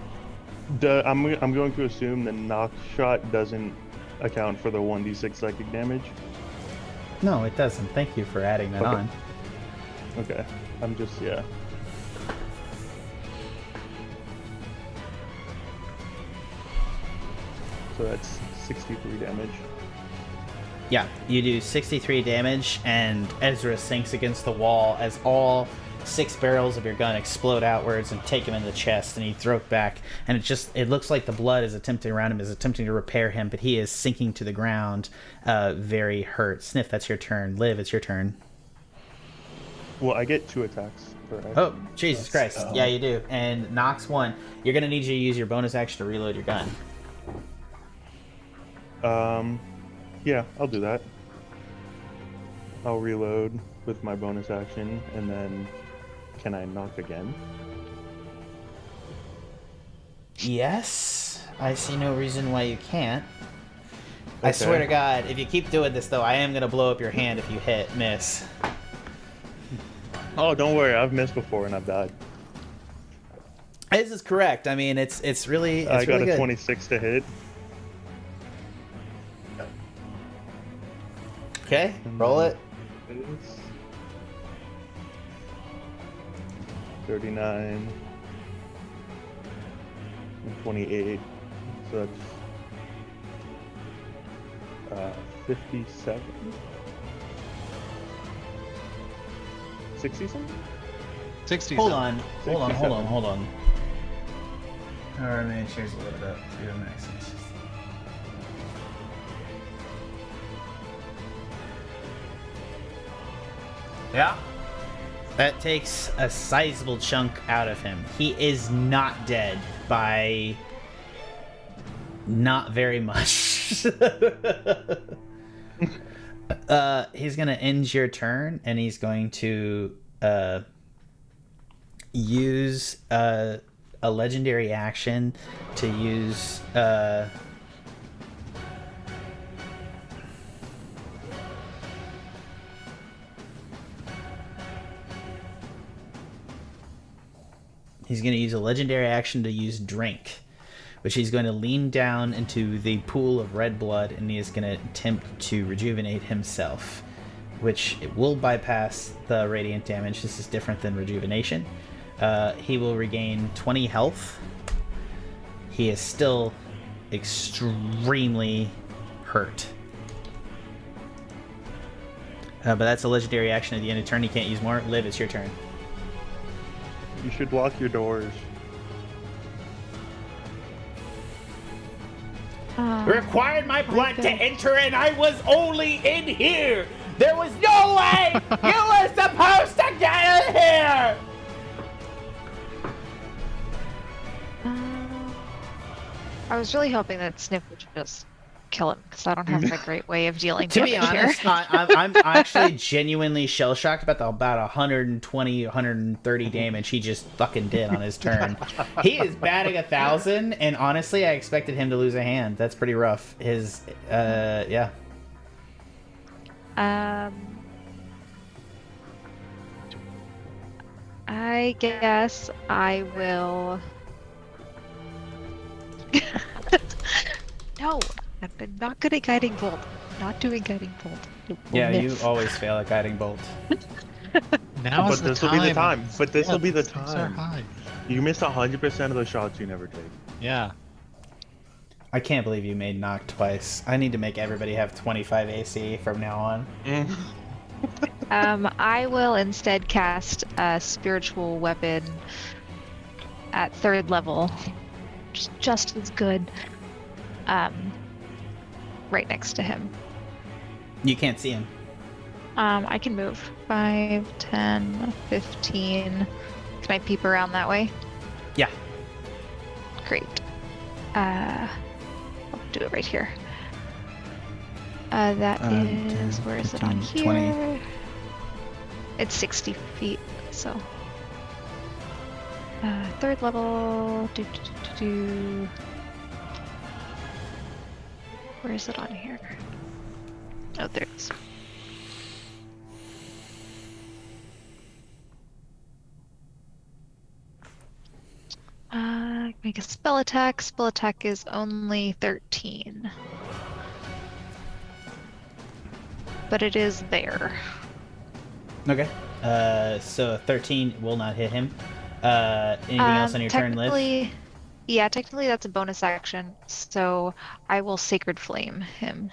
I'm going to assume the knock shot doesn't account for the 1d6 psychic damage. No, it doesn't. Thank you for adding that on. Okay. I'm just, yeah. So that's 63 damage. Yeah, you do 63 damage, and Ezra sinks against the wall as all 6 barrels of your gun explode outwards and take him in the chest, and he throws back. And it looks like the blood is attempting to repair him, but he is sinking to the ground, very hurt. Sniff, that's your turn. Liv, it's your turn. Well, I get 2 attacks per action. Oh, Jesus Christ. Yeah, you do. And Nox 1. You're going to need you to use your bonus action to reload your gun. Yeah, I'll do that. I'll reload with my bonus action, and then can I knock again? Yes. I see no reason why you can't. I swear to God, if you keep doing this, though, I am going to blow up your hand if you miss. Oh, don't worry. I've missed before and I've died. This is correct. I mean, it's really I got really a good. 26 to hit. Okay, roll it. 39 and 28. So that's 57. 60 something? 60. Hold on. Or maybe cheers a little bit. Do a max. Yeah. That takes a sizable chunk out of him. He is not dead by not very much. He's gonna end your turn, and he's going to use a legendary action to use he's going to use a legendary action to use drink, which he's going to lean down into the pool of red blood, and he is going to attempt to rejuvenate himself, which it will bypass the radiant damage. This is different than rejuvenation. He will regain 20 health. He is still extremely hurt. But that's a legendary action at the end of turn. He can't use more. Liv, it's your turn. You should lock your doors. Required my blood to enter, and I was only in here. There was no way you were supposed to get in here. I was really hoping that Sniff would just kill him, because I don't have a great way of dealing To with be it honest, here. I'm actually genuinely shell-shocked about 120, 130 damage he just fucking did on his turn. He is batting 1,000, and honestly, I expected him to lose a hand. That's pretty rough. His, yeah. I guess I will... No, I'm not good at Guiding Bolt. Not doing Guiding Bolt. Yeah, you always fail at Guiding Bolt. Now is But the this will be the time. But this Yeah, will be the stakes are time. high. You missed 100% of the shots you never take. Yeah. I can't believe you made knock twice. I need to make everybody have 25 AC from now on. I will instead cast a spiritual weapon at 3rd level. Just as good. Right next to him. You can't see him. I can move 5, 10, 15. Can I peep around that way? Yeah. Great. I'll do it right here. That is, where is it on 15, here? 20. It's 60 feet, so. 3rd level. Where is it on here? Oh, there it is. Make a spell attack. Spell attack is only 13. But it is there. Okay. So 13 will not hit him. Anything else on your turn, Liv? Yeah, technically that's a bonus action, so I will Sacred Flame him.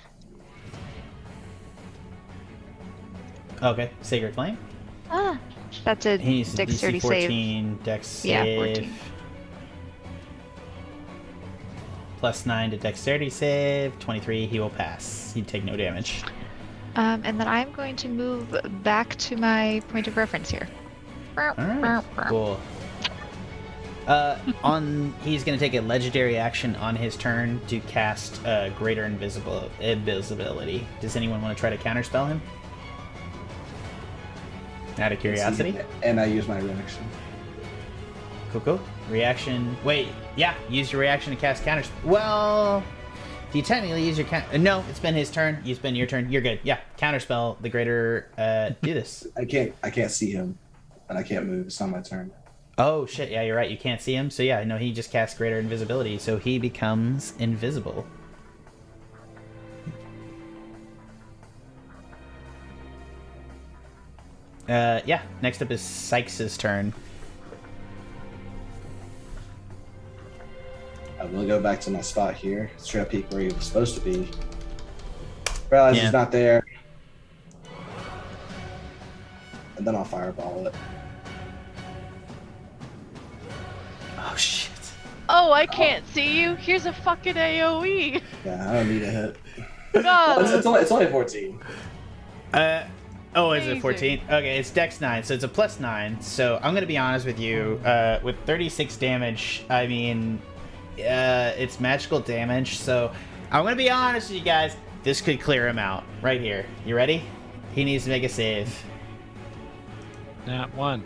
Okay, Sacred Flame. That's a He needs a dexterity DC 14 save. dex save. Yeah, 14. +9 to dexterity save. 23, he will pass. He'd take no damage. And then I'm going to move back to my point of reference here. Alright, cool. He's going to take a legendary action on his turn to cast Greater Invisibility. Does anyone want to try to counterspell him? Out of curiosity? And I use my reaction. Cool. Reaction. Wait, yeah, use your reaction to cast counterspell. Well, Do you technically use your no, it's been his turn. You spend your turn. You're good. Yeah, counterspell the greater. Do this. I can't see him, and I can't move. It's not my turn. Oh shit! Yeah, you're right. You can't see him. So yeah, no, he just casts greater invisibility, so he becomes invisible. Yeah. Next up is Sikes' turn. I will go back to my spot here. Try to peek where he was supposed to be. Realize he's not there. And then I'll fireball it. Oh shit. Oh, I can't see you. Here's a fucking AoE. Yeah, I don't need a hit. God. It's only 14. Oh, is it Amazing. 14? Okay, it's Dex 9, so it's a plus 9. So I'm gonna be honest with you. With 36 damage, I mean, it's magical damage. So I'm gonna be honest with you guys. This could clear him out right here. You ready? He needs to make a save. Nat 1.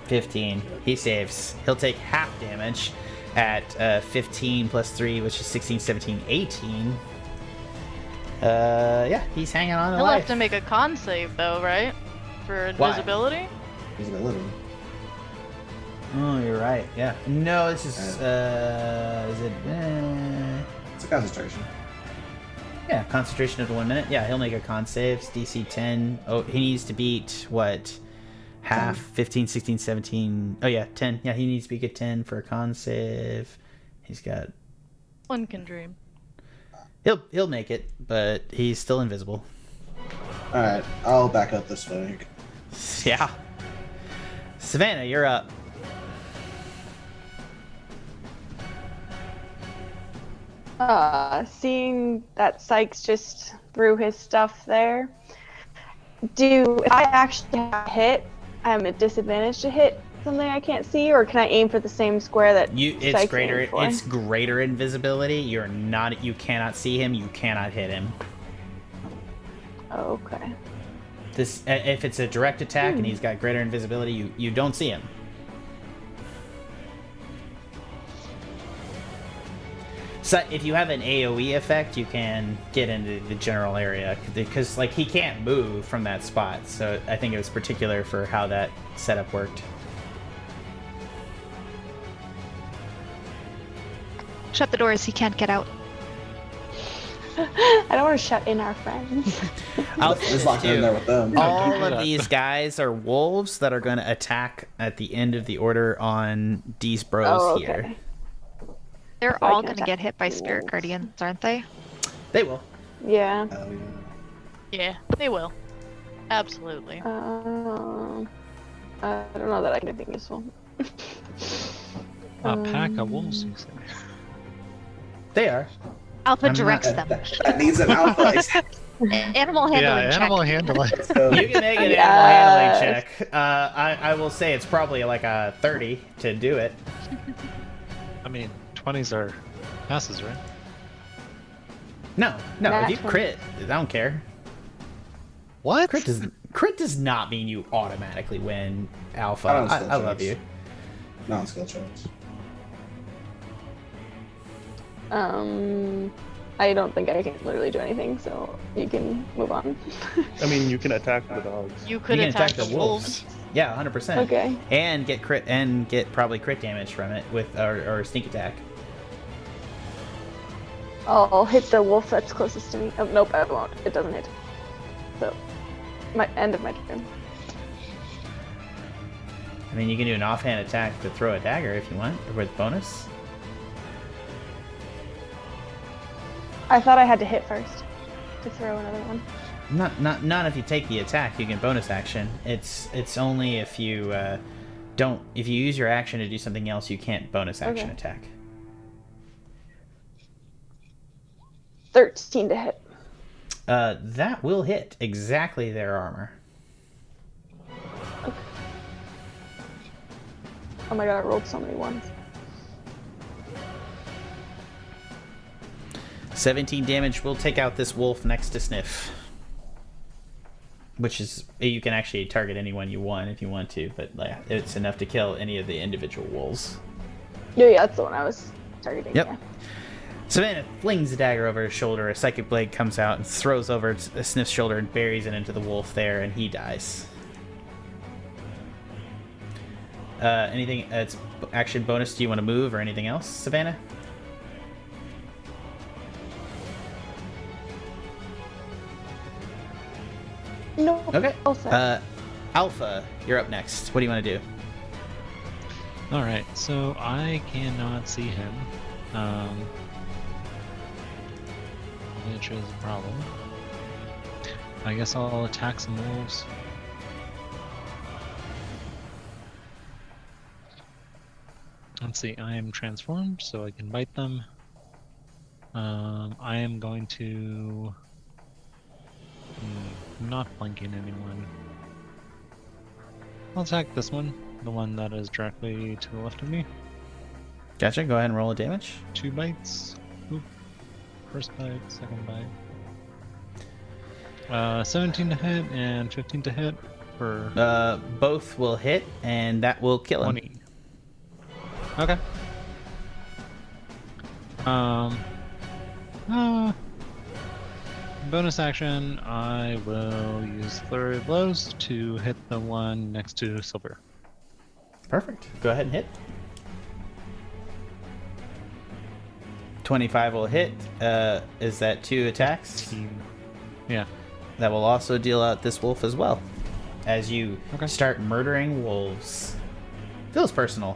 15. He saves. He'll take half damage at 15 plus 3, which is 16, 17, 18. Yeah, he's hanging on to He'll life. have to make a con save though, right? For Why? invisibility? He's gonna live him. Oh, you're right. Yeah. No, this is it? It's a concentration. Yeah, concentration of 1 minute. Yeah, he'll make a con save. It's DC 10. Oh, he needs to beat what? Half 15, 16, 17. Oh yeah, 10. Yeah, he needs to beat a 10 for a con save. He's got. One can dream. He'll make it, but he's still invisible. All right, I'll back up this way. Yeah. Savannah, you're up. Seeing that Sikes just threw his stuff there, if I actually have a hit, I'm at disadvantage to hit something I can't see, or can I aim for the same square that It's Sikes greater. aimed for? It's greater invisibility. You cannot see him. You cannot hit him. Okay. This, if it's a direct attack and he's got greater invisibility, you don't see him. So if you have an AoE effect, you can get into the general area because like he can't move from that spot. So I think it was particular for how that setup worked. Shut the doors. He can't get out. I don't want to shut in our friends. I'll Just locked in there with them. All don't do of that. these guys are wolves that are going to attack at the end of the order on these bros Oh, okay. here. They're So I all can going to attack get hit by the spirit wolves. guardians, aren't they? They will. Yeah. Hell yeah. Yeah, they will. Absolutely. I don't know that I can do anything useful. A pack of wolves, you say? They are. Alpha I'm directs not- them. That needs an alpha. Animal handling Yeah, check. animal handling. So, You can make an Yes. animal handling check. I will say it's probably like a 30 to do it. I mean, 20s are passes, right? No, if Nat you 20. crit, I don't care. What? Crit does not mean you automatically win alpha. I don't skill I love checks. you. non-skill checks. I don't think I can literally do anything, so you can move on. I mean, you can attack the dogs. You could You can attack the wolves. Yeah, 100%. Okay. And get crit and get probably crit damage from it with or sneak attack. I'll hit the wolf that's closest to me. Oh, nope, I won't. It doesn't hit. So, my end of my turn. I mean, you can do an offhand attack to throw a dagger if you want, or with bonus. I thought I had to hit first to throw another one. Not if you take the attack, you can bonus action. It's only if you don't. If you use your action to do something else, you can't bonus action Okay. attack. 13 to hit. That will hit exactly their armor. Oh my god, I rolled so many ones. 17 damage will take out this wolf next to Sniff. Which is, you can actually target anyone you want if you want to, but like, it's enough to kill any of the individual wolves. Yeah, that's the one I was targeting. Yep. Yeah. Savannah flings the dagger over his shoulder. A psychic blade comes out and throws over Sniff's shoulder and buries it into the wolf there, and he dies. Anything? It's action bonus. Do you want to move or anything else, Savannah? No. Okay. All set. Alpha, you're up next. What do you want to do? Alright, so I cannot see him. Which is a problem. I guess I'll attack some wolves. Let's see, I am transformed, so I can bite them. I am going to... not flanking anyone. I'll attack this one, the one that is directly to the left of me. Gotcha. Go ahead and roll a damage. 2 bites. Oop. First bite, second bite. 17 to hit and 15 to hit for... Both will hit, and that will kill him. 20. Okay. Bonus action, I will use Flurry of Blows to hit the one next to Silver. Perfect. Go ahead and hit. 25 will hit. Is that 2 attacks? Yeah. That will also deal out this wolf as well. As you start murdering wolves. Feels personal.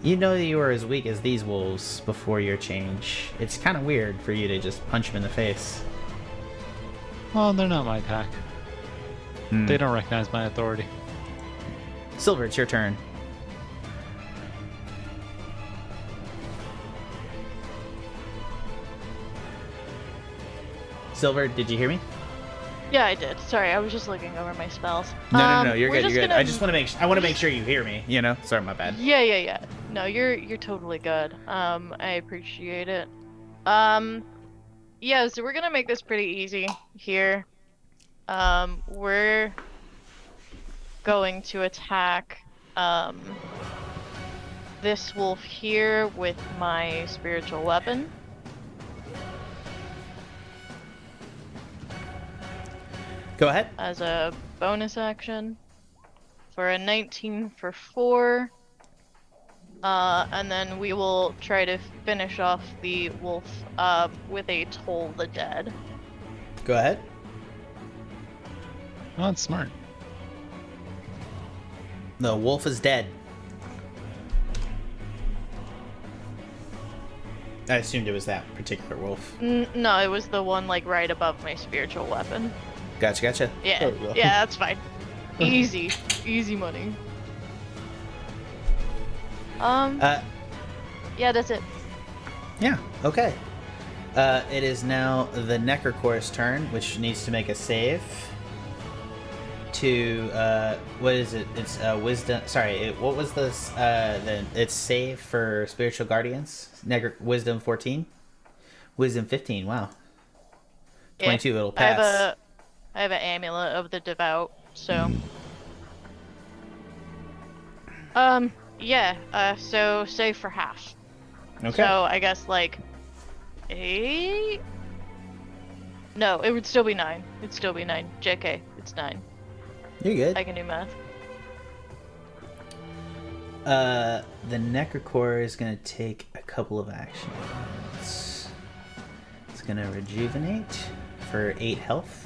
You know that you were as weak as these wolves before your change. It's kind of weird for you to just punch them in the face. Well, they're not my pack. They don't recognize my authority. Silver, it's your turn. Silver, did you hear me? Yeah, I did. Sorry, I was just looking over my spells. No, you're we're good. just You're good. gonna- I just want to make sure you hear me. You know, sorry, my bad. Yeah. No, you're totally good. I appreciate it. Yeah, so we're gonna make this pretty easy here. We're going to attack this wolf here with my spiritual weapon. Go ahead. As a bonus action for a 19 for 4. And then we will try to finish off the wolf with a Toll the Dead. Go ahead. Oh, that's smart. The wolf is dead. I assumed it was that particular wolf. No, it was the one like right above my spiritual weapon. Gotcha. Yeah, There we go. yeah, that's fine. Easy money. Yeah, that's it. Yeah, okay. It is now the Necrocore's turn, which needs to make a save. To, what is it? It's wisdom. Sorry, what was this? It's save for spiritual guardians. Wisdom 14? Wisdom 15, wow. 22, it'll pass. I have an amulet of the devout, so. Yeah, so save for half. Okay. So I guess like 8? No, it would still be 9. It'd still be 9. JK, it's 9. You're good. I can do math. The Necrocore is going to take a couple of actions. It's going to rejuvenate for 8 health,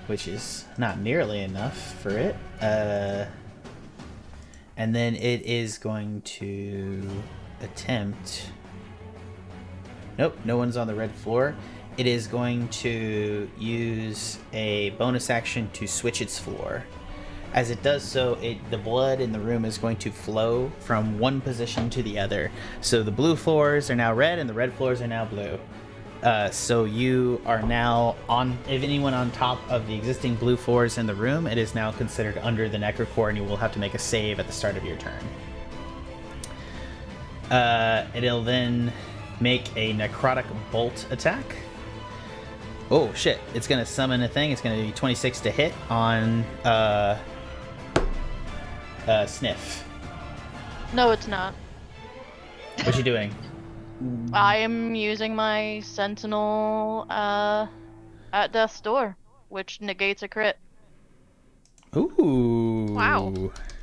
which is not nearly enough for it. And then it is going to attempt... Nope, no one's on the red floor. It is going to use a bonus action to switch its floor. As it does so, the blood in the room is going to flow from one position to the other. So the blue floors are now red and the red floors are now blue. So you are now on, if anyone on top of the existing blue floors in the room, it is now considered under the Necrocore and you will have to make a save at the start of your turn. It'll then make a necrotic bolt attack. Oh shit, it's gonna summon a thing. It's gonna be 26 to hit on Sniff. No, it's not. What's you doing? I am using my Sentinel at death's door, which negates a crit. Ooh. Wow.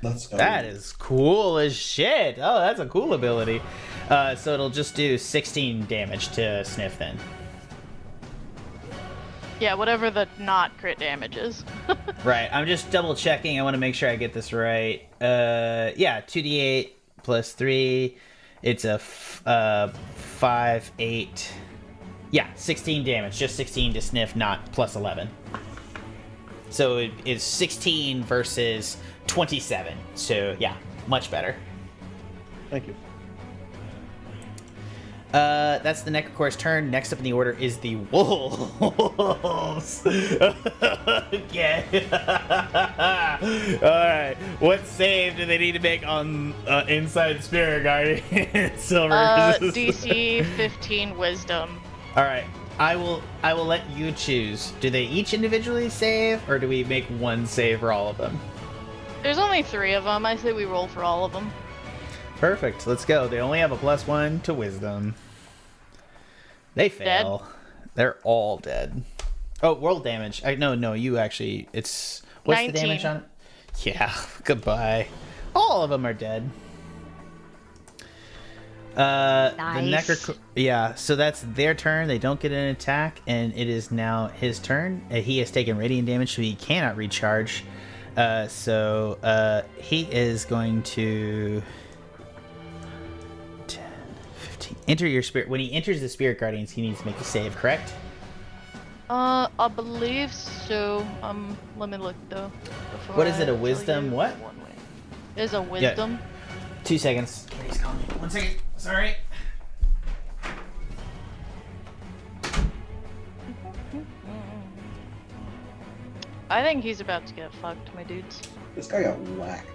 Let's go. That is cool as shit. Oh, that's a cool ability. So it'll just do 16 damage to Sniff then. Yeah, whatever the not crit damage is. Right. I'm just double checking. I want to make sure I get this right. Yeah, 2d8 plus 3. It's a 5, 8. Yeah, 16 damage. Just 16 to Sniff, not plus 11. So it is 16 versus 27. So yeah, much better. Thank you. That's the Necrocore's turn. Next up in the order is the wolves. Okay. Alright. What save do they need to make on inside Spirit Guardian? Silver. DC 15 Wisdom. Alright. I will let you choose. Do they each individually save, or do we make one save for all of them? There's only 3 of them. I say we roll for all of them. Perfect. Let's go. They only have a +1 to wisdom. They fail. Dead? They're all dead. Oh, world damage. No, you actually. It's what's 19. the damage on it? Yeah. Goodbye. All of them are dead. Nice. Yeah, so that's their turn. They don't get an attack, and it is now his turn. He has taken radiant damage, so he cannot recharge. So he is going to 10, 15. Enter your spirit. When he enters the Spirit Guardians, he needs to make a save, correct? I believe so. Let me look though. What is it, a wisdom what? It is a wisdom. 2 seconds. He's calling me. 1 second. Sorry. I think he's about to get fucked, my dudes. This guy got whacked.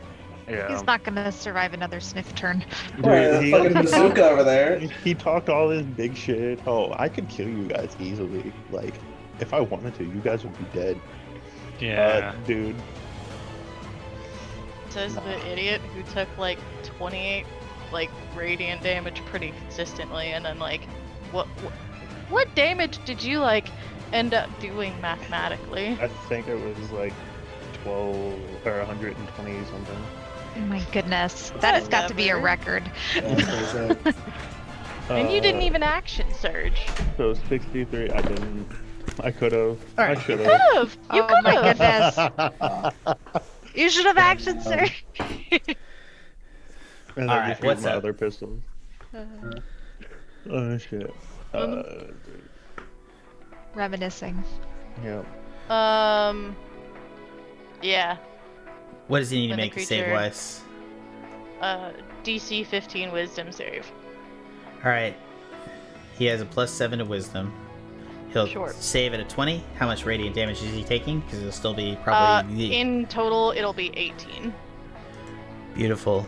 Yeah. He's not gonna survive another Sniff turn. Right, he, fucking bazooka over there. he talked all this big shit. Oh, I could kill you guys easily. Like, if I wanted to, you guys would be dead. Yeah. Dude. Says the idiot who took like 28 like radiant damage pretty consistently, and then like what damage did you like end up doing mathematically? I think it was like 12 or 120 something. Oh my goodness. That has got to be a Whatever. record. And you didn't even action surge. So 63, I didn't. I could have. All right. I should You have. could've. You Oh my could've. goodness. You should have action, sir. And All I right, just what's used my up? other pistol. Oh shit. Reminiscing. Yeah. Yeah. What does he need to When the make save creature- wise? DC 15 Wisdom save. Alright. He has a +7 to wisdom. He'll Sure. save at a 20. How much radiant damage is he taking? Because it'll still be probably In total, it'll be 18. beautiful.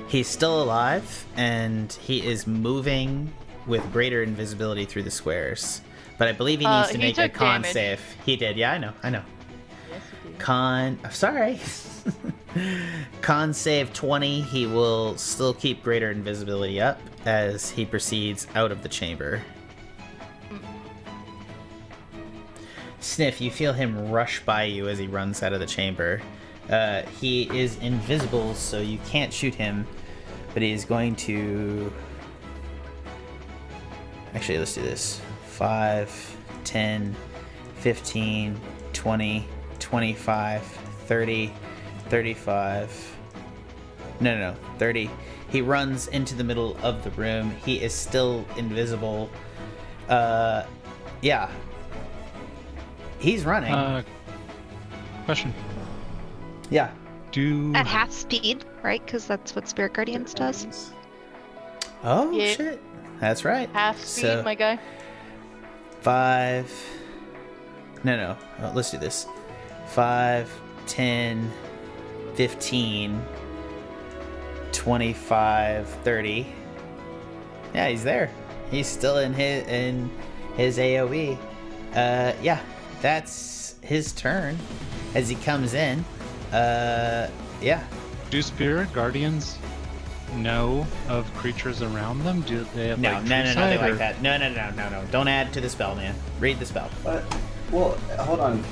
He's still alive, and he is moving with greater invisibility through the squares. But I believe he needs to he make a took con damage. save. He did, yeah, I know. Yes, you do. I'm sorry. Con save 20. He will still keep greater invisibility up as he proceeds out of the chamber. Sniff, you feel him rush by you as he runs out of the chamber. He is invisible, so you can't shoot him, but he is going to... Actually, let's do this. 5, 10, 15, 20, 25, 30, 35... No, 30. He runs into the middle of the room. He is still invisible. Yeah. He's running. Question. Yeah. At half speed, right? Because that's what Spirit Guardians does. Oh, Yeah. shit. That's right. Half speed, So- my guy. 5... No. Let's do this. 5, 10, 15, 25, 30. Yeah, he's there. He's still in his AoE. Yeah, that's his turn as he comes in. Yeah. Do Spirit Guardians know of creatures around them? Do they have No, like no, true they sight, like or- that. No. Don't add to the spell, man. Read the spell. Well, hold on.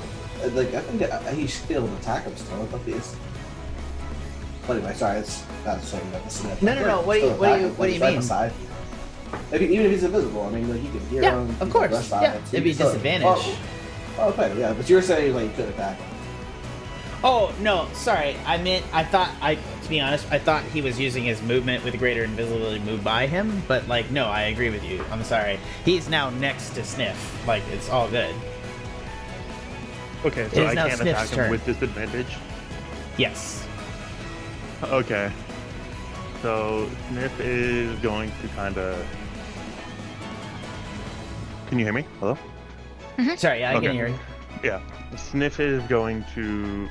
Like, I think he's still able to attack him still. I thought he is. But anyway, sorry, that's something about the Sniff. No. What do you mean? Beside. Even if he's invisible, I mean, like, you can hear Yeah, him. of course. Yeah, it'd be a disadvantage. Oh, okay, yeah, but you were saying, like, you could attack him. Oh, no, sorry. To be honest, I thought he was using his movement with greater invisibility to move by him, but, like, no, I agree with you. I'm sorry. He's now next to Sniff. Like, it's all good. Okay, It so is I now can't Sniff's attack him turn. with disadvantage? Yes. Okay. So, Sniff is going to kind of... Can you hear me? Hello? Sorry, yeah, I Okay. can hear you. Yeah. Sniff is going to...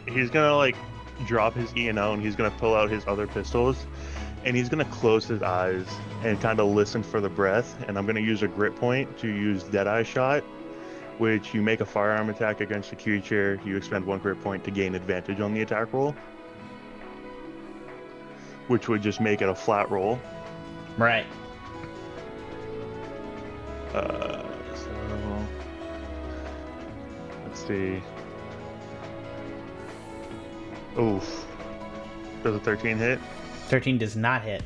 He's going to, like, drop his E&O and he's going to pull out his other pistols. And he's going to close his eyes and kind of listen for the breath. And I'm going to use a grit point to use Deadeye Shot, which you make a firearm attack against a creature. You expend 1 grit point to gain advantage on the attack roll, which would just make it a flat roll. Right. So let's see. Oof. Does a 13 hit? 13 does not hit.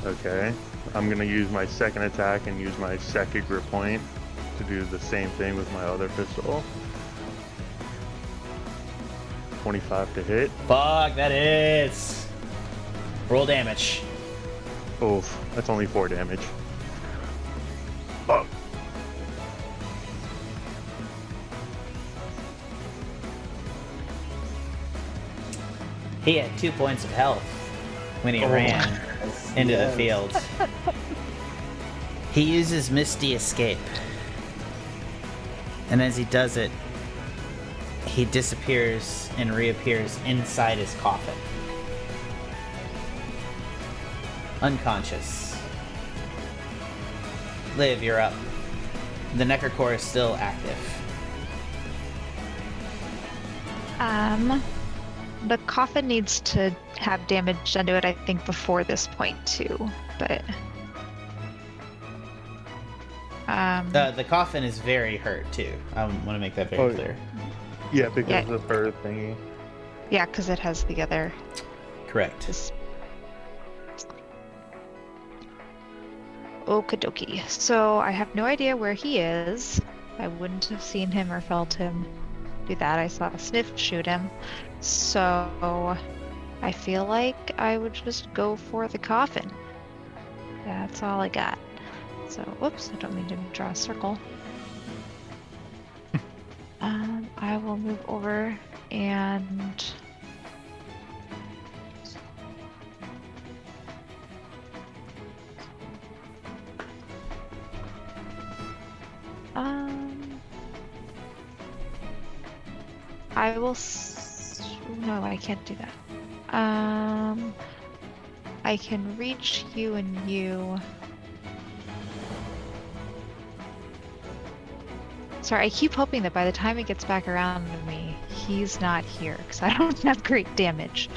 Okay. I'm gonna use my second attack and use my second grip point to do the same thing with my other pistol. 25 to hit. Fuck, that is. Roll damage. Oof. That's only 4 damage. Oh. He had 2 points of health when he ran into the field. He uses Misty Escape. And as he does it, he disappears and reappears inside his coffin. Unconscious. Liv, you're up. The Necrocore is still active. The coffin needs to have damage done to it, I think, before this point too. But The coffin is very hurt too. I want to make that very clear. Yeah, because Yeah. of the bird thingy. yeah, because it has the other. Correct. Okie dokie. So I have no idea where he is. I wouldn't have seen him or felt him do that. I saw Sniff shoot him. So I feel like I would just go for the coffin. That's all I got. So, whoops, I don't mean to draw a circle. I will move over and I will no, I can't do that. I can reach you and you. Sorry, I keep hoping that by the time it gets back around to me, he's not here, because I don't have great damage.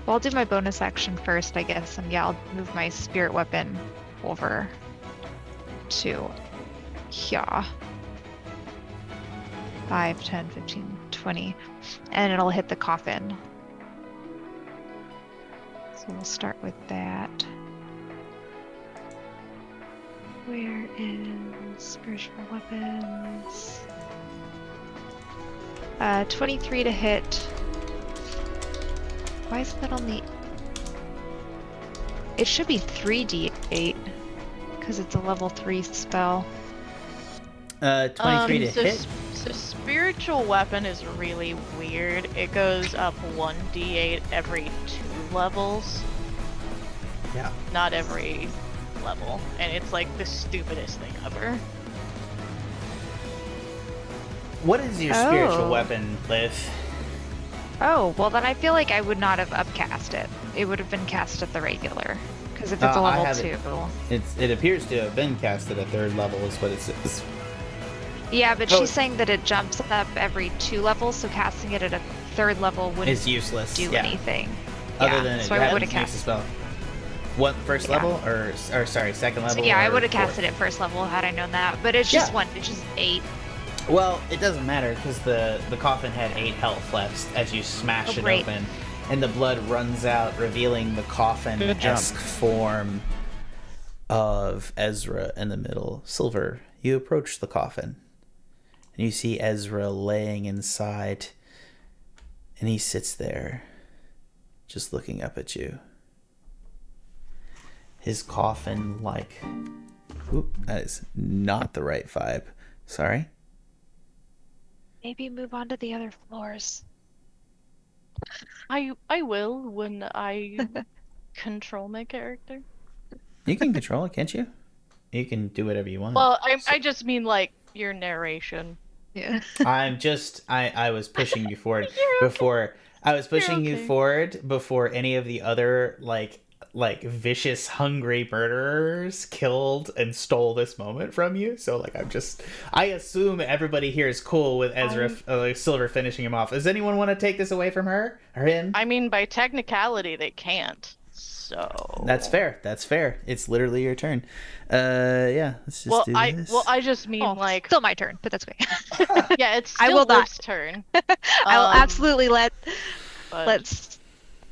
Well, I'll do my bonus action first, I guess, and yeah, I'll move my spirit weapon over to here. 5, 10, 15, 20, and it'll hit the coffin. So we'll start with that. Where is spiritual weapons? 23 to hit. Why is that only... It should be 3d8, because it's a level 3 spell. 23 to hit. So spiritual weapon is really weird. It goes up 1d8 every 2 levels. Yeah. Not every level. And it's like the stupidest thing ever. What is your spiritual weapon, Liv? Oh, well then I feel like I would not have upcast it. It would have been cast at the regular. Because if it's a I level have 2. It appears to have been cast at a 3rd level, is what it says. Yeah, but Oh. she's saying that it jumps up every 2 levels, so casting it at a 3rd level wouldn't Is useless. do yeah. anything. Other Yeah, than so you I haven't would've used the cast. spell. What, first Yeah. level or sorry, second level? So yeah, I or would have fourth? casted it 1st level had I known that. But it's just Yeah. it's just 8. Well, it doesn't matter because the coffin had 8 health left as you smash Oh, it great. open, and the blood runs out, revealing the Good coffin-esque job. form of Ezra in the middle. Silver, you approach the coffin, and you see Ezra laying inside, and he sits there, just looking up at you. His coffin, like... Oop, that is not the right vibe. Sorry. Maybe move on to the other floors. I will when I control my character. You can control it, can't you? You can do whatever you want. Well, I just mean like your narration. Yeah. I was pushing you forward You're okay. before I was pushing you okay. forward before any of the other like vicious, hungry murderers killed and stole this moment from you. So like I assume everybody here is cool with Ezra Silver finishing him off. Does anyone want to take this away from her or him? I mean, by technicality, they can't. So That's fair. That's fair. It's literally your turn. Yeah, let's just do this. I just mean Oh, like still my turn, but that's okay. yeah, it's I still will not. Liv's turn. I will absolutely but, let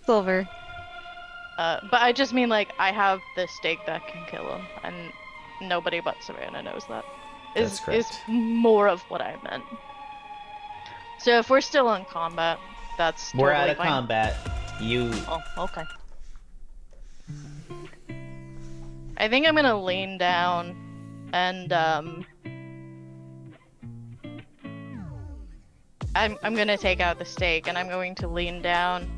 Silver. But I just mean like I have the stake that can kill him, and nobody but Savannah knows that. That's correct. Is more of what I meant. So if we're still in combat, that's We're totally out of fine. combat. You Oh, okay. I think I'm gonna lean down and I'm gonna take out the stake and I'm going to lean down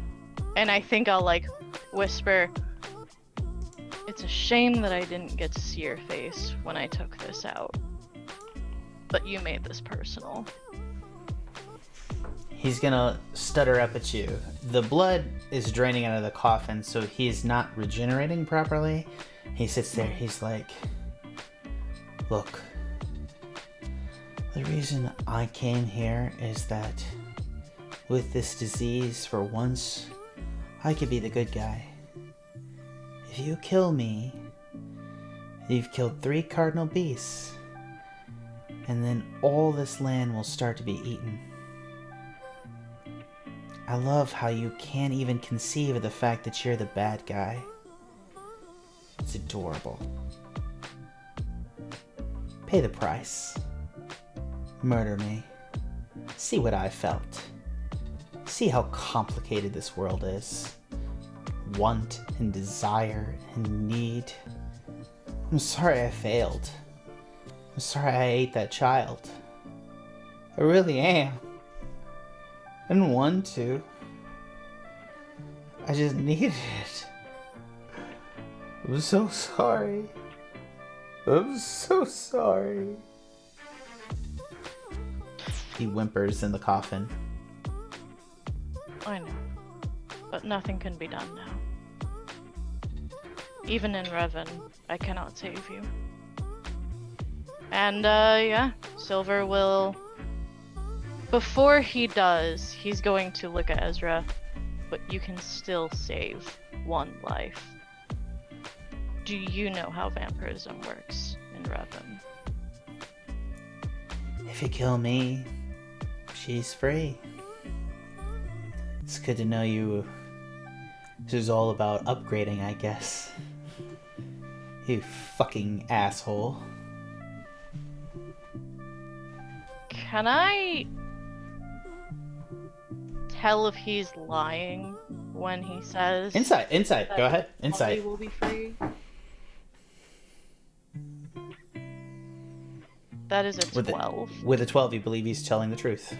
and I think I'll like whisper, "It's a shame that I didn't get to see your face when I took this out. But you made this personal." He's gonna stutter up at you. The blood is draining out of the coffin, so he's not regenerating properly. He sits there, he's like, "Look, the reason I came here is that with this disease, for once, I could be the good guy. If you kill me, you've killed 3 cardinal beasts, and then all this land will start to be eaten. I love how you can't even conceive of the fact that you're the bad guy. It's adorable. Pay the price. Murder me. See what I felt. See how complicated this world is. Want and desire and need. I'm sorry I failed. I'm sorry I ate that child. I really am. I didn't want to. I just needed it. I'm so sorry. I'm so sorry. He whimpers in the coffin. I know. But nothing can be done now. Even in Revon, I cannot save you. And, yeah, Silver will... Before he does, he's going to look at Ezra, but you can still save 1 life. Do you know how vampirism works in Revon? If you kill me, she's free. It's good to know you. This is all about upgrading, I guess. You fucking asshole. Can I tell if he's lying when he says Insight. Go ahead. Kody Insight. will be free? That is a With 12. With a 12, you believe he's telling the truth.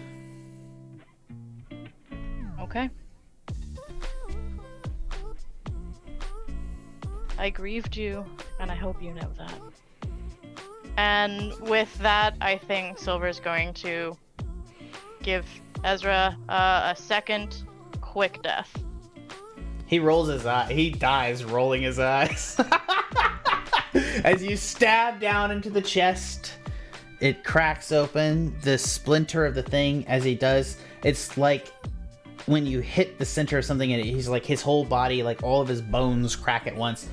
Okay. I grieved you, and I hope you know that. And with that, I think Silver's going to give Ezra a second quick death. He rolls his eye. He dies rolling his eyes. As you stab down into the chest, it cracks open. The splinter of the thing, as he does, it's like when you hit the center of something and he's like, his whole body, like all of his bones crack at once.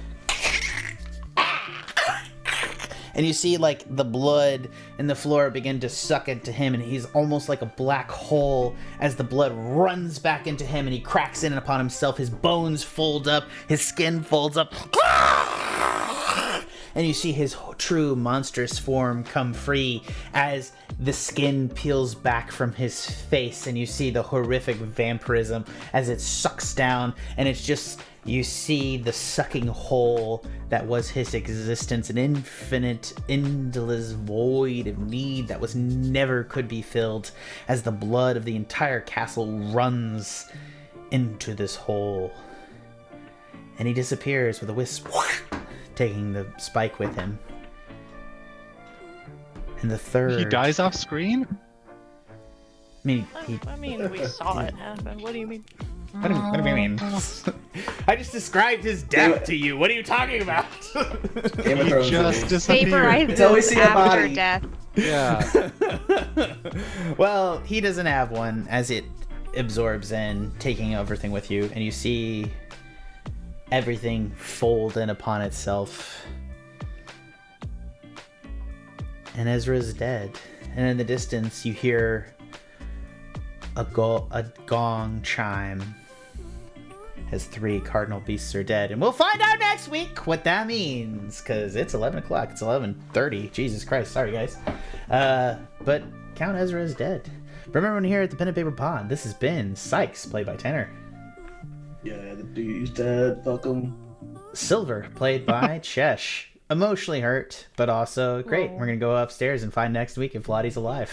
And you see like the blood and the floor begin to suck into him, and he's almost like a black hole as the blood runs back into him and he cracks in upon himself. His bones fold up, his skin folds up. And you see his true monstrous form come free as the skin peels back from his face, and you see the horrific vampirism as it sucks down, and it's just, you see the sucking hole that was his existence, an infinite, endless void of need that was never could be filled, as the blood of the entire castle runs into this hole. And he disappears with a wisp, taking the spike with him. And the third... He dies off screen? I mean, we saw it happen. What do you mean? What do you mean? I just described his death to you. What are you talking about? Game of Thrones. Just disappeared. Vaporizes Until we see a after body. death. Yeah. Well, he doesn't have one, as it absorbs in, taking everything with you, and you see everything fold in upon itself. And Ezra's dead. And in the distance, you hear a gong chime as 3 cardinal beasts are dead. And we'll find out next week what that means, because it's 11 o'clock. It's 11:30. Jesus Christ. Sorry, guys. But Count Ezra is dead. Remember, when here at the Pen and Paper Pod, this has been Sikes, played by Tanner. Yeah, the dude's dead. Fuck him. Silver, played by Chesh. Emotionally hurt, but also great. We're going to go upstairs and find next week if Lottie's alive.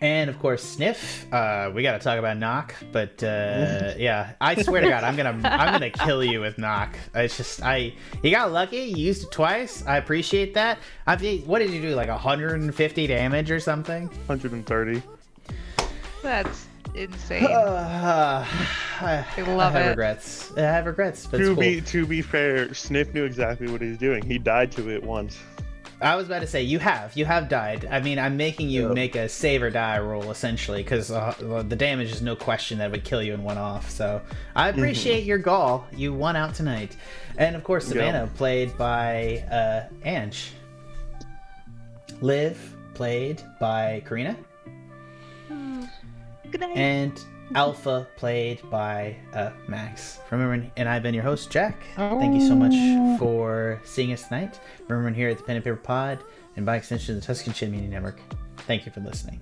And of course, Sniff. We got to talk about Knock, but yeah, I swear to God, I'm gonna kill you with Knock. It's just you got lucky. You used it twice. I appreciate that. What did you do? Like 150 damage or something? 130. That's insane. I love have it. regrets. I have regrets, but it's cool. To be fair, Sniff knew exactly what he's doing. He died to it once. I was about to say, you have died. I mean, I'm making you make a save or die roll, essentially, because the damage is no question that would kill you in one off. So I appreciate your gall. You won out tonight. And of course, Savannah, played by Ange. Liv, played by Karina. Good night. And Alpha, played by Max. Remember, and I've been your host, Jack. Thank you so much for seeing us tonight. Remember, here at the Pen and Paper Pod, and by extension, the Tuscan Chin Media Network. Thank you for listening.